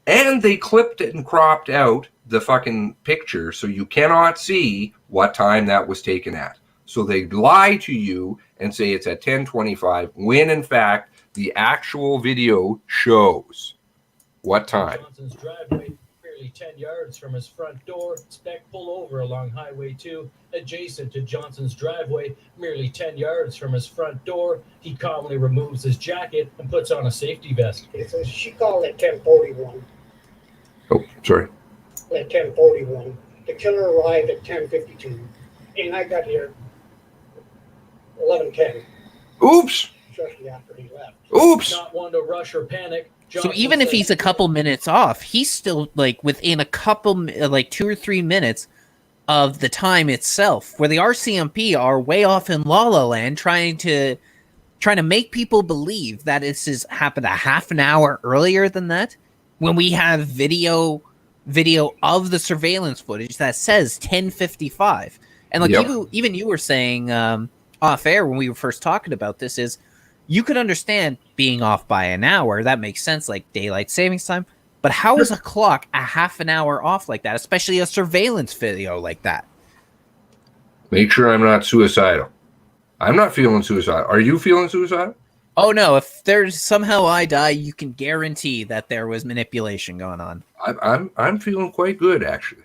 And they clipped it and cropped out the fucking picture so you cannot see what time that was taken at. So they lie to you and say it's at 10:25 when in fact the actual video shows what time. Johnson's driveway, barely 10 yards from his front door. Spec pull over along Highway 2, adjacent to Johnson's driveway, merely 10 yards from his front door. He calmly removes his jacket and puts on a safety vest. So she called at 10:41. Oh, sorry. At 10:41. The killer arrived at 10:52, and I got here 11:10. Oops. Shortly after he left. Oops. Not one to rush or panic. So Johnson even if says- he's a couple minutes off, he's still like within a couple, like 2 or 3 minutes of the time itself, where the RCMP are way off in La La Land trying to make people believe that this has happened a half an hour earlier than that, when we have video of the surveillance footage that says 10:55. And like even you were saying off air when we were first talking about this, is you could understand being off by an hour. That makes sense, like daylight savings time. But how is a clock a half an hour off like that, especially a surveillance video like that? Make sure I'm not suicidal. I'm not feeling suicidal. Are you feeling suicidal? Oh no, if there's somehow I die, you can guarantee that there was manipulation going on. I'm feeling quite good, actually.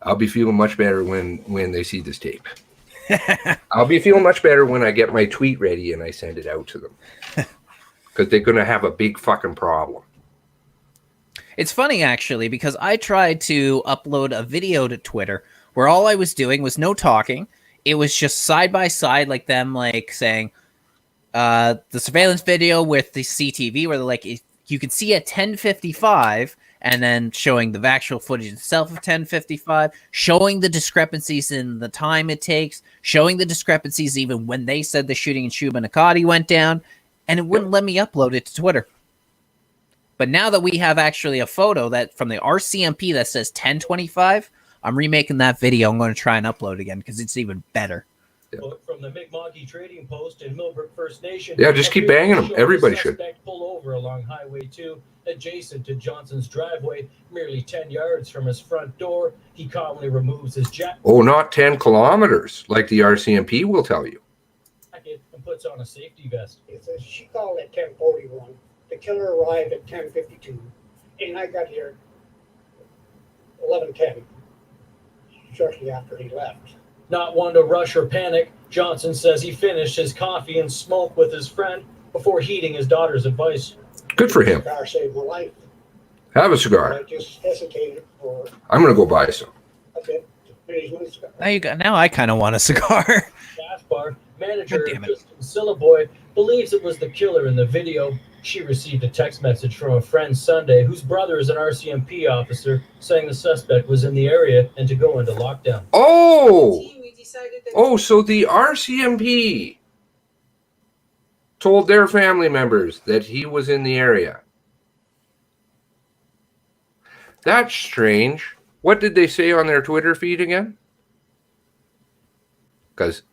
I'll be feeling much better when they see this tape. I'll be feeling much better when I get my tweet ready and I send it out to them. Because they're going to have a big fucking problem. It's funny, actually, because I tried to upload a video to Twitter where all I was doing was no talking. It was just side by side, like them like saying the surveillance video with the CTV where they're like, you can see at 10:55, and then showing the actual footage itself of 10:55, showing the discrepancies in the time it takes, showing the discrepancies even when they said the shooting in Shubenacadie went down, and it wouldn't let me upload it to Twitter. But now that we have actually a photo that from the RCMP that says 10:25, I'm remaking that video. I'm going to try and upload again because it's even better. From the Mi'kmaq Trading Post in Millbrook First Nation. Yeah, just keep banging them. Everybody should. Pull over along Highway 2, adjacent to Johnson's driveway, merely 10 yards from his front door. He calmly removes his jacket. Oh, not 10 kilometers, like the RCMP will tell you. And puts on a safety vest. It says she called at 10:41. The killer arrived at 10:52, and I got here 11:10, shortly after he left. Not one to rush or panic, Johnson says he finished his coffee and smoke with his friend before heeding his daughter's advice. Good for him. The car saved my life. Have a cigar. I just hesitated for I'm going to go buy some. a bit to finish my cigar. Now I kind of want a cigar. Gas bar manager God damn it. Kristen Sillaboy believes it was the killer in the video. She received a text message from a friend Sunday whose brother is an RCMP officer saying the suspect was in the area and to go into lockdown. Oh, so the RCMP told their family members that he was in the area. That's strange. What did they say on their Twitter feed again? Because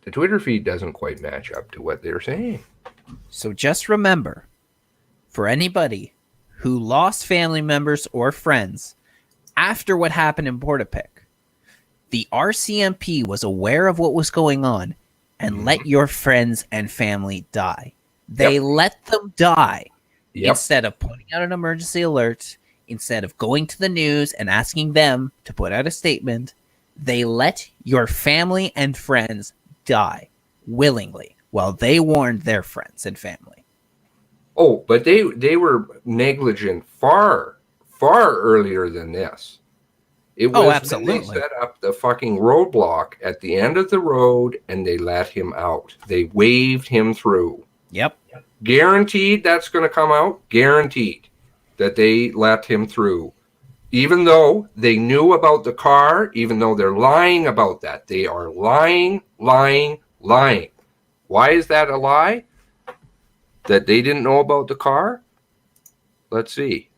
the Twitter feed doesn't quite match up to what they're saying. So just remember, for anybody who lost family members or friends after what happened in Portapic, the RCMP was aware of what was going on and let your friends and family die. They let them die instead of putting out an emergency alert, instead of going to the news and asking them to put out a statement. They let your family and friends die willingly while they warned their friends and family. Oh, but they were negligent far earlier than this. It was absolutely. When they set up the fucking roadblock at the end of the road and they let him out. They waved him through. Yep. Guaranteed that's going to come out. Guaranteed that they let him through. Even though they knew about the car, even though they're lying about that. They are lying. Why is that a lie? That they didn't know about the car? Let's see.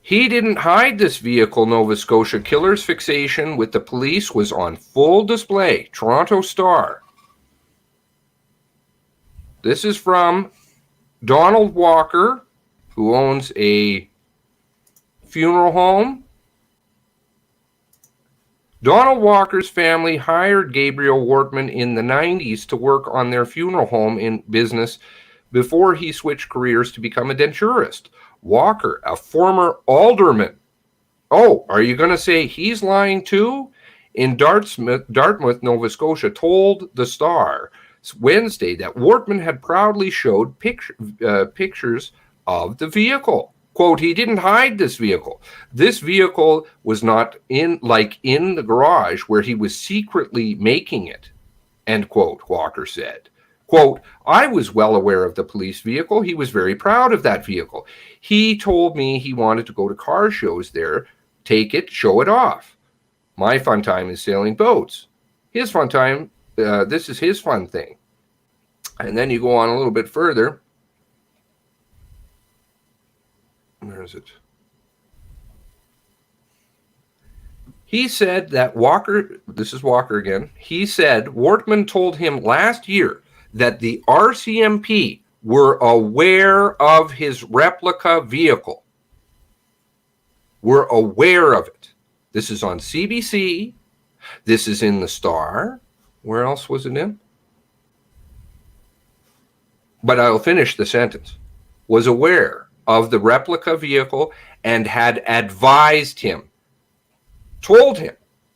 He didn't hide this vehicle, Nova Scotia. Killer's fixation with the police was on full display. Toronto Star. This is from Donald Walker, who owns a funeral home. Donald Walker's family hired Gabriel Wortman in the 90s to work on their funeral home in business before he switched careers to become a denturist. Walker, a former alderman. Oh, are you going to say he's lying too? In Dartmouth, Nova Scotia, told the Star Wednesday that Wortman had proudly showed pictures of the vehicle. Quote, he didn't hide this vehicle. This vehicle was not in the garage where he was secretly making it, end quote, Walker said. Quote, I was well aware of the police vehicle. He was very proud of that vehicle. He told me he wanted to go to car shows there, take it, show it off. My fun time is sailing boats. His fun time, this is his fun thing. And then you go on a little bit further. Where is it? He said that Walker, this is Walker again, he said Wortman told him last year that the RCMP were aware of his replica vehicle. Were aware of it. This is on CBC. This is in the Star. Where else was it in? But I'll finish the sentence. Was aware of the replica vehicle and had advised him, told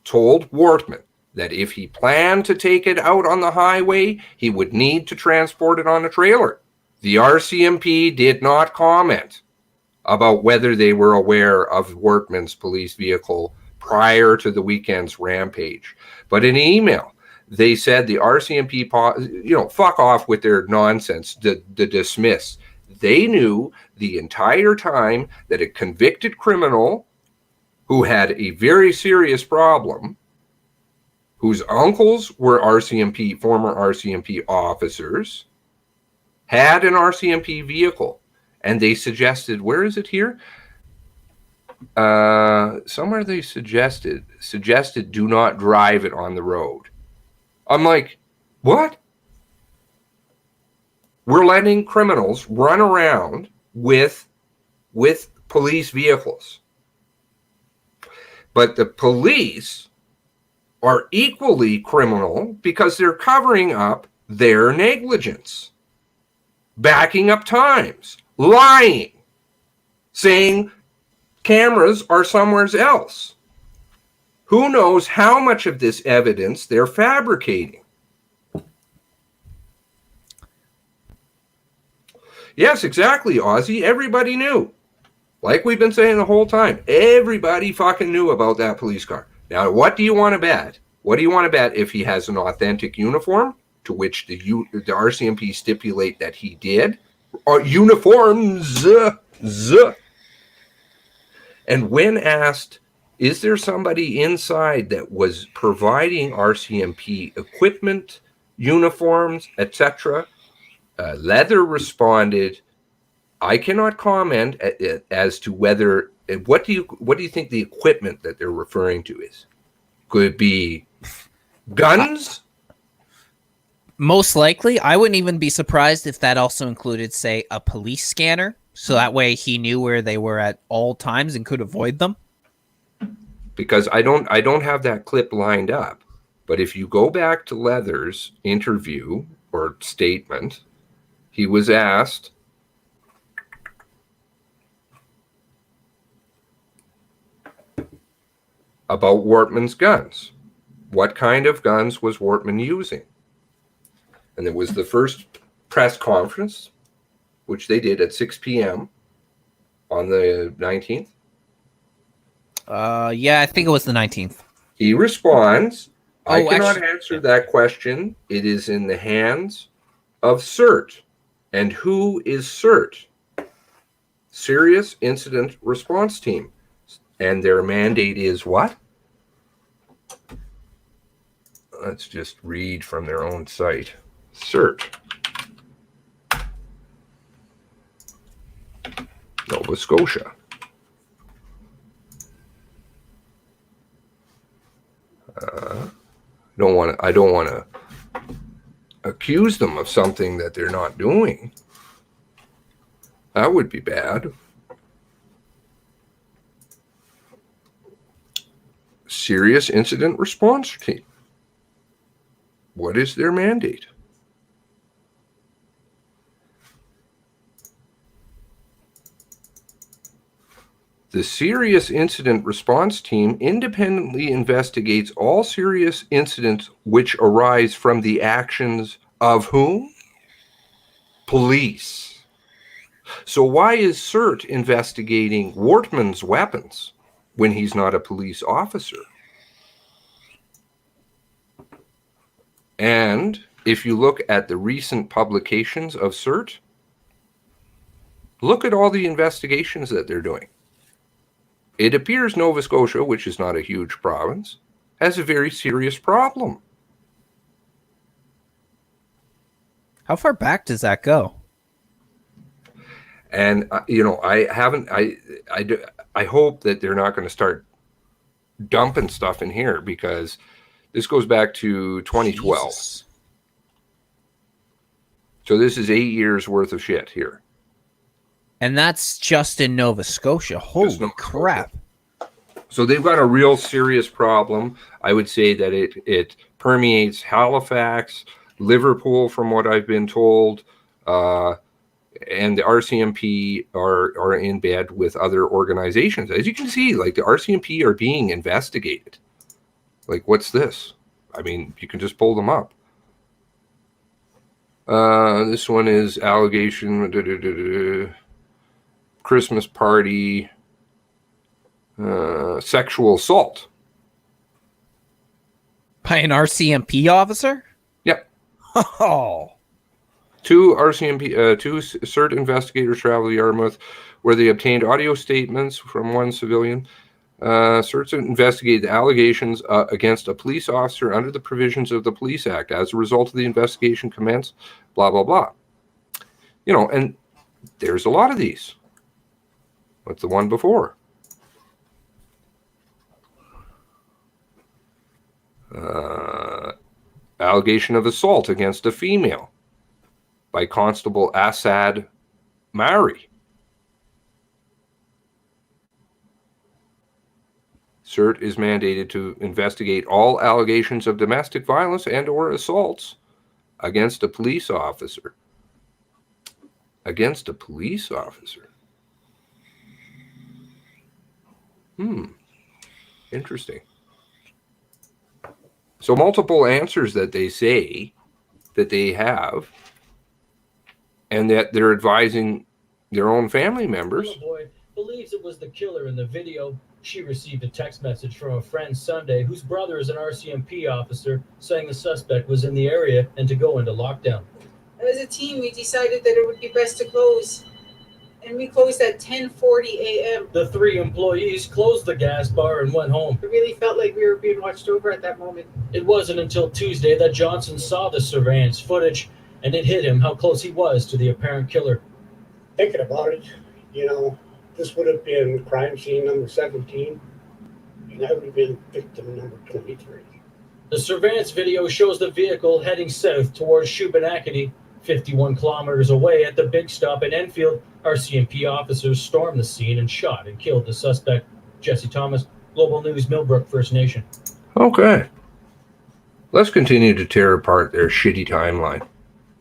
Wortman that if he planned to take it out on the highway, he would need to transport it on a trailer. The RCMP did not comment about whether they were aware of Wortman's police vehicle prior to the weekend's rampage. But in an email, they said the RCMP, fuck off with their nonsense, the dismiss. They knew the entire time that a convicted criminal who had a very serious problem, whose uncles were former RCMP officers, had an RCMP vehicle And they suggested, where is it here? Somewhere they suggested do not drive it on the road. I'm like, what? We're letting criminals run around with police vehicles. But the police are equally criminal because they're covering up their negligence, backing up times, lying, saying cameras are somewhere else. Who knows how much of this evidence they're fabricating? Yes, exactly, Ozzy. Everybody knew. Like we've been saying the whole time, everybody fucking knew about that police car. Now, what do you want to bet? What do you want to bet if he has an authentic uniform, to which the RCMP stipulate that he did? Or uniforms. And when asked, is there somebody inside that was providing RCMP equipment, uniforms, etc.? Leather responded, I cannot comment as to whether, what do you think the equipment that they're referring to is? Could it be guns? Most likely. I wouldn't even be surprised if that also included, say, a police scanner. So that way he knew where they were at all times and could avoid them. Because I don't have that clip lined up. But if you go back to Leather's interview or statement, he was asked, about Wortman's guns. What kind of guns was Wortman using? And it was the first press conference, which they did at 6 p.m. on the 19th. Yeah, I think it was the 19th. He responds, I cannot answer that question. It is in the hands of CERT. And who is CERT? Serious Incident Response Team. And their mandate is what? Let's just read from their own site. CERT. Nova Scotia. I don't want to accuse them of something that they're not doing. That would be bad. Serious Incident Response Team. What is their mandate? The Serious Incident Response Team independently investigates all serious incidents which arise from the actions of whom? Police. So why is CERT investigating Wortman's weapons when he's not a police officer? And if you look at the recent publications of CERT, look at all the investigations that they're doing. It appears Nova Scotia, which is not a huge province, has a very serious problem. How far back does that go? And I hope that they're not going to start dumping stuff in here, because this goes back to 2012. Jesus. So this is 8 years worth of shit here. And that's just in Nova Scotia. Holy crap. So they've got a real serious problem. I would say that it permeates Halifax, Liverpool, from what I've been told, and the RCMP are in bed with other organizations. As you can see, like, the RCMP are being investigated. Like, what's this? I mean, you can just pull them up. This one is allegation, Christmas party, sexual assault. By an RCMP officer? Yep. Oh. Two CERT investigators traveled to Yarmouth, where they obtained audio statements from one civilian. CERT investigated the allegations against a police officer under the provisions of the Police Act. As a result of the investigation commenced, blah, blah, blah. And there's a lot of these. What's the one before? Allegation of assault against a female by Constable Assad Mari. CERT is mandated to investigate all allegations of domestic violence and or assaults against a police officer. Against a police officer. Interesting. So multiple answers that they say that they have, and that they're advising their own family members. The boy believes it was the killer in the video. She received a text message from a friend Sunday whose brother is an RCMP officer saying the suspect was in the area and to go into lockdown. As a team, we decided that it would be best to close. And we closed at 10:40 a.m. The three employees closed the gas bar and went home. It really felt like we were being watched over at that moment. It wasn't until Tuesday that Johnson saw the surveillance footage, and it hit him how close he was to the apparent killer. Thinking about it, this would have been crime scene number 17, and I would have been victim number 23. The surveillance video shows the vehicle heading south towards Shubenacadie, 51 kilometers away. At the big stop in Enfield, RCMP officers stormed the scene and shot and killed the suspect. Jesse Thomas, Global News, Millbrook First Nation. Okay. Let's continue to tear apart their shitty timeline.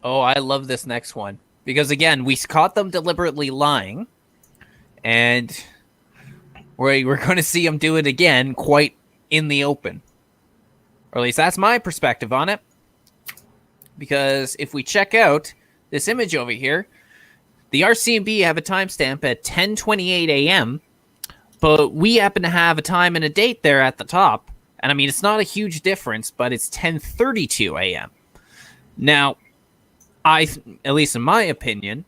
Oh, I love this next one. Because, again, we caught them deliberately lying. And we're going to see them do it again quite in the open. Or at least that's my perspective on it. Because if we check out this image over here, the RCMP have a timestamp at 10:28 a.m., but we happen to have a time and a date there at the top. And, I mean, it's not a huge difference, but it's 10:32 a.m. Now, at least in my opinion,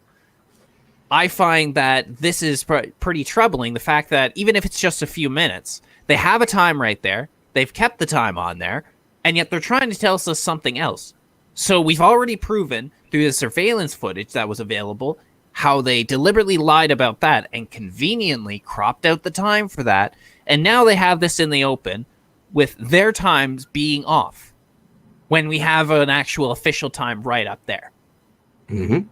I find that this is pretty troubling. The fact that even if it's just a few minutes, they have a time right there. They've kept the time on there, and yet they're trying to tell us something else. So we've already proven through the surveillance footage that was available how they deliberately lied about that and conveniently cropped out the time for that. And now they have this in the open with their times being off when we have an actual official time right up there. Mm-hmm.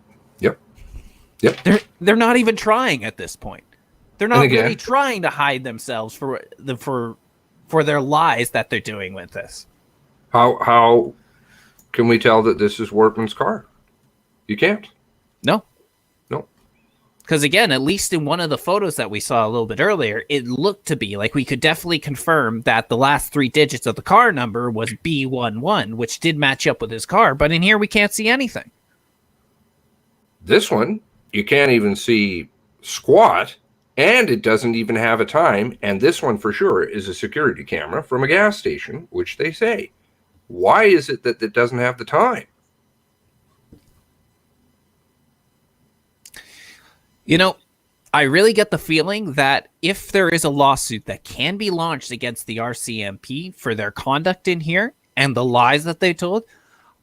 Yep. They're not even trying at this point. They're not really trying to hide themselves for their lies that they're doing with this. How can we tell that this is Workman's car? You can't. No. Because again, at least in one of the photos that we saw a little bit earlier, it looked to be like we could definitely confirm that the last three digits of the car number was B11, which did match up with his car. But in here, we can't see anything. This one, you can't even see squat, and it doesn't even have a time. And this one for sure is a security camera from a gas station, which they say. Why is it that it doesn't have the time? I really get the feeling that if there is a lawsuit that can be launched against the RCMP for their conduct in here and the lies that they told,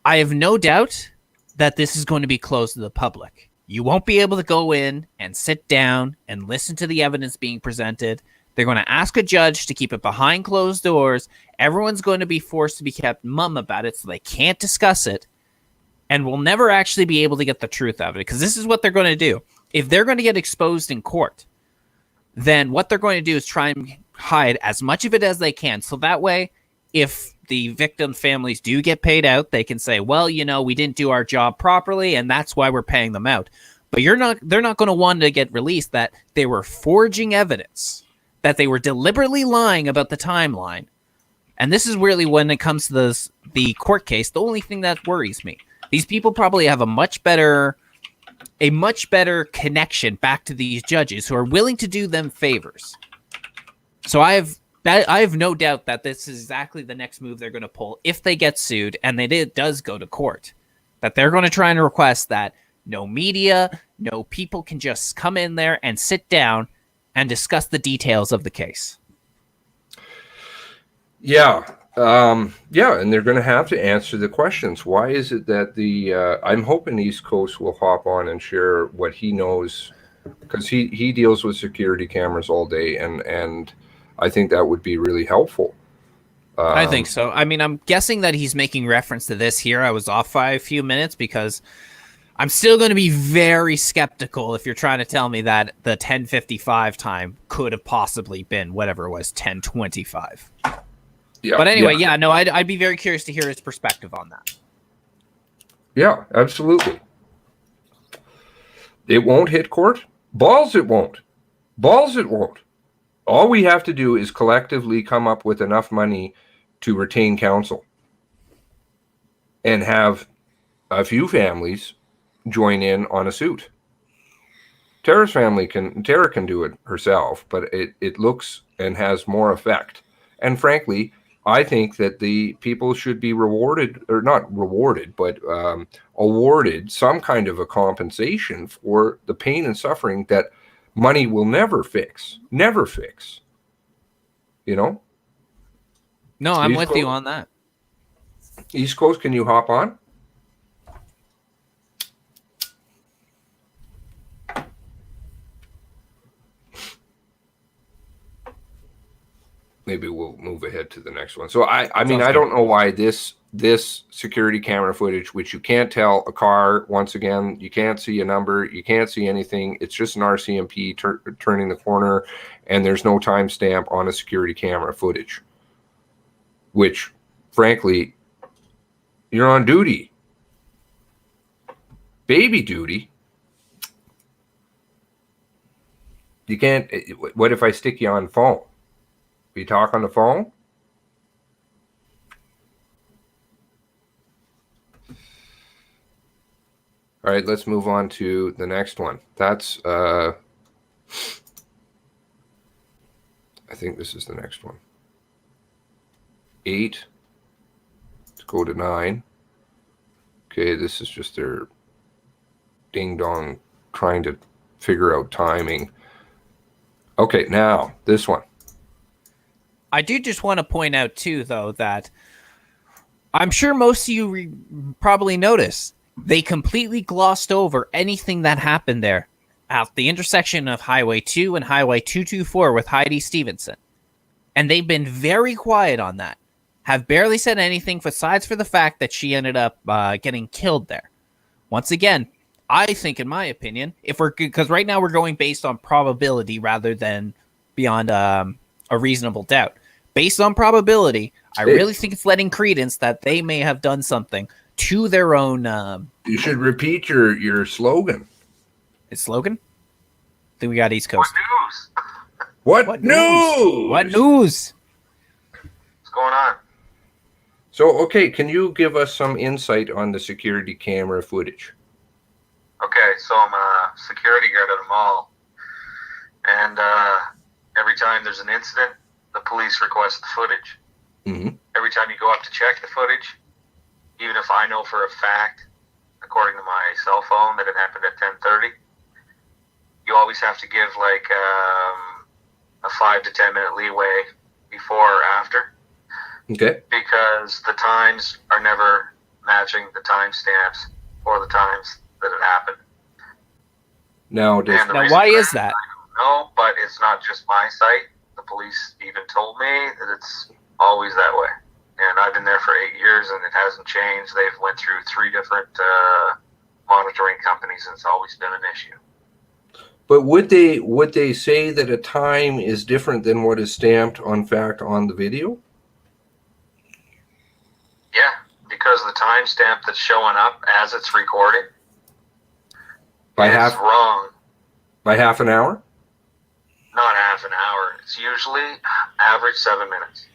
I have no doubt that this is going to be closed to the public. You won't be able to go in and sit down and listen to the evidence being presented. They're going to ask a judge to keep it behind closed doors. Everyone's going to be forced to be kept mum about it so they can't discuss it. And we'll never actually be able to get the truth of it, because this is what they're going to do. If they're going to get exposed in court, then what they're going to do is try and hide as much of it as they can. So that way, if the victim families do get paid out, they can say, well, we didn't do our job properly, and that's why we're paying them out. But they're not going to want to get released that they were forging evidence, that they were deliberately lying about the timeline. And this is really, when it comes to the court case, the only thing that worries me. These people probably have a much better connection back to these judges who are willing to do them favors. So I have no doubt that this is exactly the next move they're going to pull if they get sued and it does go to court. That they're going to try and request that no media, no people can just come in there and sit down and discuss the details of the case. Yeah, Yeah, and they're going to have to answer the questions. Why is it that I'm hoping East Coast will hop on and share what he knows, because he deals with security cameras all day, and I think that would be really helpful. I think so. I mean, I'm guessing that he's making reference to this here. I was off by a few minutes because I'm still going to be very skeptical if you're trying to tell me that the 10:55 time could have possibly been whatever it was, 10:25. Yeah. But anyway, yeah, no, I'd be very curious to hear his perspective on that. Yeah, absolutely. It won't hit court. Balls it won't. Balls it won't. All we have to do is collectively come up with enough money to retain counsel and have a few families join in on a suit. Tara can do it herself, but it looks and has more effect. And frankly, I think that the people should be rewarded, or not rewarded, but awarded some kind of a compensation for the pain and suffering that money will never fix. Never fix. You know? No, I'm with you on that. East Coast, can you hop on? Maybe we'll move ahead to the next one. So I mean, I don't know why this security camera footage, which you can't tell a car, once again, you can't see a number, you can't see anything. It's just an RCMP turning the corner, and there's no timestamp on a security camera footage, which, frankly, you're on duty. Baby duty. You can't. What if I stick you on phone? We talk on the phone? All right, let's move on to the next one. That's, I think this is the next one. 8. Let's go to 9. Okay, this is just their ding-dong trying to figure out timing. Okay, now, this one. I do just want to point out, too, though, that I'm sure most of you probably noticed they completely glossed over anything that happened there at the intersection of Highway 2 and Highway 224 with Heidi Stevenson. And they've been very quiet on that. Have barely said anything besides for the fact that she ended up getting killed there. Once again, I think, in my opinion, because right now we're going based on probability rather than beyond a reasonable doubt. Based on probability, I really think it's letting credence that they may have done something to their own. You should repeat your slogan. His slogan? I think we got East Coast. What news? What news? What's going on? So, okay, can you give us some insight on the security camera footage? Okay, so I'm a security guard at a mall, and every time there's an incident, the police request the footage. Mm-hmm. Every time you go up to check the footage, even if I know for a fact, according to my cell phone, that it happened at 10:30, you always have to give like a 5 to 10 minute leeway before or after. Okay. Because the times are never matching the timestamps or the times that it happened. Now why is that? I don't know, but it's not just my site. The police even told me that it's always that way. And I've been there for 8 years and it hasn't changed. They've went through 3 different monitoring companies and it's always been an issue. But would they say that a time is different than what is stamped on fact on the video? Yeah, because the timestamp that's showing up as it's recording is wrong. By half an hour? Not half an hour. It's usually average 7 minutes.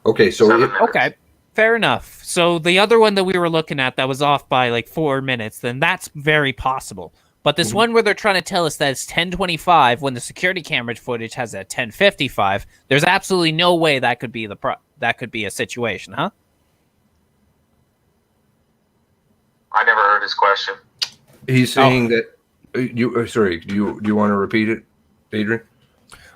Okay, so okay, fair enough. So the other one that we were looking at that was off by like 4 minutes, then that's very possible. But this one where they're trying to tell us that it's 10:25 when the security camera footage has at 10:55, there's absolutely no way that could be that could be a situation, huh? I never heard his question. He's saying that you. Sorry, do you want to repeat it, Adrian?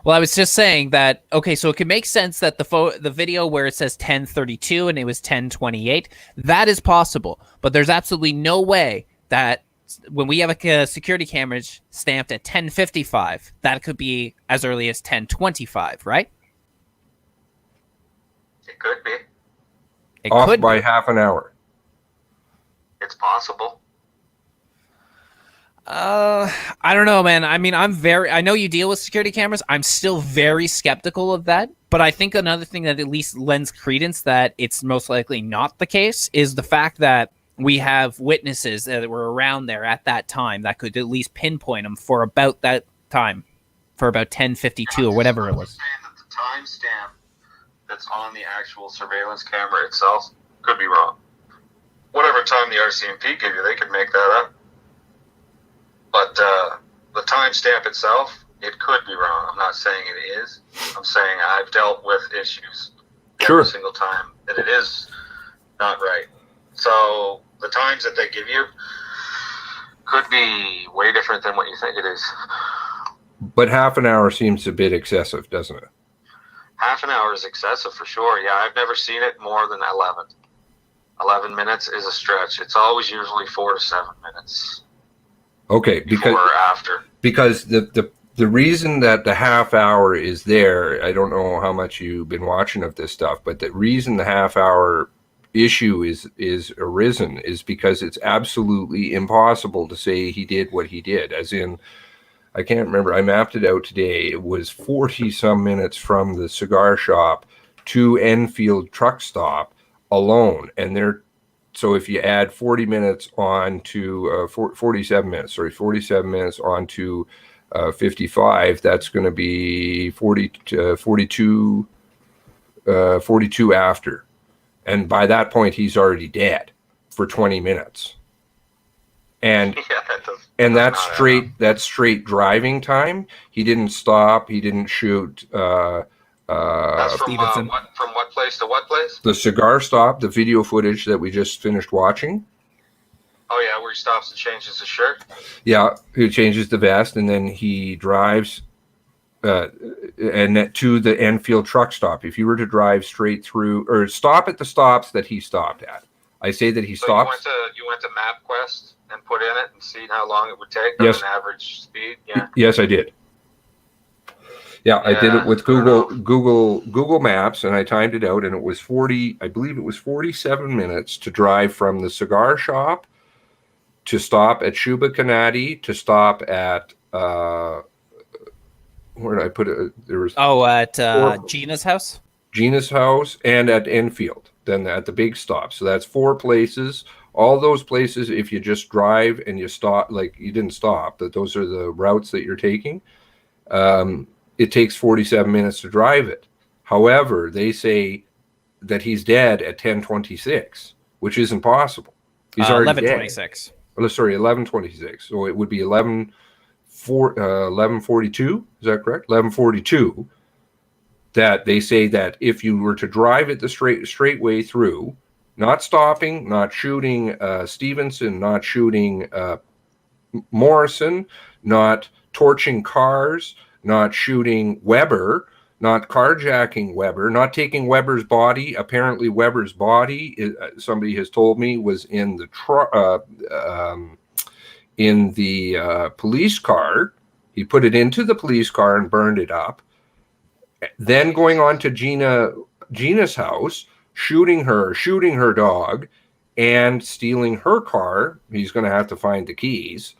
Well, I was just saying that, okay, so it could make sense that the video where it says 10:32 and it was 10:28, that is possible. But there's absolutely no way that when we have a security camera stamped at 10:55, that could be as early as 10:25, right? It could be. It Off could by be. half an hour. It's possible. I don't know, man. I mean, I know you deal with security cameras. I'm still very skeptical of that. But I think another thing that at least lends credence that it's most likely not the case is the fact that we have witnesses that were around there at that time that could at least pinpoint them for about that time, for about 10:52 or whatever it was. I'm saying that the timestamp that's on the actual surveillance camera itself could be wrong. Whatever time the RCMP give you, they could make that up. But the timestamp itself, it could be wrong. I'm not saying it is. I'm saying I've dealt with issues Sure. every single time that it is not right. So the times that they give you could be way different than what you think it is. But half an hour seems a bit excessive, doesn't it? Half an hour is excessive for sure. Yeah, I've never seen it more than 11. 11 minutes is a stretch. It's always usually 4 to 7 minutes. Okay, Before or after. because the reason that the half hour is there, I don't know how much you've been watching of this stuff, but the reason the half hour issue is arisen is because it's absolutely impossible to say he did what he did. As in, I can't remember, I mapped it out today. It was 40 some minutes from the cigar shop to Enfield truck stop alone, and so if you add 40 minutes on to 47 minutes on to 55, that's going to be 42 after. And by that point, he's already dead for 20 minutes. And Yeah, that's straight driving time. He didn't stop. He didn't shoot. That's from Stevenson. What place to what place? The cigar stop, the video footage that we just finished watching. Oh yeah, where he stops and changes his shirt. Yeah, he changes the vest and then he drives and to the Enfield truck stop. If you were to drive straight through or stop at the stops that he stopped at, I say that he So stops. you went to MapQuest and put in it and see how long it would take Yes. on an average speed. Yeah. Yes, I did. Yeah, I did it with Google Maps, and I timed it out, and it was 47 minutes to drive from the cigar shop to stop at Shuba Kanadi, to stop at where did I put it? There was At Gina's house. Gina's house and at Enfield, then at the big stop. So that's 4 places. All those places, if you just drive and you stop, like you didn't stop, that those are the routes that you're taking. It takes 47 minutes to drive it. However, they say that he's dead at 10:26, which isn't possible. He's already 11:26. dead. Oh, sorry, 11:26. So it would be 11:42. Is that correct? 11:42. That they say that if you were to drive it the straight way through, not stopping, not shooting Stevenson, not shooting Morrison, not torching cars, not shooting Weber, not carjacking Weber, not taking Weber's body. Apparently, Weber's body, somebody has told me, was in the police car. He put it into the police car and burned it up. Then going on to Gina's house, shooting her dog, and stealing her car. He's going to have to find the keys,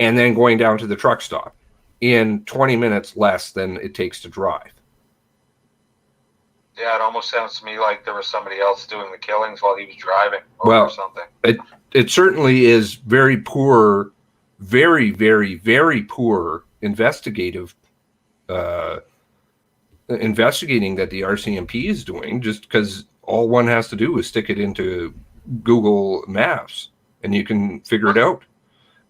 and then going down to the truck stop in 20 minutes less than it takes to drive. Yeah, it almost sounds to me like there was somebody else doing the killings while he was driving or something. It certainly is very poor, very, very, very poor investigating that the RCMP is doing, just because all one has to do is stick it into Google Maps and you can figure it out.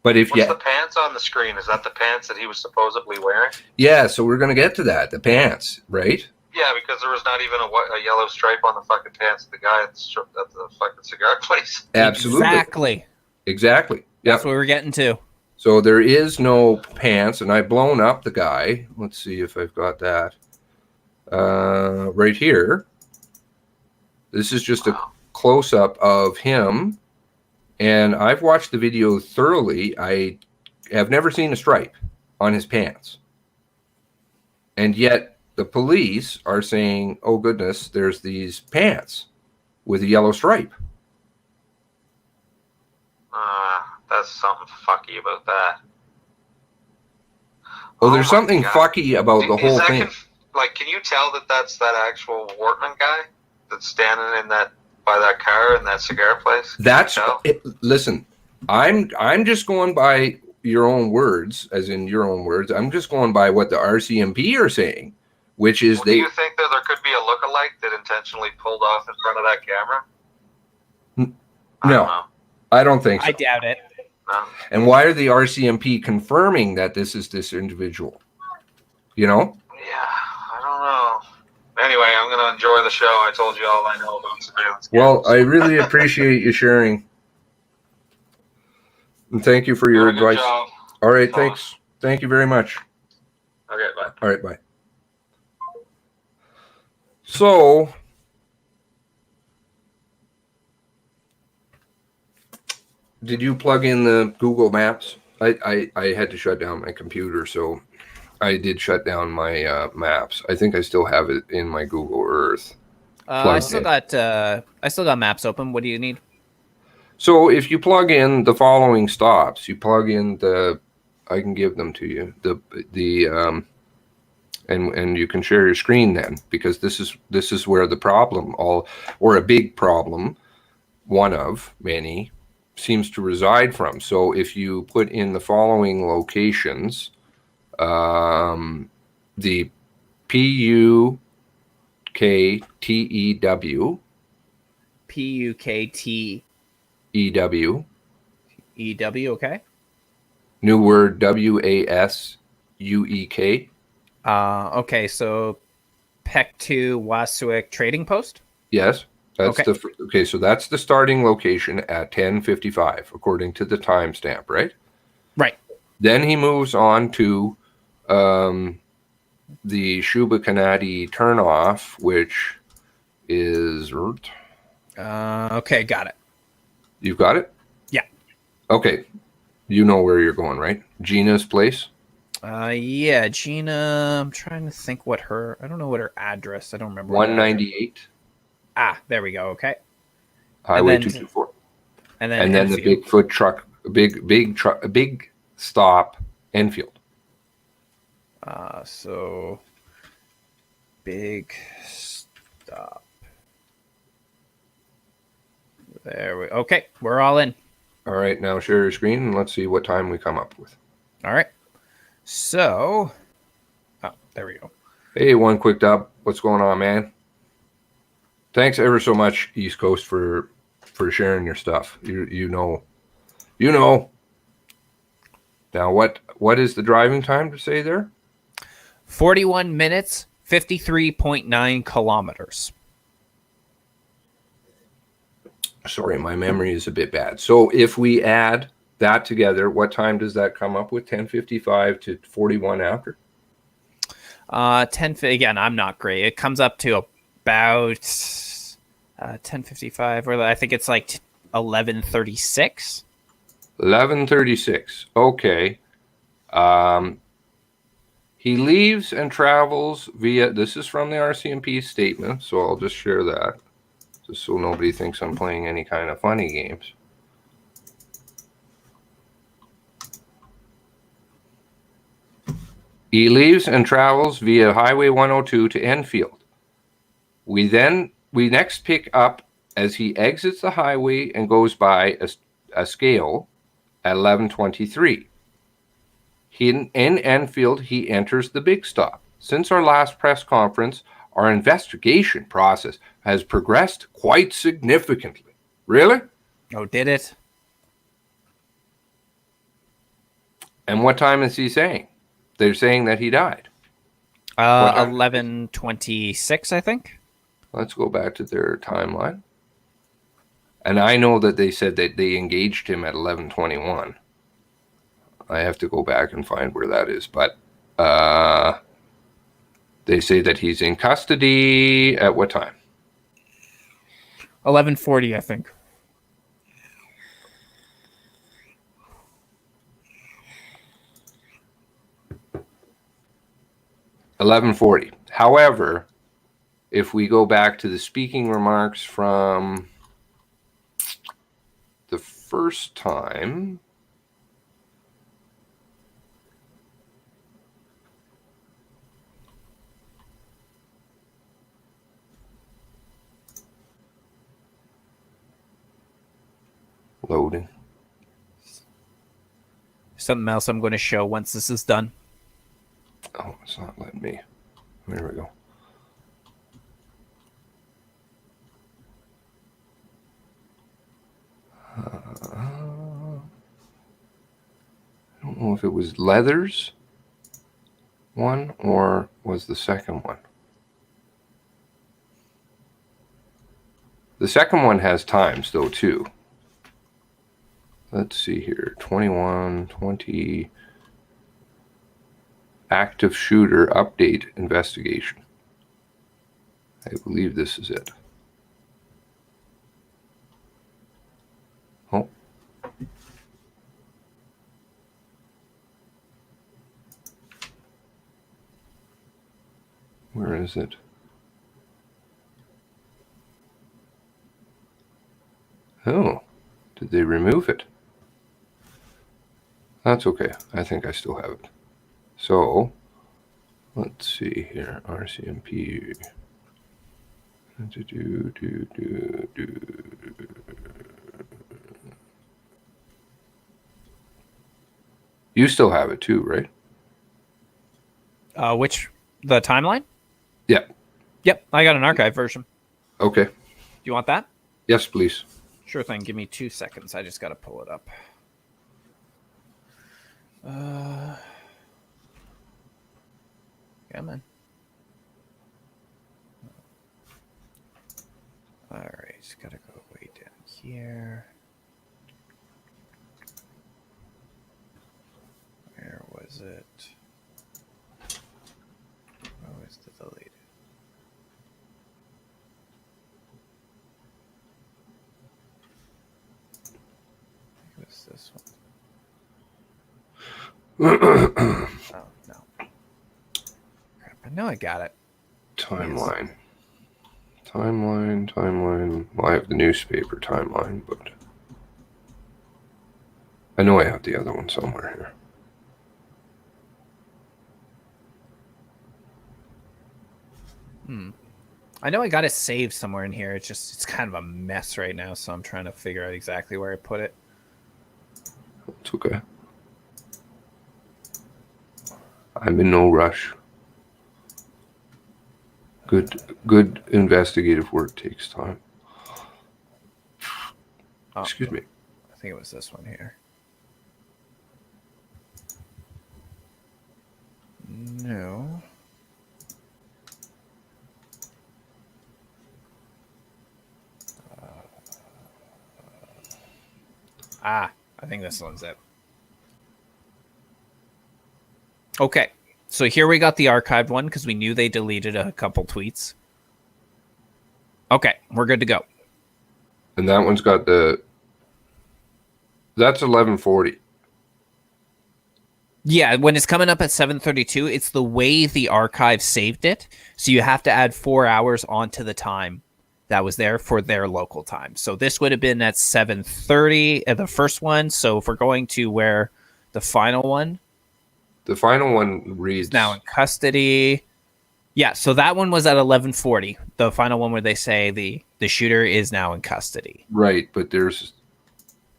But if What's the pants on the screen? Is that the pants that he was supposedly wearing? Yeah, so we're going to get to that, the pants, right? Yeah, because there was not even a yellow stripe on the fucking pants of the guy at the fucking cigar place. Absolutely. Exactly. Yep. That's what we're getting to. So there is no pants, and I've blown up the guy. Let's see if I've got that. Right here. This is just a close-up of him, and I've watched the video thoroughly. I have never seen a stripe on his pants. And yet the police are saying, oh, goodness, there's these pants with a yellow stripe. That's something fucky about that. Well, there's my something God. fucky about the whole thing. Can you tell that that's that actual Wortman guy that's standing in that by that car in that cigar place? That's it. Listen, I'm just going by your own words, as in your own words. I'm just going by what the RCMP are saying, which is do you think that there could be a lookalike that intentionally pulled off in front of that camera? No, I don't think so. I doubt it. No. And why are the RCMP confirming that this is this individual? You know? Yeah, I don't know. Anyway, I'm going to enjoy the show. I told you all I know about surveillance. Well, I really appreciate you sharing. And thank you for your advice. Job. All right, thanks. Thank you very much. Okay, bye. All right, bye. So, did you plug in the Google Maps? I had to shut down my computer, so I did shut down my maps. I think I still have it in my Google Earth. I still got maps open. What do you need? So if you plug in the following stops, you plug in I can give them to you. And you can share your screen then, because this is where the problem or a big problem, one of many, seems to reside from. So if you put in the following locations, the PUKTEW, PUKTEW, EW, okay. new word WASUEK. Okay, so Pek2 Wasuik Trading Post? Yes. That's okay. Okay, so that's the starting location at 10:55, according to the timestamp, right? Right. Then he moves on to the Shuba Kanadi turnoff, which is okay, got it. You've got it? Yeah. Okay. You know where you're going, right? Gina's place? Yeah, Gina, I'm trying to think I don't know what her address, I don't remember. 198. There we go, okay. Highway 224. And then the Bigfoot truck, a big stop, Enfield. So big stop. Okay, we're all in. All right, now share your screen and let's see what time we come up with. All right. So, there we go. Hey, one quick dub. What's going on, man? Thanks ever so much, East Coast, for sharing your stuff. You know. Now, what is the driving time to say there? 41 minutes, 53.9 kilometers. Sorry, my memory is a bit bad. So if we add that together, what time does that come up with? 10:55 to 41 after? 10. Again, I'm not great. It comes up to about 10:55, or I think it's like 11:36. 11:36. Okay. He leaves and travels via. This is from the RCMP statement, so I'll just share that, just so nobody thinks I'm playing any kind of funny games. He leaves and travels via Highway 102 to Enfield. We next pick up as he exits the highway and goes by a scale at 11:23. In Enfield, he enters the big stop. Since our last press conference, our investigation process has progressed quite significantly. Really? Oh, did it? And what time is he saying? They're saying that he died. 11:26, I think. Let's go back to their timeline. And I know that they said that they engaged him at 11:21. I have to go back and find where that is. But they say that he's in custody at what time? 11:40, I think. $11:40. However, if we go back to the speaking remarks from the first time, loading. Something else I'm going to show once this is done. Oh, it's not letting me. There we go. I don't know if it was Leathers one or was the second one. The second one has times though too. Let's see here. 21, 20. Active shooter update investigation. I believe this is it. Oh. Where is it? Oh, did they remove it? That's okay. I think I still have it. So, let's see here. RCMP. You still have it too, right? The timeline? Yeah. Yep, I got an archive version. Okay. Do you want that? Yes, please. Sure thing. Give me 2 seconds. I just got to pull it up. Come on. All right, just gotta go way down here. Where was it? Where was the deleted? I think it was this one. Oh, no. Crap, I know I got it. Timeline. Well, I have the newspaper timeline, but I know I have the other one somewhere here. I know I got it saved somewhere in here. It's kind of a mess right now, so I'm trying to figure out exactly where I put it. It's okay. I'm in no rush. Good investigative work takes time. Oh, Excuse me. I think it was this one here. No. I think this one's it. Okay. So here we got the archived one because we knew they deleted a couple tweets. Okay, we're good to go. And that one's got that's 11:40. Yeah, when it's coming up at 7:32, it's the way the archive saved it. So you have to add 4 hours onto the time that was there for their local time. So this would have been at 7:30 at the first one. So if we're going to where the final one, The final one reads now in custody. Yeah, so that one was at 11:40. The final one where they say the shooter is now in custody. right, but there's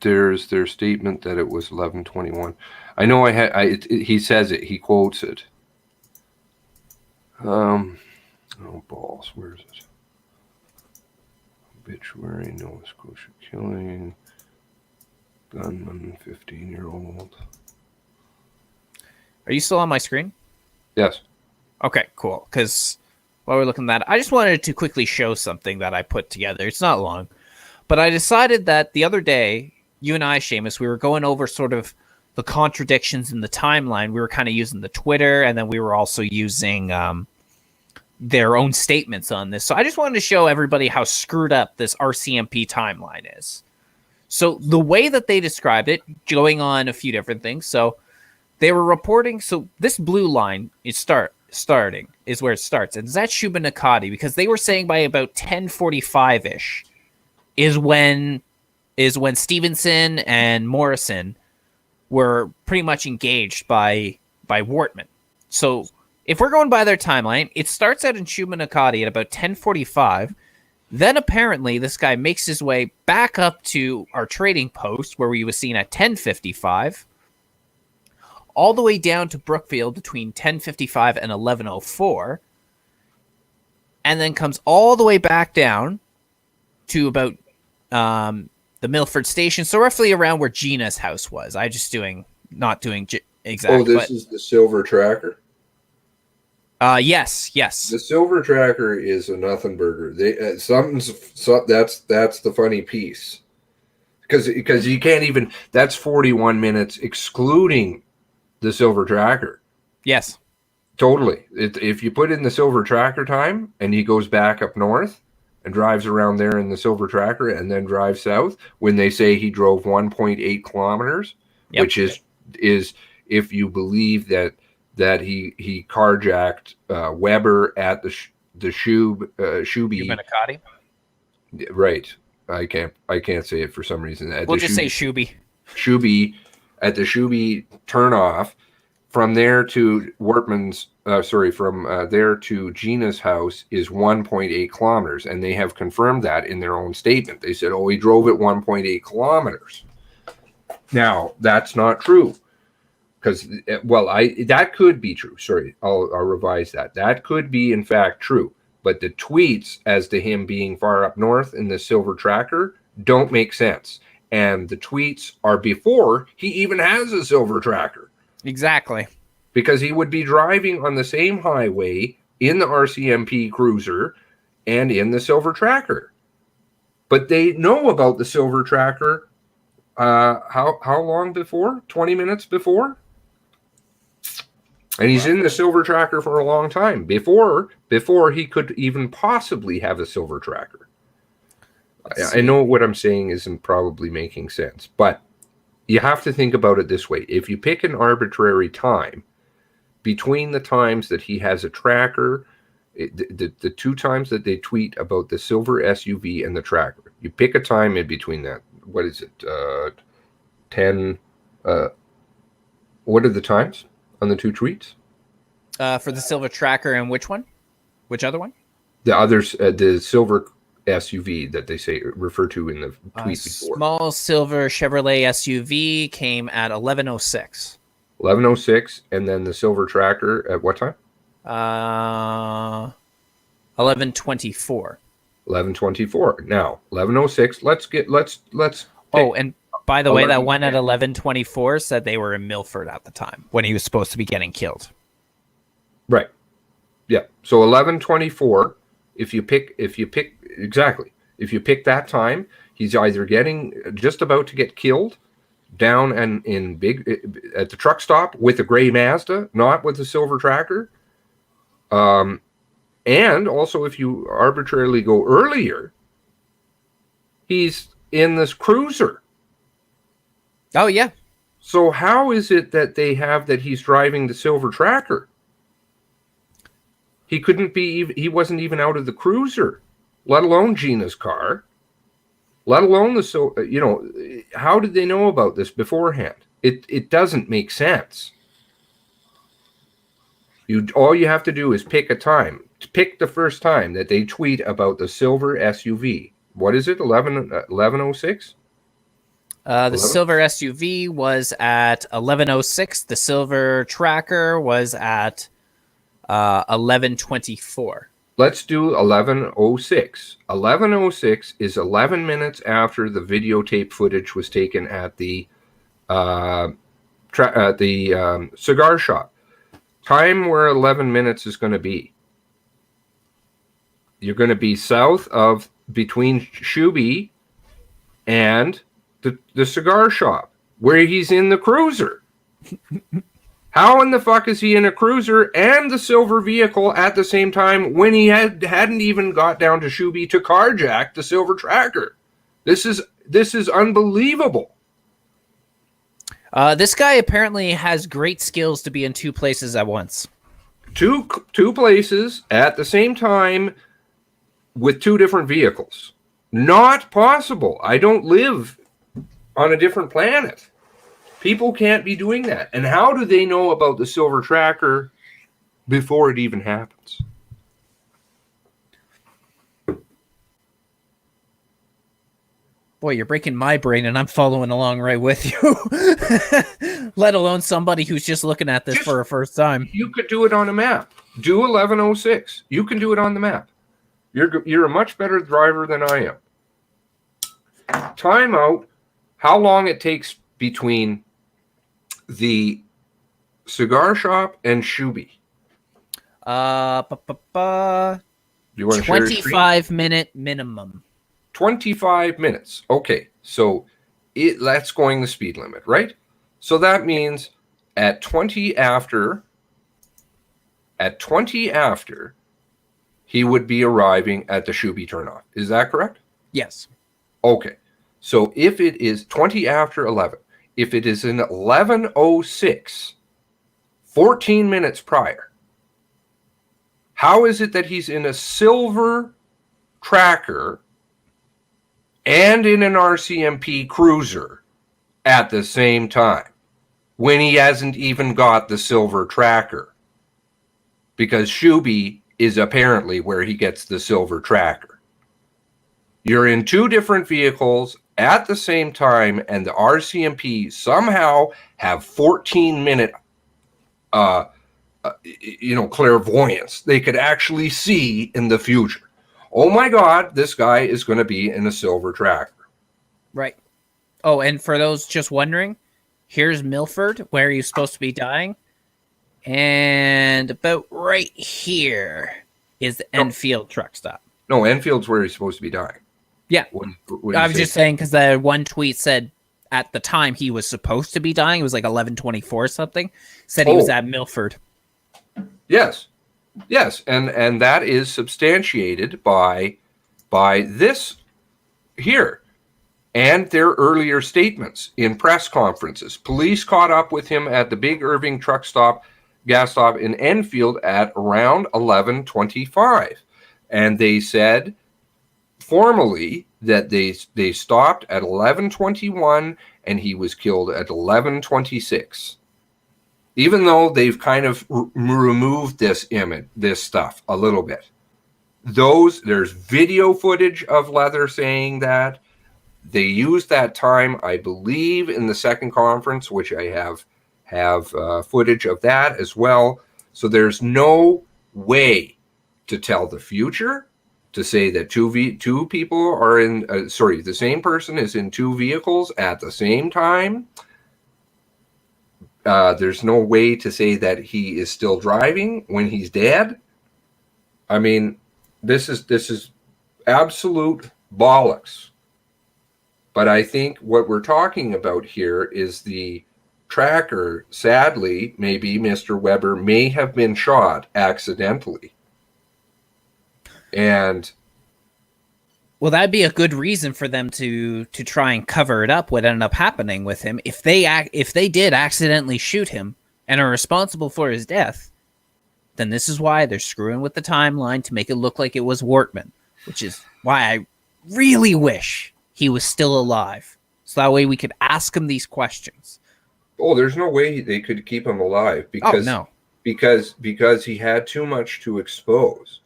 their statement that it was 11:21. I know he says it. He quotes it. Oh balls, where is it? Obituary, Nova Scotia killing, gunman, 15-year-old. Are you still on my screen? Yes. Okay, cool. Because while we're looking at that, I just wanted to quickly show something that I put together. It's not long, but I decided that the other day, you and I, Seamus, we were going over sort of the contradictions in the timeline, we were kind of using the Twitter, and then we were also using their own statements on this. So I just wanted to show everybody how screwed up this RCMP timeline is. So the way that they described it, going on a few different things. So they were reporting. So this blue line is starting is where it starts, and that's Shubenacadie, because they were saying by about 10:45 ish is when Stevenson and Morrison were pretty much engaged by Wortman. So if we're going by their timeline, it starts out in Shubenacadie at about 10:45. Then apparently this guy makes his way back up to our trading post where we was seen at 10:55, all the way down to Brookfield between 10:55 and 11:04, and then comes all the way back down to about the Milford station, so roughly around where Gina's house was. I just not doing exact. Oh, this is the Silver Tracker. Yes. The Silver Tracker is a nothing burger. That's the funny piece, because you can't even. That's 41 minutes excluding the Silver Tracker. Yes, totally. If you put in the Silver Tracker time and he goes back up north and drives around there in the Silver Tracker and then drives south, when they say he drove 1.8 kilometers, yep. Which is if you believe that he carjacked Weber at the Shuby. Right. I can't say it for some reason. We'll just say Shuby. Shuby at the Shuby turnoff. From there to Wortman's, from there to Gina's house is 1.8 kilometers, and they have confirmed that in their own statement. They said, "Oh, he drove at 1.8 kilometers." Now that's not true, because that could be true. Sorry, I'll revise that. That could be in fact true, but the tweets as to him being far up north in the Silver Tracker don't make sense, and the tweets are before he even has a Silver Tracker. Exactly. Because he would be driving on the same highway in the RCMP cruiser and in the Silver Tracker. But they know about the Silver Tracker how long before? 20 minutes before? And he's in the Silver Tracker for a long time, before he could even possibly have a Silver Tracker. I know what I'm saying isn't probably making sense, but you have to think about it this way. If you pick an arbitrary time between the times that he has a tracker, the two times that they tweet about the silver SUV and the tracker, you pick a time in between that. What is it? 10. What are the times on the two tweets? For the Silver Tracker, and which one? Which other one? The others, the silver SUV that they say refer to in the tweet before. Small silver Chevrolet SUV came at 11:06. 11:06, and then the Silver Tracker at what time? 11:24. 11:24. Now 11:06. Let's. Oh, and by the way, that one at 11:24 said they were in Milford at the time when he was supposed to be getting killed. Right. Yeah. So 11:24. If you pick that time, he's either just about to get killed down and at the truck stop with a gray Mazda, not with the Silver Tracker. And also, if you arbitrarily go earlier, he's in this cruiser. Oh yeah. So how is it that they have that he's driving the Silver Tracker? He couldn't be. He wasn't even out of the cruiser, let alone Gina's car, let alone the. How did they know about this beforehand? It doesn't make sense. All you have to do is pick a time. Pick the first time that they tweet about the silver SUV. What is it? 11:06. The silver SUV was at 11:06. The Silver Tracker was at 11:24. Let's do 11:06. 11:06 is 11 minutes after the videotape footage was taken at the cigar shop. Time where 11 minutes is going to be. You're going to be south of between Shuby and the cigar shop where he's in the cruiser. How in the fuck is he in a cruiser and the silver vehicle at the same time when he hadn't even got down to Shuby to carjack the silver tracker? This is unbelievable. This guy apparently has great skills to be in two places at once. Two places at the same time with two different vehicles. Not possible. I don't live on a different planet. People can't be doing that. And how do they know about the silver tracker before it even happens? Boy, you're breaking my brain, and I'm following along right with you. Let alone somebody who's just looking at this for a first time. You could do it on a map. Do 1106. You can do it on the map. You're a much better driver than I am. Timeout. How long it takes between the cigar shop and Shuby? You want 25-minute minimum. 25 minutes. Okay, so that's going the speed limit, right? So that means at 20 after, he would be arriving at the Shuby turnoff. Is that correct? Yes. Okay. So if it is 20 after 11, if it is in 1106, 14 minutes prior, how is it that he's in a silver tracker and in an RCMP cruiser at the same time when he hasn't even got the silver tracker? Because Shuby is apparently where he gets the silver tracker. You're in two different vehicles at the same time, and the RCMP somehow have 14-minute clairvoyance. They could actually see in the future. Oh my God, this guy is going to be in a silver tracker. Right. Oh, and for those just wondering, here's Milford, where he's supposed to be dying. And about right here is the Enfield truck stop. No, Enfield's where he's supposed to be dying. Yeah. What I was just saying because the one tweet said at the time he was supposed to be dying. It was like 11:24 or something. Said he was at Milford. Yes. Yes, and that is substantiated by this here and their earlier statements in press conferences. Police caught up with him at the Big Irving gas stop in Enfield at around 11:25, and they said formally that they stopped at 11:21 and he was killed at 11:26. Even though they've kind of removed this stuff a little bit. There's video footage of Leather saying that. They used that time, I believe, in the second conference, which I have footage of that as well. So there's no way to tell the future, to say that two people are in, the same person is in two vehicles at the same time. There's no way to say that he is still driving when he's dead. I mean, this is absolute bollocks. But I think what we're talking about here is the tracker. Sadly, maybe Mr. Weber may have been shot accidentally. And well, that'd be a good reason for them to try and cover it up. What ended up happening with him, if they did accidentally shoot him and are responsible for his death, then this is why they're screwing with the timeline to make it look like it was Wortman, which is why I really wish he was still alive, so that way we could ask him these questions. Oh, there's no way they could keep him alive because because he had too much to expose.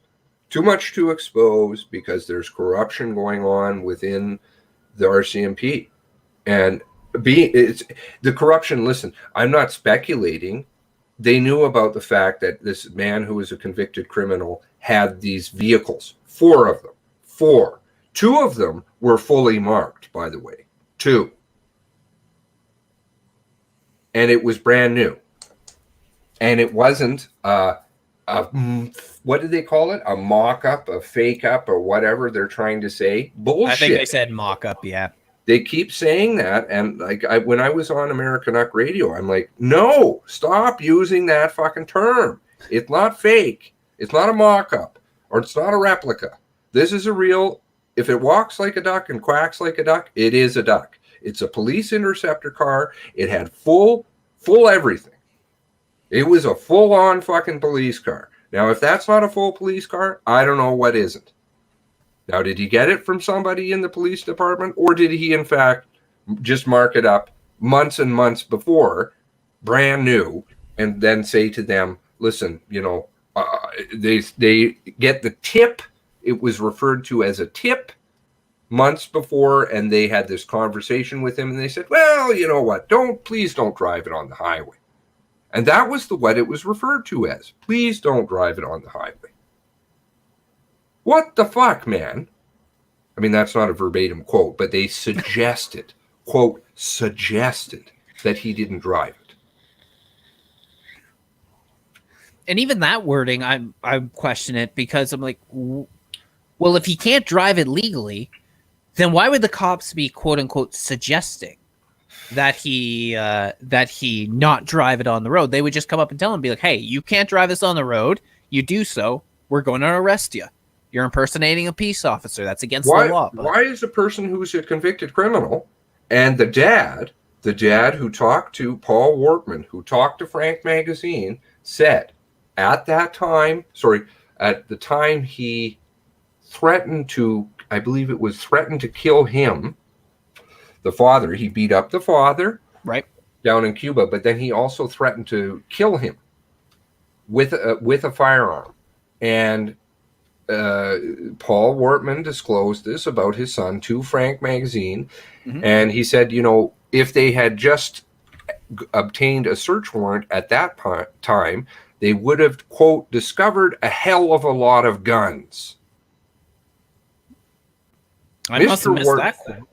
Too much to expose because there's corruption going on within the RCMP. And the corruption, listen, I'm not speculating. They knew about the fact that this man who was a convicted criminal had these vehicles, 4 of them. 4. 2 of them were fully marked, by the way. 2. And it was brand new. And it wasn't what did they call it? A mock-up, a fake-up, or whatever they're trying to say? Bullshit. I think they said mock-up, yeah. They keep saying that, and like when I was on American Uck Radio, I'm like, no, stop using that fucking term. It's not fake. It's not a mock-up, or it's not a replica. This is a real. If it walks like a duck and quacks like a duck, it is a duck. It's a police interceptor car. It had full everything. It was a full-on fucking police car. Now, if that's not a full police car, I don't know what isn't. Now, did he get it from somebody in the police department, or did he, in fact, just mark it up months and months before, brand new, and then say to them, listen, they get the tip. It was referred to as a tip months before, and they had this conversation with him, and they said, well, you know what? Please don't drive it on the highway. And that was what it was referred to as. Please don't drive it on the highway. What the fuck, man? I mean, that's not a verbatim quote, but they suggested, quote, suggested that he didn't drive it. And even that wording, I question it, because I'm like, well, if he can't drive it legally, then why would the cops be, quote unquote, suggesting that he not drive it on the road? They would just come up and tell him, be like, hey, you can't drive this on the road. You do so, we're going to arrest you. You're impersonating a peace officer. That's against the law. Why is a person who's a convicted criminal, and the dad who talked to Paul Wortman, who talked to Frank Magazine, said at the time he threatened to, I believe it was threatened to kill him, the father, he beat up the father, right, down in Cuba, but then he also threatened to kill him with a firearm. And Paul Wortman disclosed this about his son to Frank Magazine, and he said, if they had just obtained a search warrant at that time, they would have, quote, discovered a hell of a lot of guns. I must have missed that quote.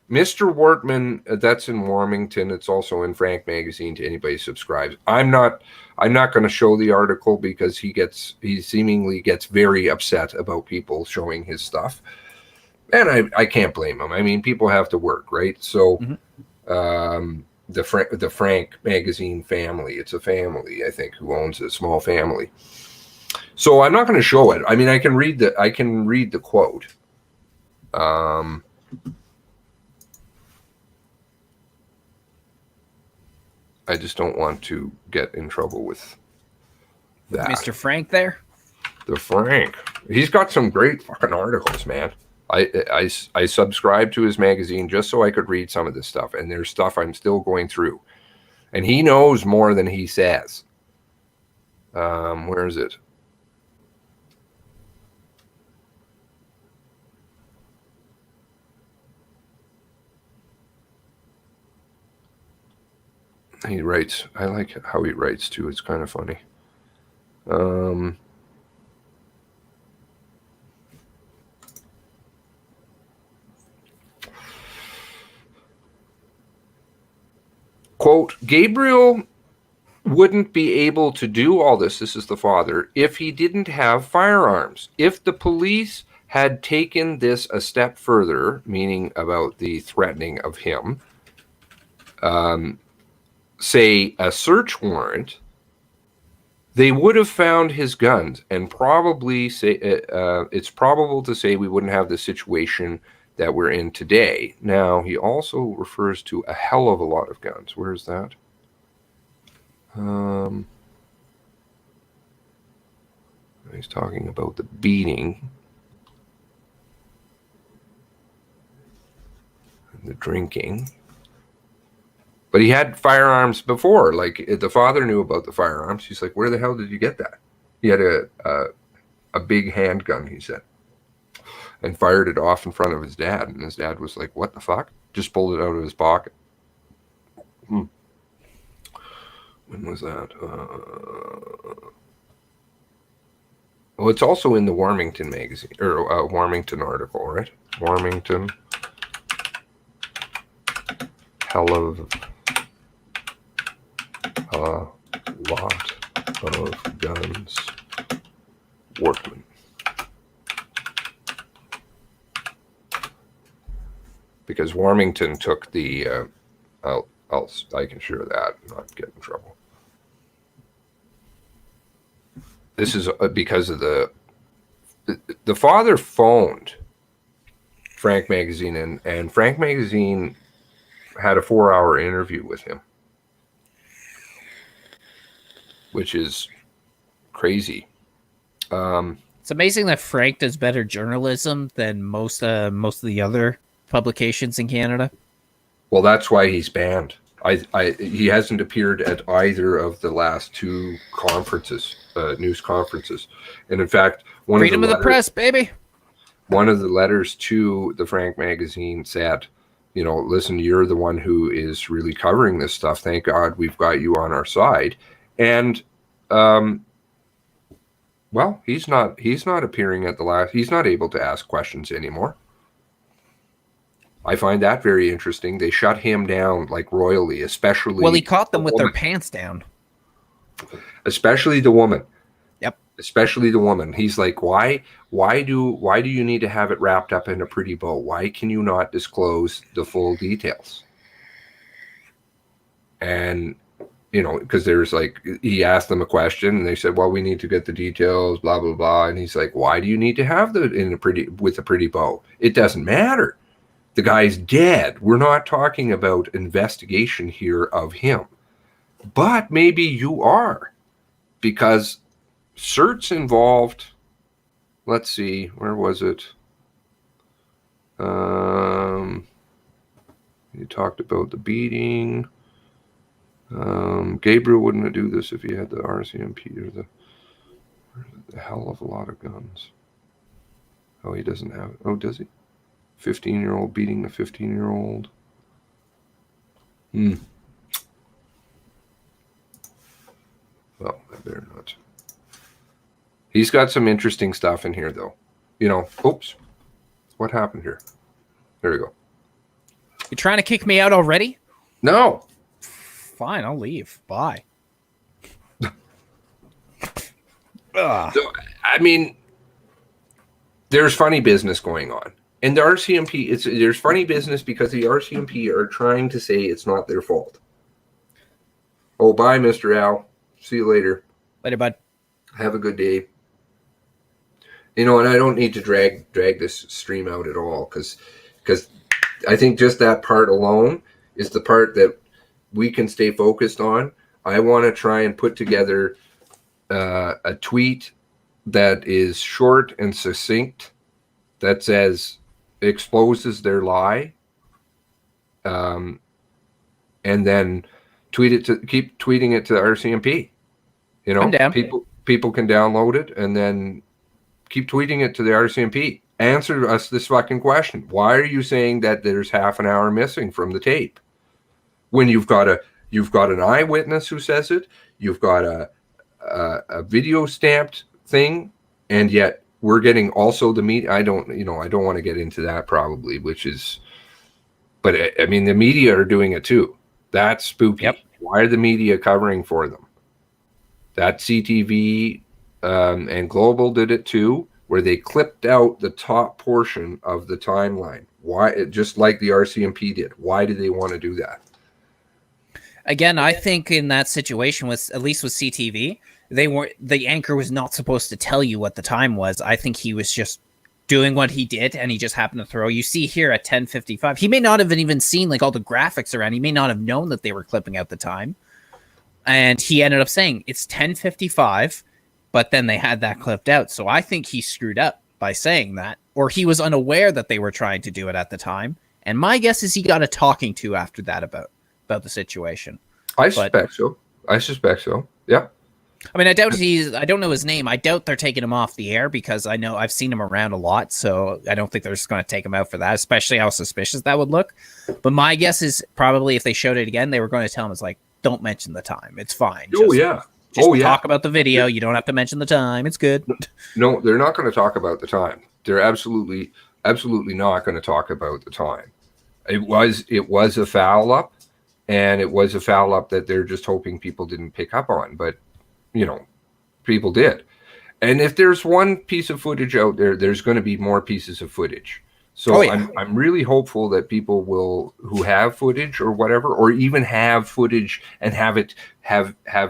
Mr. Wortman, that's in Warmington. It's also in Frank Magazine to anybody who subscribes. I'm not going to show the article because he seemingly gets very upset about people showing his stuff. And I can't blame him. I mean, people have to work, right? So the Frank Magazine family, it's a family, I think, who owns a small family. So I'm not going to show it. I mean, I can read the quote. I just don't want to get in trouble with that. Mr. Frank there? The Frank. He's got some great fucking articles, man. I subscribed to his magazine just so I could read some of this stuff, and there's stuff I'm still going through. And he knows more than he says. Where is it? He writes, I like how he writes too. It's kind of funny. Quote, Gabriel wouldn't be able to do all this, this is the father, if he didn't have firearms. If the police had taken this a step further, meaning about the threatening of him, say a search warrant, they would have found his guns, and probably say it's probable to say we wouldn't have the situation that we're in today. Now, he also refers to a hell of a lot of guns. Where's that? He's talking about the beating and the drinking. But he had firearms before. Like, the father knew about the firearms. He's like, where the hell did you get that? He had a big handgun, he said, and fired it off in front of his dad. And his dad was like, what the fuck? Just pulled it out of his pocket. When was that? Oh, it's also in the Warmington magazine, or Warmington article, right? Warmington. Hell of a lot of guns. Workman. because Warmington took the. I can share that and not get in trouble. This is because of the father phoned Frank Magazine, and Frank Magazine had a 4-hour interview with him, which is crazy. It's amazing that Frank does better journalism than most of the other publications in Canada. Well, that's why he's banned. He hasn't appeared at either of the last 2 conferences, news conferences, and in fact, Freedom of the press, baby. One of the letters to the Frank Magazine said, you know, listen, you're the one who is really covering this stuff. Thank God we've got you on our side. And well, he's not appearing at the last. He's not able to ask questions anymore. I find that very interesting. They shut him down like royally, especially. Well, he caught them with their pants down. Especially the woman. Yep. Especially the woman. He's like, why do you need to have it wrapped up in a pretty bow? Why can you not disclose the full details? And you know, because there's like, he asked them a question and they said, well, we need to get the details, blah blah blah. And he's like, why do you need to have with a pretty bow? It doesn't matter. The guy's dead. We're not talking about investigation here of him. But maybe you are, because cert's involved. Let's see, where was it? You talked about the beating. Gabriel wouldn't do this if he had the RCMP or the hell of a lot of guns. Oh, he doesn't have it. Oh, does he? 15-year-old beating a 15-year-old. Well, I better not. He's got some interesting stuff in here, though. You know, oops. What happened here? There we go. You trying to kick me out already? No. Fine, I'll leave. Bye. So, I mean, there's funny business going on. And the RCMP, there's funny business because the RCMP are trying to say it's not their fault. Oh, bye, Mr. Al. See you later. Later, bud. Have a good day. You know, and I don't need to drag this stream out at all, because I think just that part alone is the part that we can stay focused on. I want to try and put together a tweet that is short and succinct, that says, exposes their lie, and then keep tweeting it to the RCMP. You know, people can download it and then keep tweeting it to the RCMP. Answer us this fucking question. Why are you saying that there's half an hour missing from the tape when you've got an eyewitness who says it, you've got a video stamped thing, and yet we're getting also the media. I don't want to get into that probably, but I mean, the media are doing it too. That's spooky. Yep. Why are the media covering for them? That CTV and Global did it too, where they clipped out the top portion of the timeline. Why? Just like the RCMP did. Why do they want to do that? Again, I think in that situation, at least with CTV, the anchor was not supposed to tell you what the time was. I think he was just doing what he did, and he just happened to throw. You see here at 10:55, he may not have even seen like all the graphics around. He may not have known that they were clipping out the time, and he ended up saying it's 10:55, but then they had that clipped out. So I think he screwed up by saying that, or he was unaware that they were trying to do it at the time. And my guess is he got a talking to after that about the situation. I suspect so. Yeah. I mean, I don't know his name. I doubt they're taking him off the air, because I know I've seen him around a lot. So I don't think they're just going to take him out for that, especially how suspicious that would look. But my guess is probably if they showed it again, they were going to tell him, it's like, don't mention the time. It's fine. Just talk about the video. You don't have to mention the time. It's good. No, they're not going to talk about the time. They're absolutely not going to talk about the time. It was a foul up, and it was a foul up that they're just hoping people didn't pick up on. But, you know, people did. And if there's one piece of footage out there, there's going to be more pieces of footage. So Oh, yeah. I'm really hopeful that people who have footage or whatever, or even have footage and have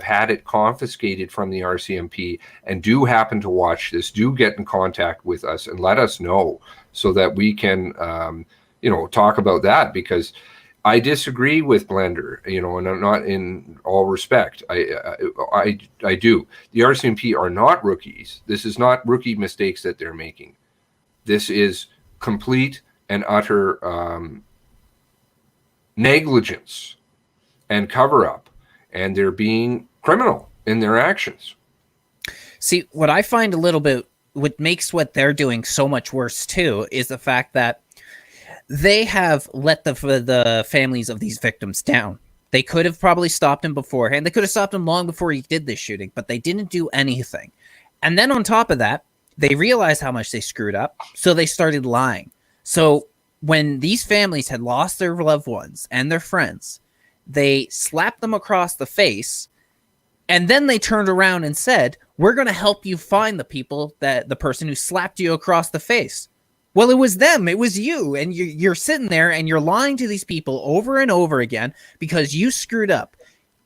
had it confiscated from the RCMP and do happen to watch this, do get in contact with us and let us know so that we can talk about that, because I disagree with Blender, and I'm not in all respect. I do. The RCMP are not rookies. This is not rookie mistakes that they're making. This is complete and utter negligence and cover up, and they're being criminal in their actions. See, what I find a little bit, what makes what they're doing so much worse too, is the fact that they have let the families of these victims down. They could have probably stopped him beforehand. They could have stopped him long before he did this shooting, but they didn't do anything. And then on top of that, they realized how much they screwed up, so they started lying. So when these families had lost their loved ones and their friends, they slapped them across the face, and then they turned around and said, we're going to help you find the person who slapped you across the face. Well, it was them. It was you. And you're sitting there and you're lying to these people over and over again because you screwed up.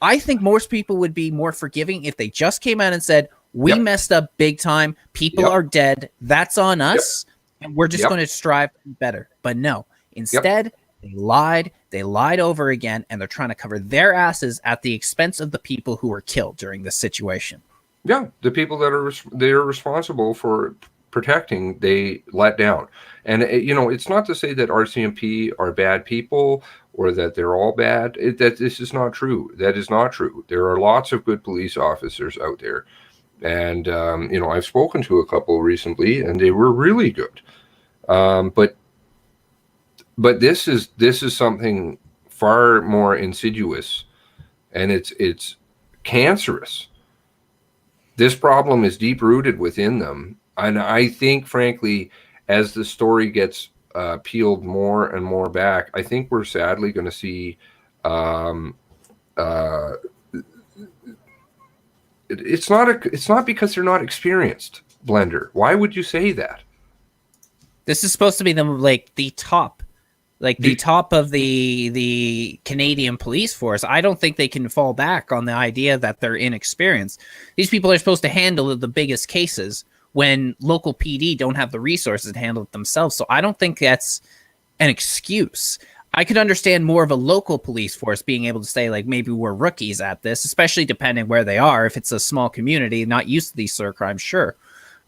I think most people would be more forgiving if they just came out and said, we messed up big time. People are dead. That's on us. And we're just going to strive to be better. But no, instead, they lied. They lied over again. And they're trying to cover their asses at the expense of the people who were killed during this situation. Yeah, the people that they're responsible for protecting, they let down. And it's not to say that RCMP are bad people or that they're all bad. That this is not true. That is not true. There are lots of good police officers out there, and I've spoken to a couple recently, and they were really good. But this is something far more insidious, and it's cancerous. This problem is deep rooted within them. And I think, frankly, as the story gets peeled more and more back, I think we're sadly going to see it's not because they're not experienced, Blender. Why would you say that? This is supposed to be the top. The top of the Canadian police force. I don't think they can fall back on the idea that they're inexperienced. These people are supposed to handle the biggest cases when local PD don't have the resources to handle it themselves. So I don't think that's an excuse. I could understand more of a local police force being able to say, maybe we're rookies at this, especially depending where they are. If it's a small community, not used to these sort of crimes, sure.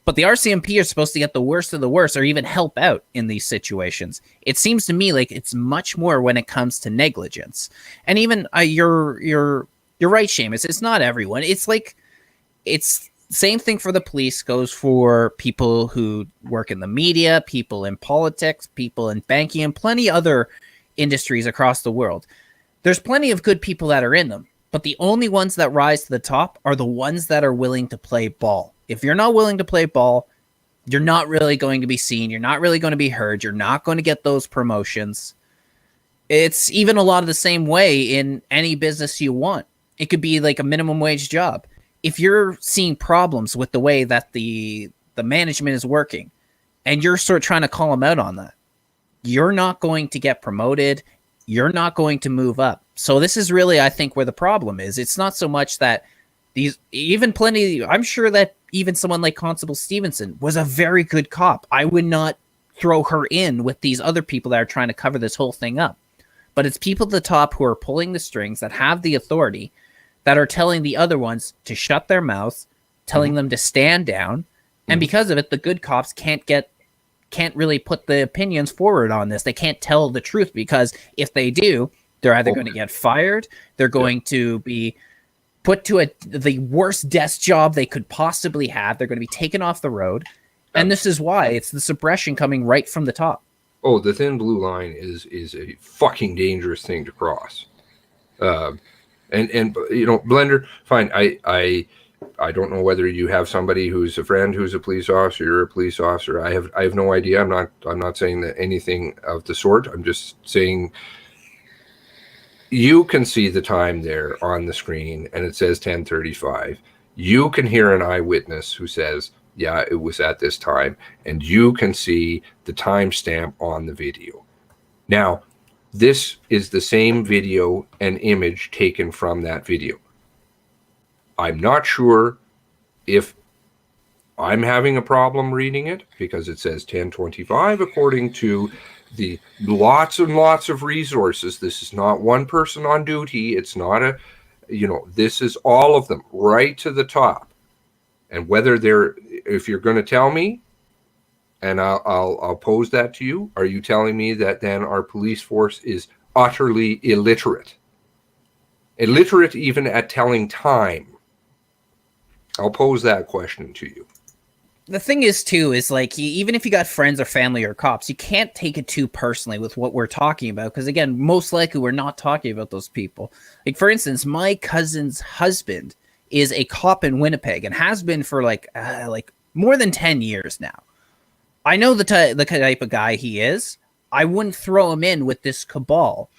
But the RCMP are supposed to get the worst of the worst or even help out in these situations. It seems to me like it's much more when it comes to negligence. And even you're right, Seamus. It's not everyone. It's same thing for the police goes for people who work in the media, people in politics, people in banking, and plenty other industries across the world. There's plenty of good people that are in them, but the only ones that rise to the top are the ones that are willing to play ball. If you're not willing to play ball, you're not really going to be seen. You're not really going to be heard. You're not going to get those promotions. It's even a lot of the same way in any business you want. It could be like a minimum wage job. If you're seeing problems with the way that the management is working and you're sort of trying to call them out on that, you're not going to get promoted. You're not going to move up. So this is really, I think, where the problem is. It's not so much that I'm sure that even someone like Constable Stevenson was a very good cop. I would not throw her in with these other people that are trying to cover this whole thing up. But it's people at the top who are pulling the strings, that have the authority, that are telling the other ones to shut their mouths, telling them to stand down. And because of it, the good cops can't really put the opinions forward on this. They can't tell the truth, because if they do, they're either going to get fired, they're going to be put to the worst desk job they could possibly have. They're going to be taken off the road. And this is why it's the suppression coming right from the top. Oh, the thin blue line is a fucking dangerous thing to cross. And Blender, fine. I don't know whether you have somebody who's a friend who's a police officer. You're a police officer. I have no idea. I'm not saying that anything of the sort. I'm just saying you can see the time there on the screen, and it says 10:35. You can hear an eyewitness who says, yeah, it was at this time. And you can see the timestamp on the video. Now, this is the same video and image taken from that video. I'm not sure if I'm having a problem reading it because it says 1025 according to the lots and lots of resources. This is not one person on duty. It's not a, this is all of them right to the top. And whether if you're going to tell me, and I'll pose that to you, are you telling me that then our police force is utterly illiterate? Illiterate even at telling time? I'll pose that question to you. The thing is, too, is like, even if you got friends or family or cops, you can't take it too personally with what we're talking about. Because, again, most likely we're not talking about those people. Like, for instance, my cousin's husband is a cop in Winnipeg and has been for like more than 10 years now. I know the type of guy he is. I wouldn't throw him in with this cabal,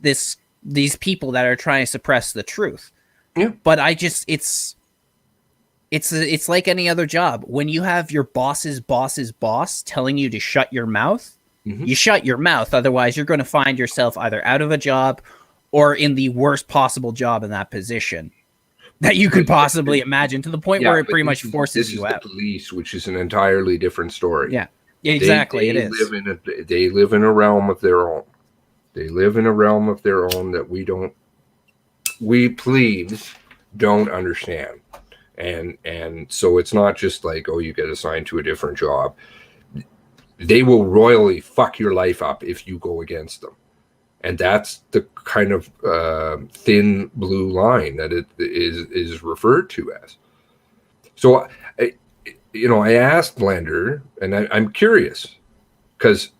these people that are trying to suppress the truth. Yeah. But it's like any other job. When you have your boss's boss telling you to shut your mouth, you shut your mouth. Otherwise, you're going to find yourself either out of a job or in the worst possible job in that position that you could possibly imagine, to the point where it pretty much forces you out. This is the police, which is an entirely different story. Yeah, exactly. It is. They live in a realm of their own. They live in a realm of their own that we plebes don't understand. And so it's not just like, oh, you get assigned to a different job. They will royally fuck your life up if you go against them. And that's the kind of thin blue line that it is referred to as. So, I asked Blender, and I'm curious, because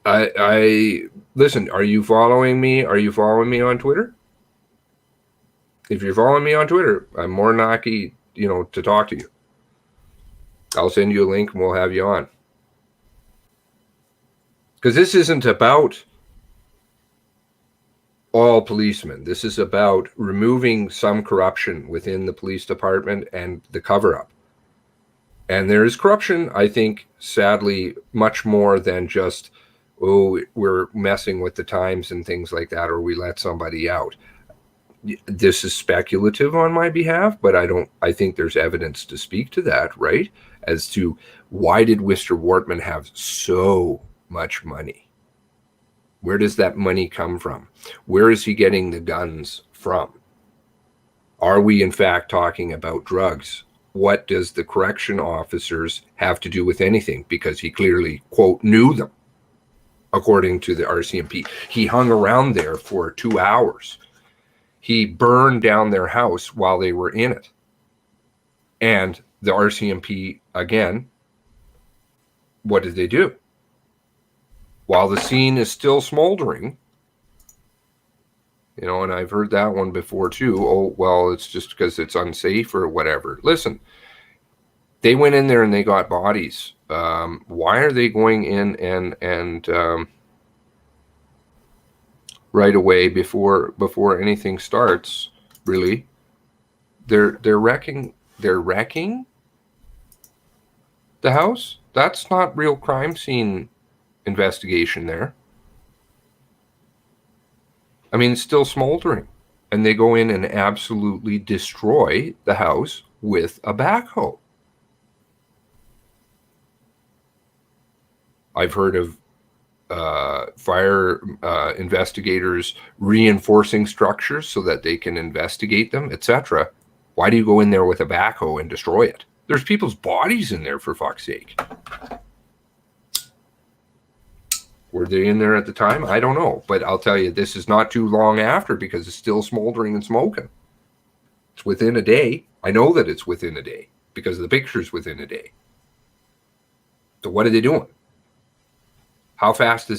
I listen. Are you following me? Are you following me on Twitter? If you're following me on Twitter, I'm more than happy, to talk to you. I'll send you a link and we'll have you on. Because this isn't about all policemen. This is about removing some corruption within the police department and the cover-up. And there is corruption, I think, sadly, much more than just, oh, we're messing with the times and things like that, or we let somebody out. This is speculative on my behalf, but I think there's evidence to speak to that, right? As to why did Mr. Wortman have so much money? Where does that money come from? Where is he getting the guns from? Are we in fact talking about drugs? What does the correction officers have to do with anything? Because he clearly, quote, knew them, according to the RCMP. He hung around there for 2 hours. He burned down their house while they were in it. And the RCMP, again, what did they do? While the scene is still smoldering, and I've heard that one before too. Oh, well, it's just because it's unsafe or whatever. Listen, they went in there and they got bodies. Why are they going in and right away before anything starts? Really, they're wrecking the house. That's not real crime scene investigation there. I mean, it's still smoldering, and they go in and absolutely destroy the house with a backhoe. I've heard of fire investigators reinforcing structures so that they can investigate them, etc. Why do you go in there with a backhoe and destroy it? There's people's bodies in there, for fuck's sake. Were they in there at the time? I don't know. But I'll tell you, this is not too long after, because it's still smoldering and smoking. It's within a day. I know that it's within a day because the picture's within a day. So what are they doing? How fast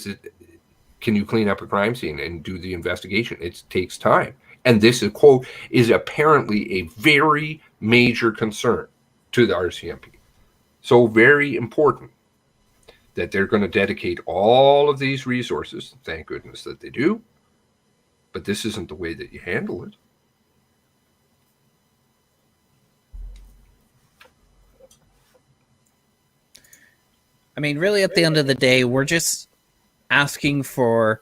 can you clean up a crime scene and do the investigation? It takes time. And this, quote, is apparently a very major concern to the RCMP. So very important that they're going to dedicate all of these resources. Thank goodness that they do. But this isn't the way that you handle it. I mean, really, at the end of the day, we're just asking for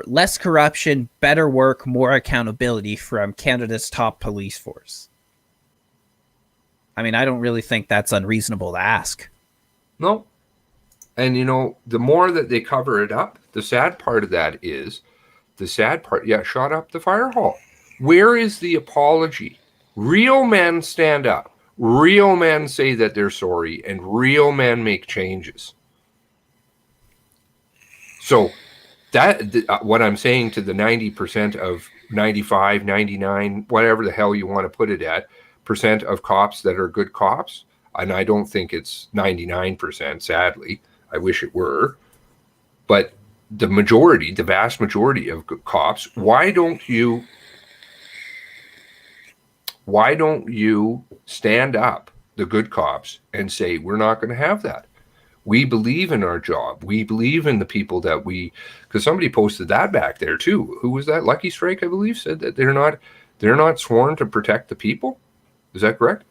less corruption, better work, more accountability from Canada's top police force. I mean, I don't really think that's unreasonable to ask. No. And, you know, the more that they cover it up, the sad part of that is, shut up the fire hall. Where is the apology? Real men stand up. Real men say that they're sorry, and real men make changes. So that what I'm saying to the 90% of 95, 99, whatever the hell you want to put it at, percent of cops that are good cops, and I don't think it's 99%, sadly. I wish it were. But the vast majority of good cops, why don't you stand up, the good cops, and say, we're not going to have that. We believe in our job. We believe in the people that because somebody posted that back there too. Who was that? Lucky Strike, I believe, said that they're not sworn to protect the people. Is that correct?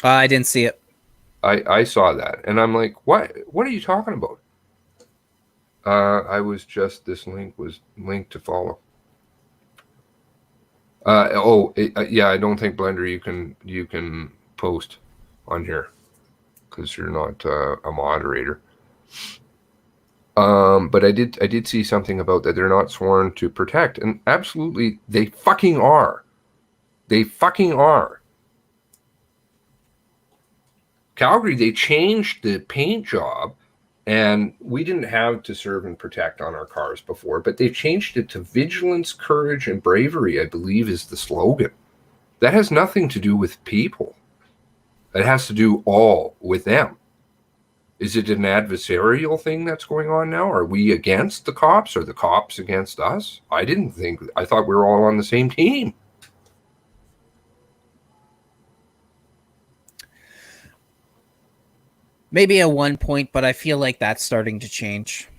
I didn't see it. I saw that, and I'm like, what are you talking about? This link was linked to follow. Yeah, I don't think Blender you can post on here because you're not a moderator. But I did see something about that they're not sworn to protect, and absolutely they fucking are. They fucking are. Calgary, they changed the paint job, and we didn't have to serve and protect on our cars before, but they've changed it to vigilance, courage, and bravery, I believe is the slogan. That has nothing to do with people. It has to do all with them. Is it an adversarial thing that's going on now? Are we against the cops? Are the cops against us? I thought we were all on the same team. Maybe at one point, but I feel like that's starting to change.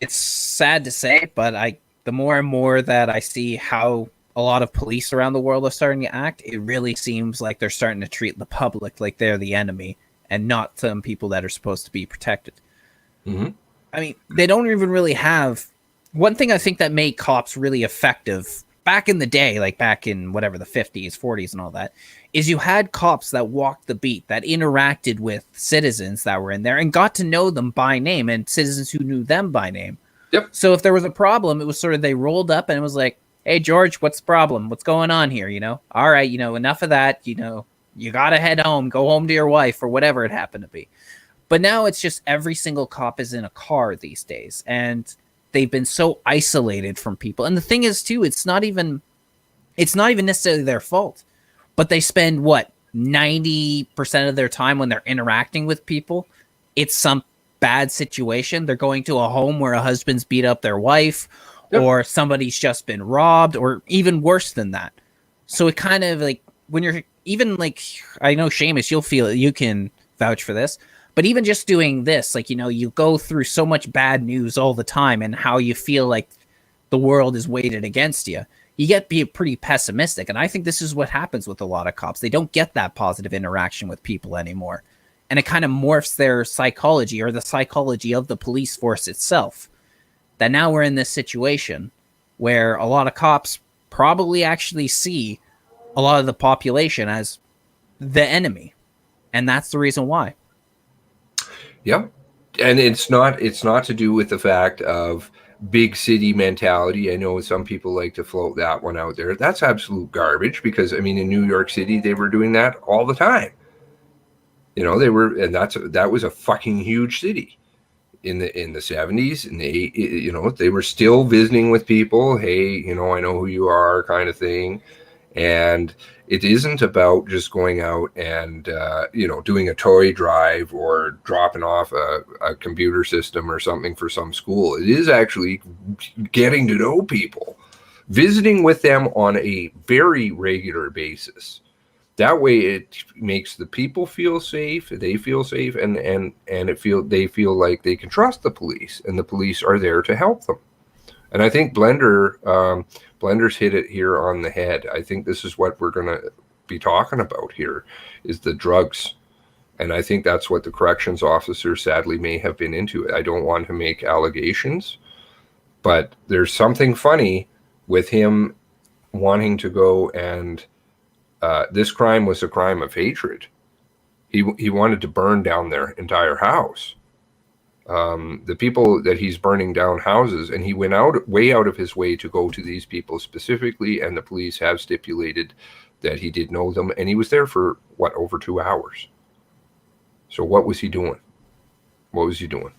It's sad to say, but the more and more that I see how a lot of police around the world are starting to act, it really seems like they're starting to treat the public like they're the enemy and not some people that are supposed to be protected. Mm-hmm. I mean, they don't even really have... One thing I think that made cops really effective back in the day, like back in whatever, the 50s, 40s and all that, is you had cops that walked the beat, that interacted with citizens that were in there and got to know them by name, and citizens who knew them by name. Yep. So if there was a problem, it was sort of they rolled up and it was like, hey, George, what's the problem? What's going on here? You know, all right, you know, enough of that. You know, you got to head home, go home to your wife or whatever it happened to be. But now it's just every single cop is in a car these days, and they've been so isolated from people. And the thing is, too, it's not even necessarily their fault, but they spend 90% of their time when they're interacting with people, it's some bad situation. They're going to a home where a husband's beat up their wife, yep, or somebody's just been robbed, or even worse than that. So it kind of like, when you're even like, I know Seamus, you'll feel it, you can vouch for this, but even just doing this, like, you know, you go through so much bad news all the time and how you feel like the world is weighted against you. You get be pretty pessimistic. And I think this is what happens with a lot of cops. They don't get that positive interaction with people anymore. And it kind of morphs their psychology, or the psychology of the police force itself. That now we're in this situation where a lot of cops probably actually see a lot of the population as the enemy. And that's the reason why. Yep. And it's not to do with the fact of big city mentality. I know some people like to float that one out there. That's absolute garbage, because I mean, in New York City, they were doing that all the time. You know, that was a fucking huge city in the 70s, and you know, they were still visiting with people. Hey, you know, I know who you are, kind of thing. And it isn't about just going out and, you know, doing a toy drive or dropping off a computer system or something for some school. It is actually getting to know people, visiting with them on a very regular basis. That way it makes the people feel safe, they feel safe, and they feel like they can trust the police, and the police are there to help them. And I think Blender's hit it here on the head. I think this is what we're going to be talking about here, is the drugs And I think that's what the corrections officer sadly may have been into it. I don't want to make allegations, but there's something funny with him wanting to go and this crime was a crime of hatred. He wanted to burn down their entire house. The people that he's burning down houses, and he went way out of his way to go to these people specifically, and the police have stipulated that he did know them, and he was there for over 2 hours. So what was he doing? What was he doing?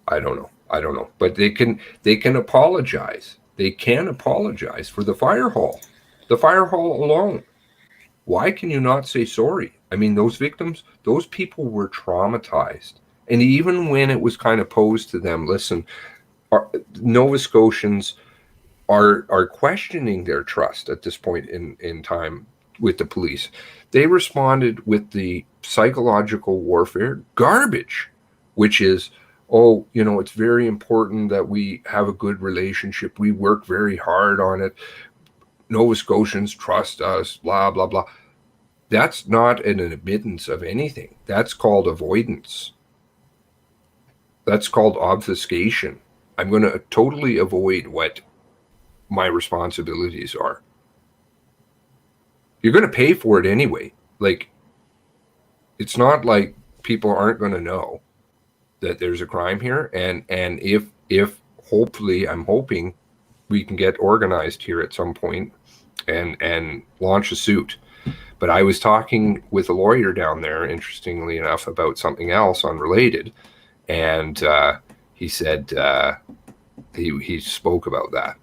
I don't know. But they can apologize. They can apologize for the fire hall. The fire hall alone. Why can you not say sorry? I mean, those victims, those people were traumatized. And even when it was kind of posed to them, listen, Nova Scotians are questioning their trust at this point in time with the police. They responded with the psychological warfare garbage, which is, oh, you know, it's very important that we have a good relationship. We work very hard on it. Nova Scotians trust us, blah, blah, blah. That's not an admittance of anything. That's called avoidance. That's called obfuscation. I'm going to totally avoid what my responsibilities are. You're going to pay for it anyway. Like, it's not like people aren't going to know that there's a crime here. And if hopefully, I'm hoping we can get organized here at some point and launch a suit. But I was talking with a lawyer down there, interestingly enough, about something else unrelated. And he said he spoke about that.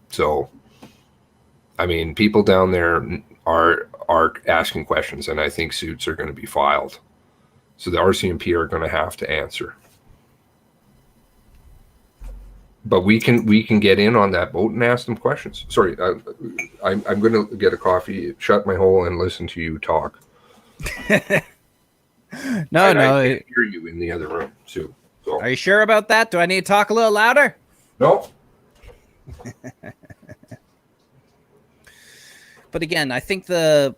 So, I mean, people down there are asking questions, and I think suits are going to be filed. So the RCMP are going to have to answer. But we can get in on that boat and ask them questions. Sorry, I'm going to get a coffee, shut my hole, and listen to you talk. No. I can't hear you in the other room, Sue. So. Are you sure about that? Do I need to talk a little louder? No. But again, I think the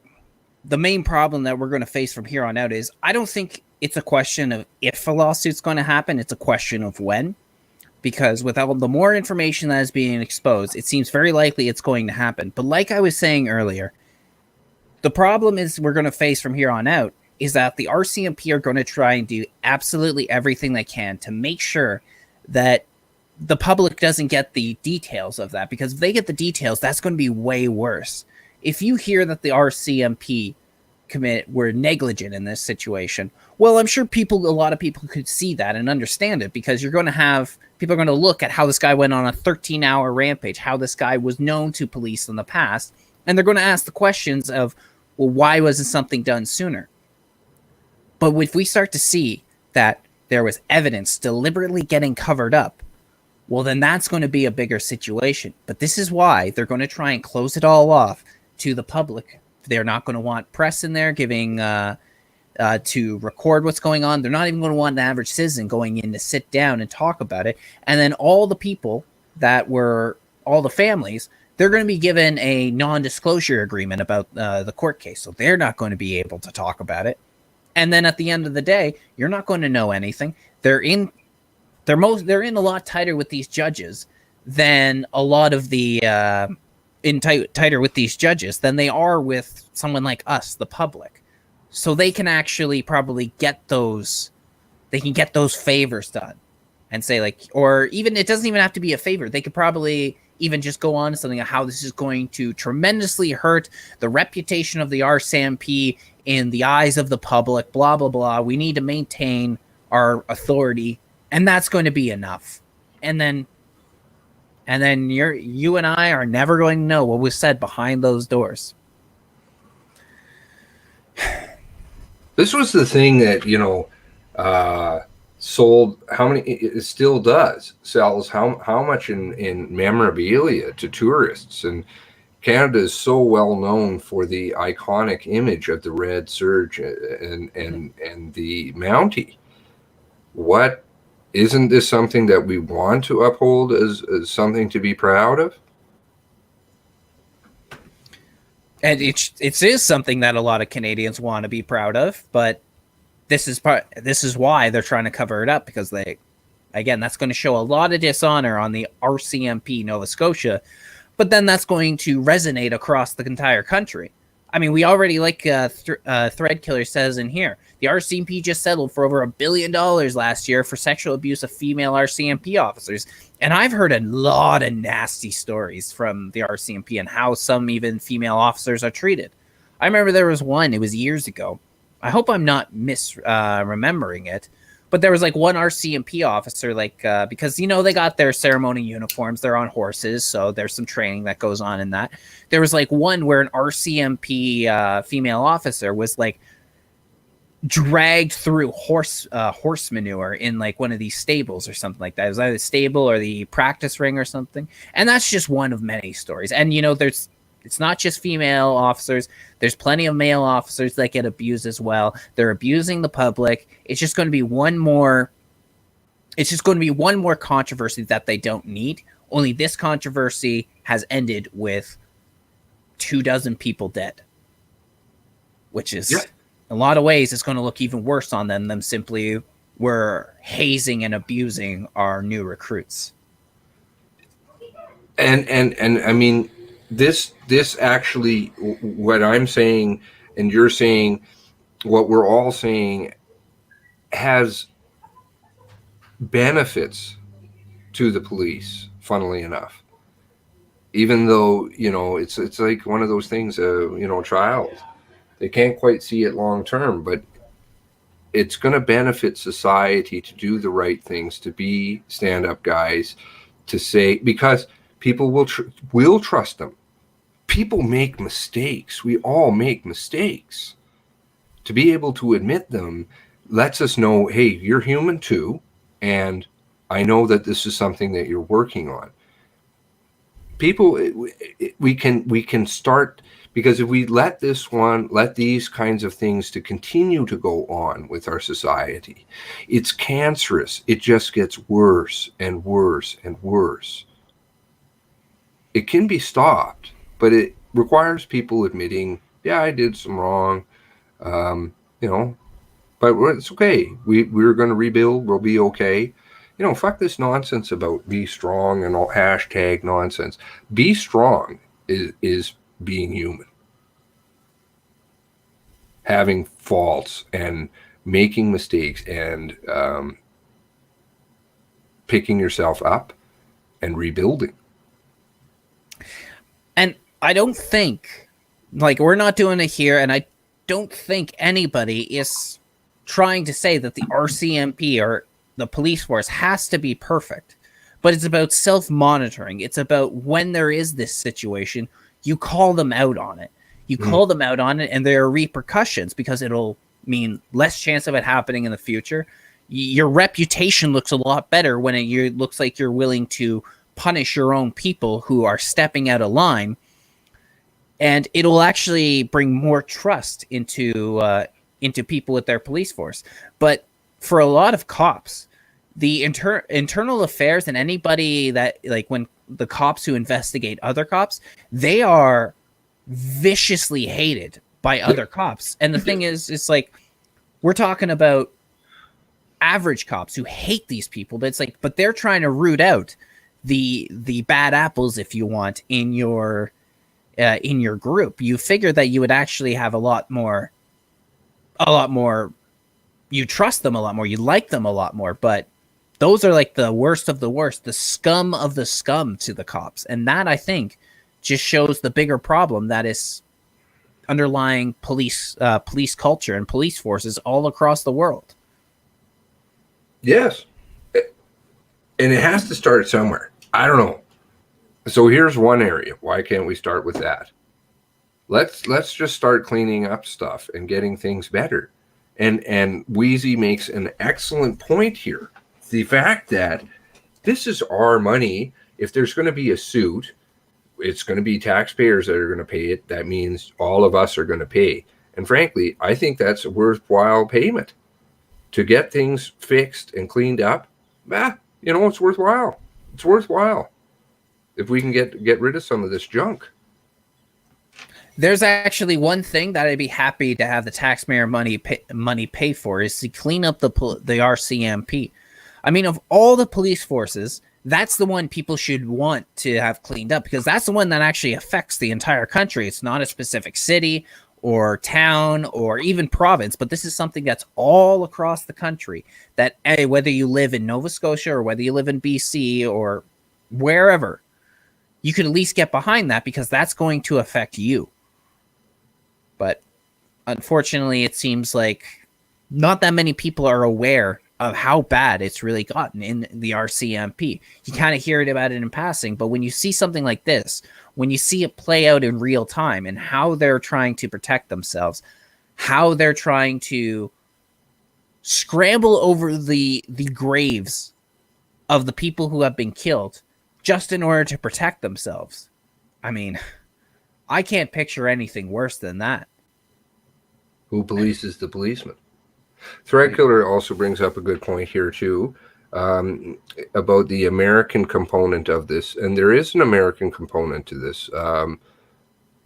main problem that we're going to face from here on out is I don't think it's a question of if a lawsuit's going to happen. It's a question of when. Because without the more information that is being exposed, it seems very likely it's going to happen. But like I was saying earlier, the problem is we're going to face from here on out is that the RCMP are going to try and do absolutely everything they can to make sure that the public doesn't get the details of that. Because if they get the details, that's going to be way worse. If you hear that the RCMP were negligent in this situation, well, I'm sure a lot of people could see that and understand it, because you're going to have people are going to look at how this guy went on a 13-hour rampage, how this guy was known to police in the past, and they're going to ask the questions of, well, why wasn't something done sooner? But if we start to see that there was evidence deliberately getting covered up, well, then that's going to be a bigger situation. But this is why they're going to try and close it all off to the public. They're not going to want press in there giving to record what's going on. They're not even going to want an average citizen going in to sit down and talk about it. And then all the people that were, all the families, they're going to be given a non-disclosure agreement about the court case. So they're not going to be able to talk about it. And then at the end of the day, you're not going to know anything. They're in a lot tighter with these judges than a lot of the tighter with these judges than they are with someone like us, the public. So they can actually probably get those favors done and say, like, or even it doesn't even have to be a favor. They could probably even just go on to something of how this is going to tremendously hurt the reputation of the RCMP in the eyes of the public, blah, blah, blah. We need to maintain our authority, and that's going to be enough. And then you and I are never going to know what was said behind those doors. This was the thing that, sold how many, it still does, sells how much in memorabilia to tourists. And Canada is so well known for the iconic image of the Red Surge and the Mountie. What, isn't this something that we want to uphold as something to be proud of? And it is something that a lot of Canadians want to be proud of, but this is why they're trying to cover it up, because that's going to show a lot of dishonor on the RCMP Nova Scotia, but then that's going to resonate across the entire country. I mean, we already, like Thread Killer says in here, the RCMP just settled for over $1 billion last year for sexual abuse of female RCMP officers. And I've heard a lot of nasty stories from the RCMP and how some even female officers are treated. I remember there was one, it was years ago. I hope I'm not remembering it. But there was like one RCMP officer, because, they got their ceremony uniforms, they're on horses, so there's some training that goes on in that. There was like one where an RCMP female officer was like dragged through horse manure in like one of these stables or something like that. It was either the stable or the practice ring or something. And that's just one of many stories. And, it's not just female officers. There's plenty of male officers that get abused as well. They're abusing the public. It's just going to be one more controversy that they don't need. Only this controversy has ended with 24 people dead, which is in a lot of ways it's going to look even worse on them simply were hazing and abusing our new recruits. And I mean, this actually, what I'm saying and you're saying, what we're all saying, has benefits to the police, funnily enough. Even though, it's like one of those things, child. They can't quite see it long term, but it's going to benefit society to do the right things, to be stand-up guys, to say, because people will trust them. People make mistakes. We all make mistakes. To be able to admit them lets us know, hey, you're human too, and I know that this is something that you're working on. People, we can start, because if we let these kinds of things to continue to go on with our society, it's cancerous. It just gets worse and worse and worse. It can be stopped, but it requires people admitting, yeah, I did some wrong, but it's okay. We're going to rebuild. We'll be okay. Fuck this nonsense about be strong and all hashtag nonsense. Be strong is being human. Having faults and making mistakes and picking yourself up and rebuilding. And I don't think, we're not doing it here, and I don't think anybody is trying to say that the RCMP or the police force has to be perfect. But it's about self-monitoring. It's about when there is this situation, you call them out on it. You call them out on it, and there are repercussions, because it'll mean less chance of it happening in the future. Your reputation looks a lot better when it looks like you're willing to punish your own people who are stepping out of line. And it'll actually bring more trust into people with their police force. But for a lot of cops, the internal affairs and anybody that, when the cops who investigate other cops, they are viciously hated by other cops. And the thing is, it's we're talking about average cops who hate these people, but they're trying to root out the bad apples, if you want, in your group. You figure that you would actually have a lot more, you trust them a lot more, you like them a lot more, but those are the worst of the worst, the scum of the scum to the cops. And that, I think, just shows the bigger problem that is underlying police culture and police forces all across the world. Yes. And it has to start somewhere. I don't know. So here's one area. Why can't we start with that? Let's just start cleaning up stuff and getting things better. And Wheezy makes an excellent point here. The fact that this is our money. If there's going to be a suit, it's going to be taxpayers that are going to pay it. That means all of us are going to pay. And frankly, I think that's a worthwhile payment to get things fixed and cleaned up. It's worthwhile. It's worthwhile if we can get rid of some of this junk. There's actually one thing that I'd be happy to have the taxpayer money pay for is to clean up the RCMP. I mean, of all the police forces, that's the one people should want to have cleaned up because that's the one that actually affects the entire country. It's not a specific city or town or even province, but this is something that's all across the country that whether you live in Nova Scotia or whether you live in BC or wherever, you could at least get behind that because that's going to affect you. But unfortunately, it seems like not that many people are aware of how bad it's really gotten in the RCMP. You kind of hear about it in passing, but when you see something like this, when you see it play out in real time and how they're trying to protect themselves, how they're trying to scramble over the graves of the people who have been killed just in order to protect themselves. I mean, I can't picture anything worse than that. Who polices the policeman? Threadkiller also brings up a good point here too, about the American component of this, and there is an American component to this.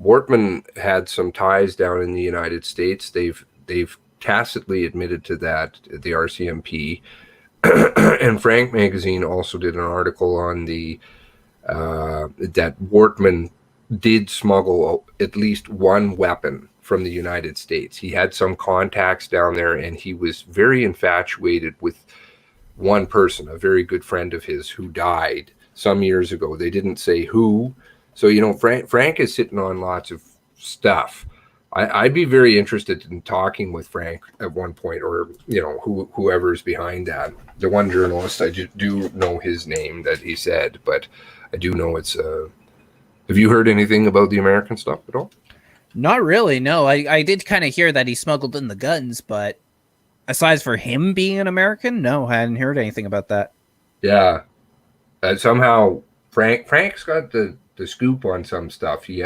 Wortman had some ties down in the United States. They've tacitly admitted to that, the RCMP, and Frank Magazine also did an article on the that Wortman did smuggle at least one weapon from the United States. He had some contacts down there, and he was very infatuated with one person, a very good friend of his, who died some years ago. They didn't say who. So, you know, Frank is sitting on lots of stuff. I'd be very interested in talking with Frank at one point, or, you know, whoever's behind that. The one journalist, I do know his name that he said, but I do know it's... have you heard anything about the American stuff at all? Not really, no. I did kind of hear that he smuggled in the guns, but aside for him being an American, no, I hadn't heard anything about that. Yeah. Somehow Frank's got the scoop on some stuff. He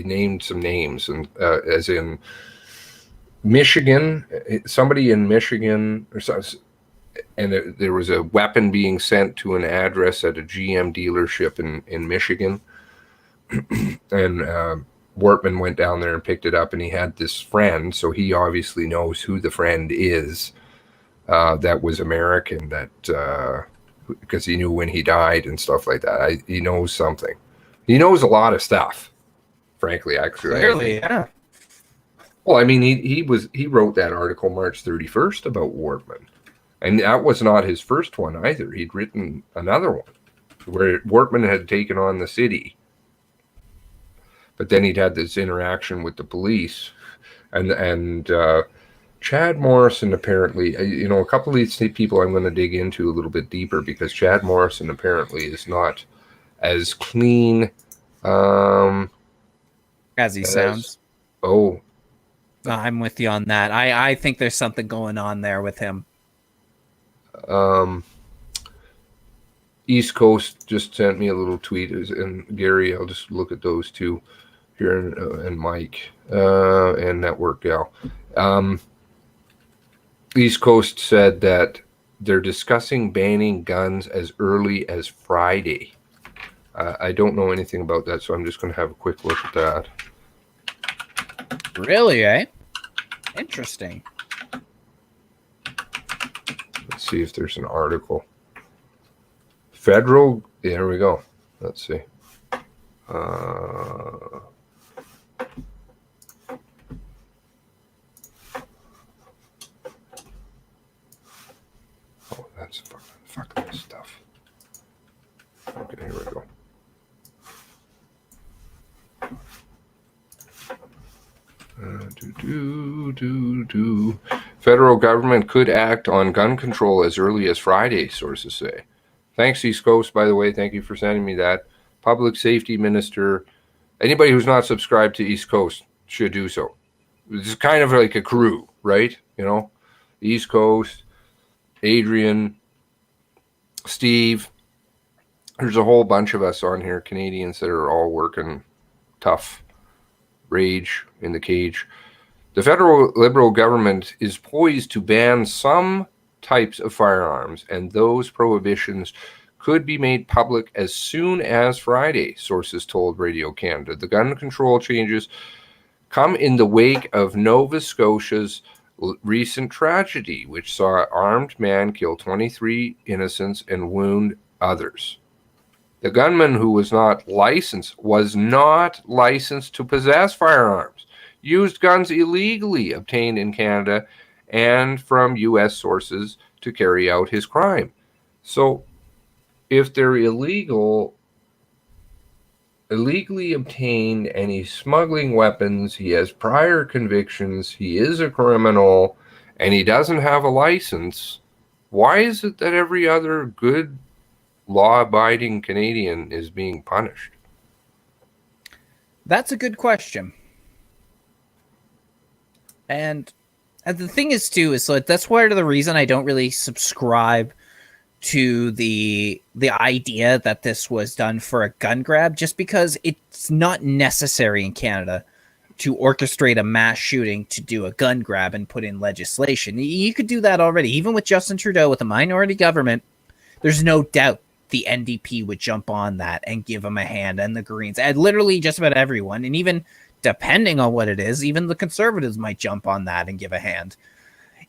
named some names, and as in Michigan, somebody in Michigan, or something, and there was a weapon being sent to an address at a GM dealership in Michigan, and Wortman went down there and picked it up, and he had this friend, so he obviously knows who the friend is, that was American, that because he knew when he died and stuff like that. He knows something. He knows a lot of stuff, frankly, actually. Clearly, yeah. Well, I mean, he wrote that article March 31st about Wortman, and that was not his first one either. He'd written another one where Wortman had taken on the city, but then he'd had this interaction with the police, and Chad Morrison apparently, you know, a couple of these people I'm going to dig into a little bit deeper, because Chad Morrison apparently is not as clean as he sounds. Oh, I'm with you on that. I think there's something going on there with him. East Coast just sent me a little tweet, and Gary, I'll just look at those two here, and Mike, and Network Gal. East Coast said that they're discussing banning guns as early as Friday. I don't know anything about that, so I'm just going to have a quick look at that. Really, eh? Interesting. Let's see if there's an article. Federal, there we go. Let's see. Oh, that's fucking this stuff. Okay, here we go. Federal government could act on gun control as early as Friday, sources say. Thanks, East Coast, by the way. Thank you for sending me that. Public Safety Minister. Anybody who's not subscribed to East Coast should do so. It's kind of like a crew, right? You know, East Coast, Adrian, Steve. There's a whole bunch of us on here, Canadians, that are all working tough. Rage in the cage. The federal Liberal government is poised to ban some types of firearms, and those prohibitions could be made public as soon as Friday, sources told Radio Canada. The gun control changes come in the wake of Nova Scotia's recent tragedy, which saw an armed man kill 23 innocents and wound others. The gunman, who was not licensed to possess firearms, used guns illegally obtained in Canada and from U.S. sources to carry out his crime. So if they're illegally obtained and he's smuggling weapons, he has prior convictions, he is a criminal, and he doesn't have a license, why is it that every other good law-abiding Canadian is being punished? That's a good question. And the thing is, too, is like that's part of the reason I don't really subscribe to the idea that this was done for a gun grab, just because it's not necessary in Canada to orchestrate a mass shooting to do a gun grab and put in legislation. You could do that already. Even with Justin Trudeau, with a minority government, there's no doubt the NDP would jump on that and give him a hand, and the Greens, and literally just about everyone. And even depending on what it is, even the Conservatives might jump on that and give a hand.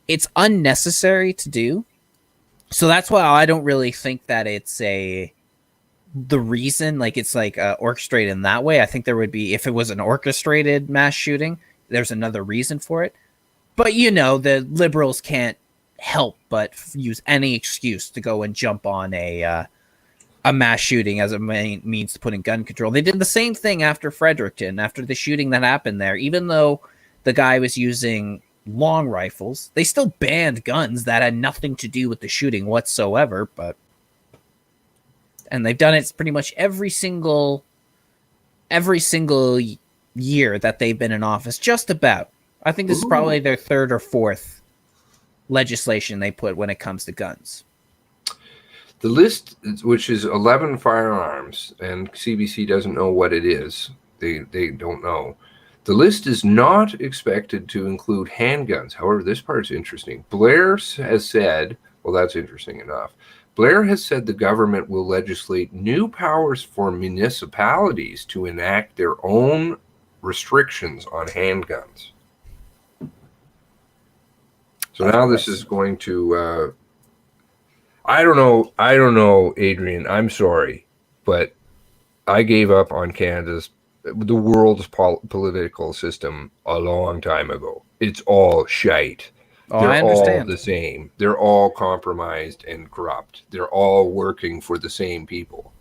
It's unnecessary to do. So that's why I don't really think that it's the reason, like it's like orchestrated in that way. I think there would be, if it was an orchestrated mass shooting, there's another reason for it. But, you know, the Liberals can't help but use any excuse to go and jump on a mass shooting as a means to put in gun control. They did the same thing after Fredericton, after the shooting that happened there. Even though the guy was using long rifles, they still banned guns that had nothing to do with the shooting whatsoever. And they've done it pretty much every single year that they've been in office, just about. I think this is probably their third or fourth legislation they put when it comes to guns. The list, which is 11 firearms, and CBC doesn't know what it is. They don't know. The list is not expected to include handguns. However, this part's interesting. Blair has said, well, that's interesting enough. Blair has said the government will legislate new powers for municipalities to enact their own restrictions on handguns. So now this is going to, I don't know, Adrian, I'm sorry, but I gave up on the world's political system a long time ago. It's all shite. They're all the same. They're all compromised and corrupt. They're all working for the same people.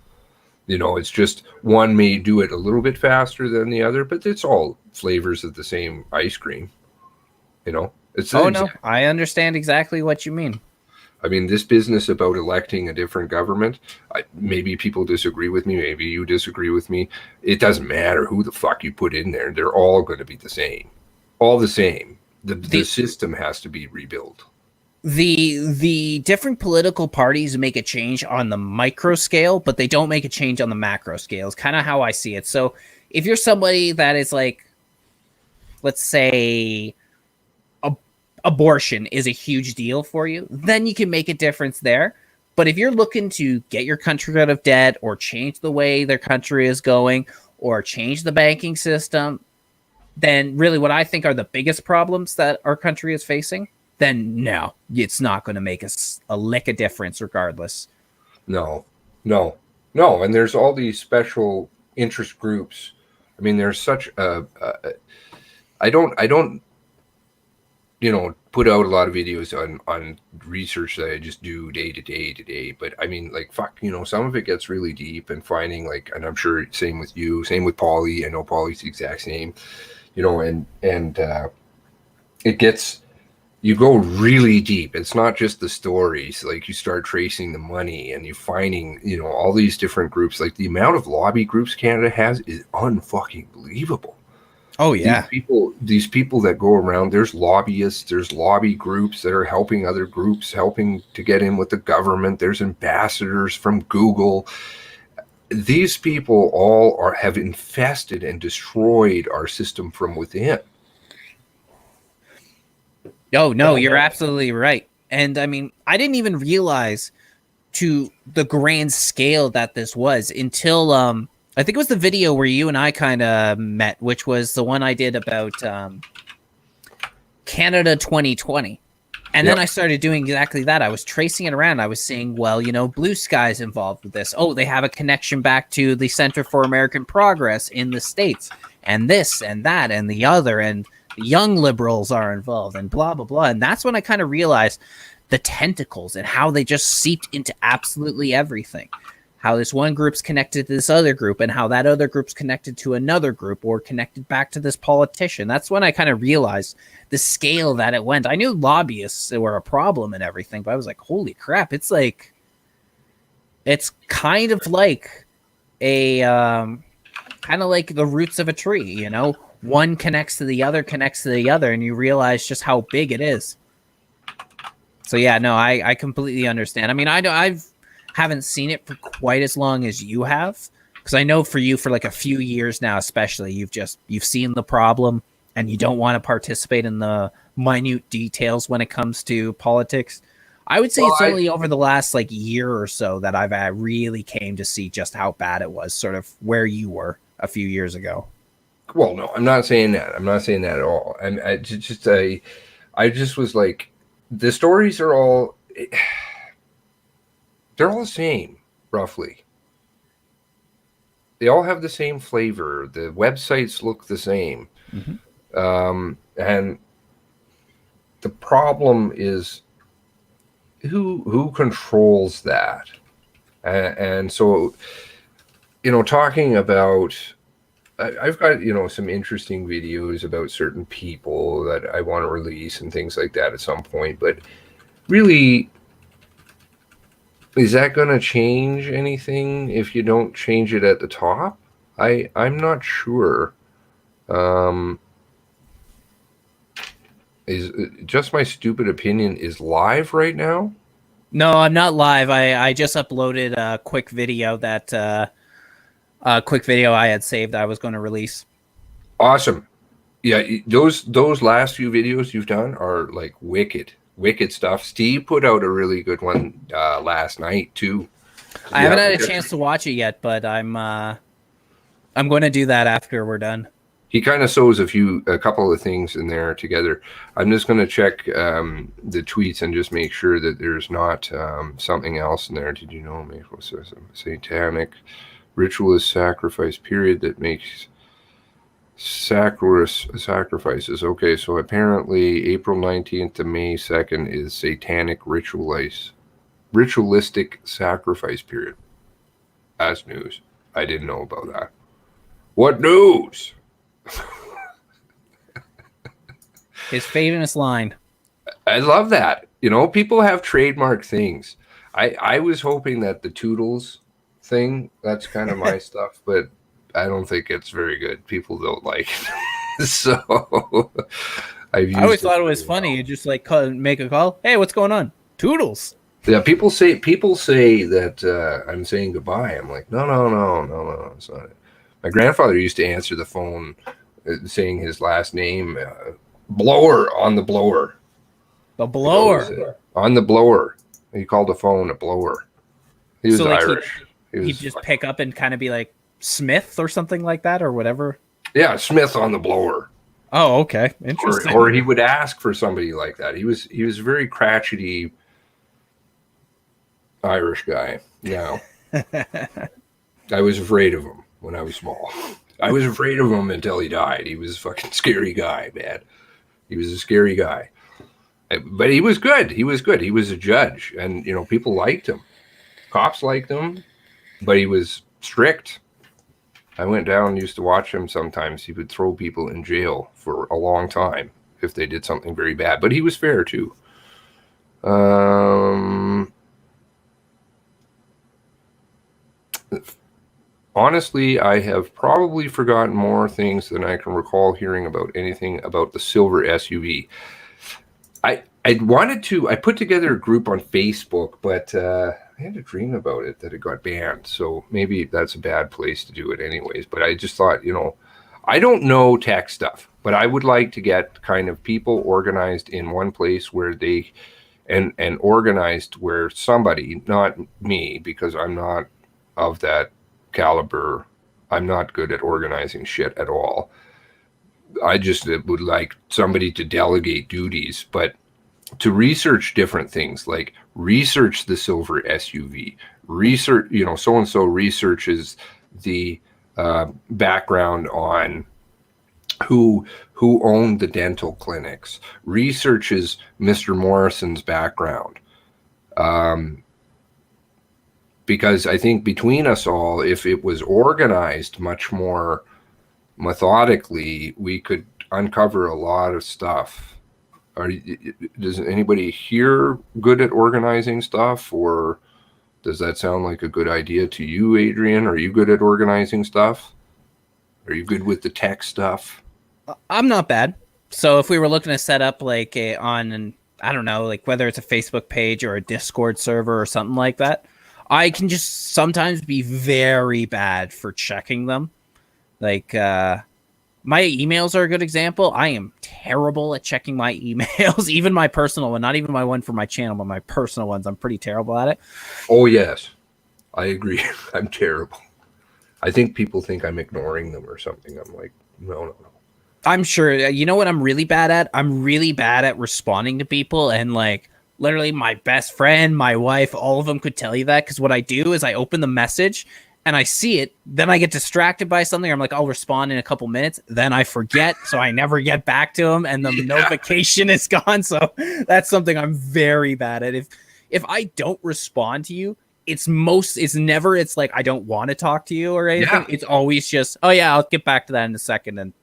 You know, it's just one may do it a little bit faster than the other, but it's all flavors of the same ice cream. You know, no, I understand exactly what you mean. I mean, this business about electing a different government, maybe people disagree with me, maybe you disagree with me. It doesn't matter who the fuck you put in there. They're all going to be the same. All the same. The system has to be rebuilt. The different political parties make a change on the micro scale, but they don't make a change on the macro scale. It's kind of how I see it. So if you're somebody that is like, let's say, abortion is a huge deal for you, then you can make a difference there. But if you're looking to get your country out of debt or change the way their country is going or change the banking system, then really what I think are the biggest problems that our country is facing, then no, it's not going to make us a lick of difference regardless. No. And there's all these special interest groups. I mean, there's such I don't put out a lot of videos on research that I just do day to day. But I mean, like, fuck, some of it gets really deep and finding and I'm sure same with you, same with Paulie. I know Paulie's the exact same, and it gets, you go really deep. It's not just the stories. Like, you start tracing the money and you finding, all these different groups. Like, the amount of lobby groups Canada has is unfucking believable. Oh, yeah. These people that go around, there's lobbyists, there's lobby groups that are helping other groups, helping to get in with the government. There's ambassadors from Google. These people all have infested and destroyed our system from within. Oh, no, you're absolutely right. And I mean, I didn't even realize to the grand scale that this was until I think it was the video where you and I kind of met, which was the one I did about Canada 2020. And then I started doing exactly that. I was tracing it around. I was seeing, well, Blue Sky's involved with this. Oh, they have a connection back to the Center for American Progress in the States, and this and that and the other, and the young liberals are involved, and blah, blah, blah. And that's when I kind of realized the tentacles and how they just seeped into absolutely everything. How this one group's connected to this other group, and how that other group's connected to another group or connected back to this politician. That's when I kind of realized the scale that it went. I knew lobbyists were a problem and everything, but I was like, holy crap, it's kind of like a kind of like the roots of a tree, one connects to the other, and you realize just how big it is. So yeah, no, I completely understand. I mean, I've haven't seen it for quite as long as you have, because I know for you, for like a few years now especially, you've seen the problem and you don't want to participate in the minute details when it comes to politics. I would say it's only over the last like year or so that I really came to see just how bad it was, sort of where you were a few years ago. Well, no, I'm not saying that. I'm not saying that at all. I just was like, the stories are all... They're all the same, roughly. They all have the same flavor. The websites look the same. Mm-hmm. And the problem is who controls that? And so, talking about... I've got, some interesting videos about certain people that I want to release and things like that at some point. But really... is that going to change anything if you don't change it at the top? I'm not sure. Is just my stupid opinion is live right now? No, I'm not live. I just uploaded a quick video I had saved I was going to release. Awesome. Yeah, those last few videos you've done are like wicked stuff. Steve put out a really good one last night too. I haven't had a chance to watch it yet, but I'm going to do that after we're done. He kind of sews a couple of things in there together. I'm just going to check the tweets and just make sure that there's not something else in there. Did you know satanic ritualist sacrifice period that makes sacrifices? Okay, so apparently April 19th to May 2nd is satanic ritualistic sacrifice period. That's news. I didn't know about that. What news? His famous line. I love that. People have trademark things. I was hoping that the Toodles thing, that's kind of my stuff, but I don't think it's very good. People don't like it. So I always thought it was funny. You just like make a call. Hey, what's going on? Toodles. Yeah, people say that I'm saying goodbye. I'm like, no, it's not it. My grandfather used to answer the phone saying his last name, blower on the blower. The blower. On the blower. He called the phone a blower. He was Irish. He'd just pick up and kind of be like Smith or something like that or whatever. Yeah, Smith on the blower. Oh, okay. Interesting. Or he would ask for somebody like that. He was a very crotchety Irish guy. Yeah. I was afraid of him when I was small. I was afraid of him until he died. He was a fucking scary guy, man. He was a scary guy. But he was good. He was good. He was a judge. And, people liked him. Cops liked him. But he was strict. I went down and used to watch him sometimes. He would throw people in jail for a long time if they did something very bad. But he was fair, too. Honestly, I have probably forgotten more things than I can recall hearing about anything about the silver SUV. I put together a group on Facebook, but I had a dream about it that it got banned. So maybe that's a bad place to do it anyways. But I just thought, I don't know tech stuff, but I would like to get kind of people organized in one place where they and organized where somebody, not me, because I'm not of that caliber. I'm not good at organizing shit at all. I just would like somebody to delegate duties, but to research different things, like research the silver SUV, research, so-and-so researches the background on who owned the dental clinics, researches Mr. Morrison's background. Because I think between us all, if it was organized much more methodically, we could uncover a lot of stuff. Does anybody here good at organizing stuff, or does that sound like a good idea to you, Adrian? Are you good at organizing stuff? Are you good with the tech stuff? I'm not bad. So if we were looking to set up like I don't know, like whether it's a Facebook page or a Discord server or something like that, I can just sometimes be very bad for checking them. Like, my emails are a good example. I am terrible at checking my emails, even my personal one, not even my one for my channel, but my personal ones. I'm pretty terrible at it. Oh, yes. I agree. I'm terrible. I think people think I'm ignoring them or something. I'm like, no. I'm sure. You know what I'm really bad at? I'm really bad at responding to people, and like literally my best friend, my wife, all of them could tell you that, because what I do is I open the message and I see it, then I get distracted by something. I'm like, I'll respond in a couple minutes. Then I forget, so I never get back to them, and the notification is gone. So that's something I'm very bad at. If I don't respond to you, it's never like I don't want to talk to you or anything. Yeah. It's always just, oh yeah, I'll get back to that in a second, and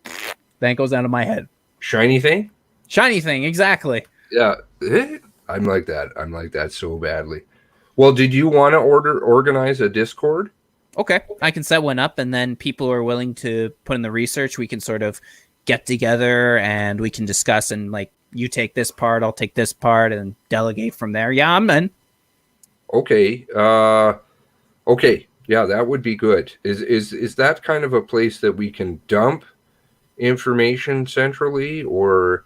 then it goes out of my head. Shiny thing, exactly. Yeah, I'm like that so badly. Well, did you want to organize a Discord? Okay, I can set one up, and then people who are willing to put in the research, we can sort of get together and we can discuss, and like you take this part, I'll take this part, and delegate from there. Yeah, I'm in. Okay. Okay. Yeah, that would be good. Is that kind of a place that we can dump information centrally, or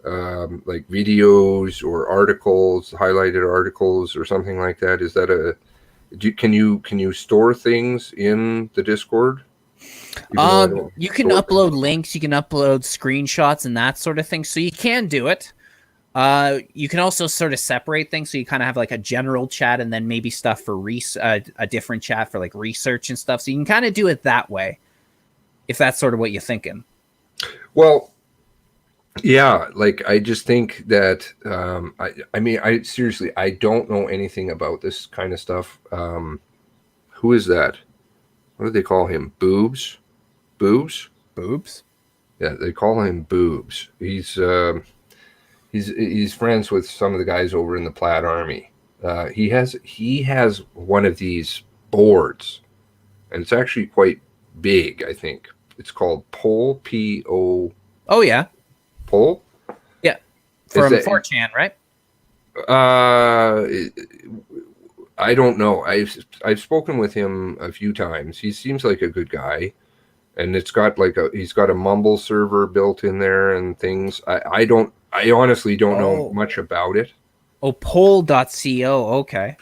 like videos or articles, highlighted articles or something like that? Is that can you store things in the Discord? You can upload links, you can upload screenshots and that sort of thing. So you can do it. You can also sort of separate things. So you kind of have like a general chat and then maybe stuff for a different chat for like research and stuff. So you can kind of do it that way, if that's sort of what you're thinking. Well, yeah, like I just think that I mean, I seriously, I don't know anything about this kind of stuff. Who is that? What do they call him? Boobs? Yeah, they call him Boobs. He's friends with some of the guys over in the Plaid Army. He has one of these boards, and it's actually quite big. I think it's called Poll, P-O. Oh yeah. Poll? Yeah. From 4chan, right? I don't know. I've spoken with him a few times. He seems like a good guy, and it's got like he's got a Mumble server built in there and things. I honestly don't know much about it. Oh, poll.co. Okay.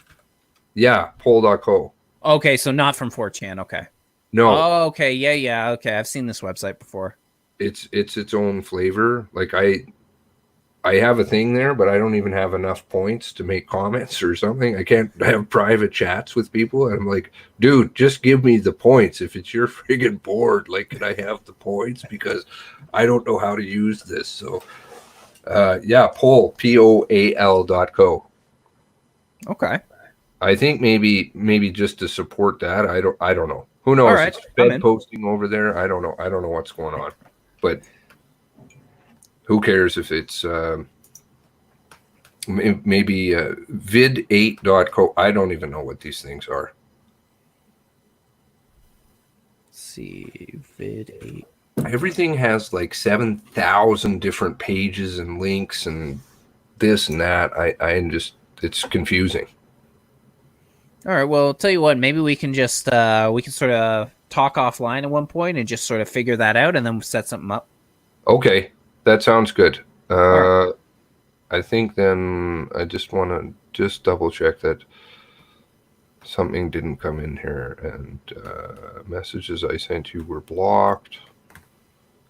Yeah, poll.co. Okay, so not from 4chan. Okay. No. Oh, okay. Yeah. Okay, I've seen this website before. It's its own flavor. Like I have a thing there, but I don't even have enough points to make comments or something. I can't have private chats with people. And I'm like, dude, just give me the points. If it's your friggin' board, like, can I have the points? Because I don't know how to use this. So, yeah, poll, POAL.co. Okay. I think maybe just to support that. I don't know. Who knows? Right. It's Fed posting over there. I don't know. I don't know what's going on, but who cares if it's maybe vid8.co. I don't even know what these things are. Let's see, vid8. Everything has like 7,000 different pages and links and this and that. It's confusing. All right. Well, I'll tell you what. Maybe we can just we can sort of talk offline at one point and just sort of figure that out, and then set something up. Okay. That sounds good. Right. I think then I just want to just double check that something didn't come in here, and messages I sent you were blocked.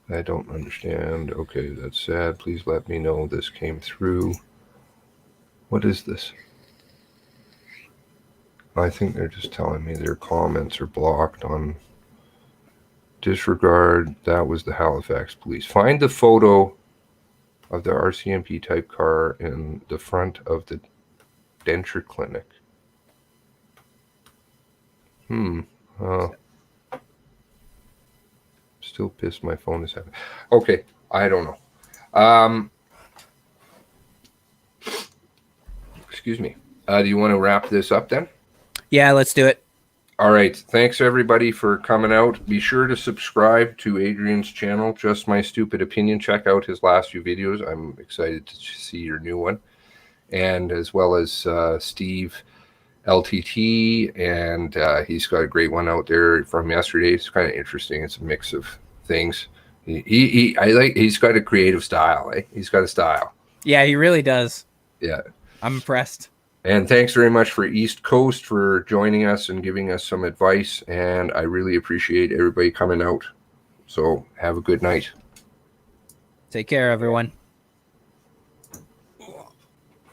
I don't understand. Okay, that's sad. Please let me know this came through. What is this? I think they're just telling me their comments are blocked on disregard. That was the Halifax police. Find the photo of the RCMP type car in the front of the denture clinic. Still pissed my phone is having. Okay, I don't know. Excuse me. Do you want to wrap this up then? Yeah, let's do it. All right. Thanks everybody for coming out. Be sure to subscribe to Adrian's channel, Just My Stupid Opinion. Check out his last few videos. I'm excited to see your new one. And as well as Steve LTT, and he's got a great one out there from yesterday. It's kind of interesting. It's a mix of things. He's got a creative style. He's got a style. Yeah, he really does. Yeah. I'm impressed. And thanks very much for East Coast for joining us and giving us some advice. And I really appreciate everybody coming out. So have a good night. Take care, everyone.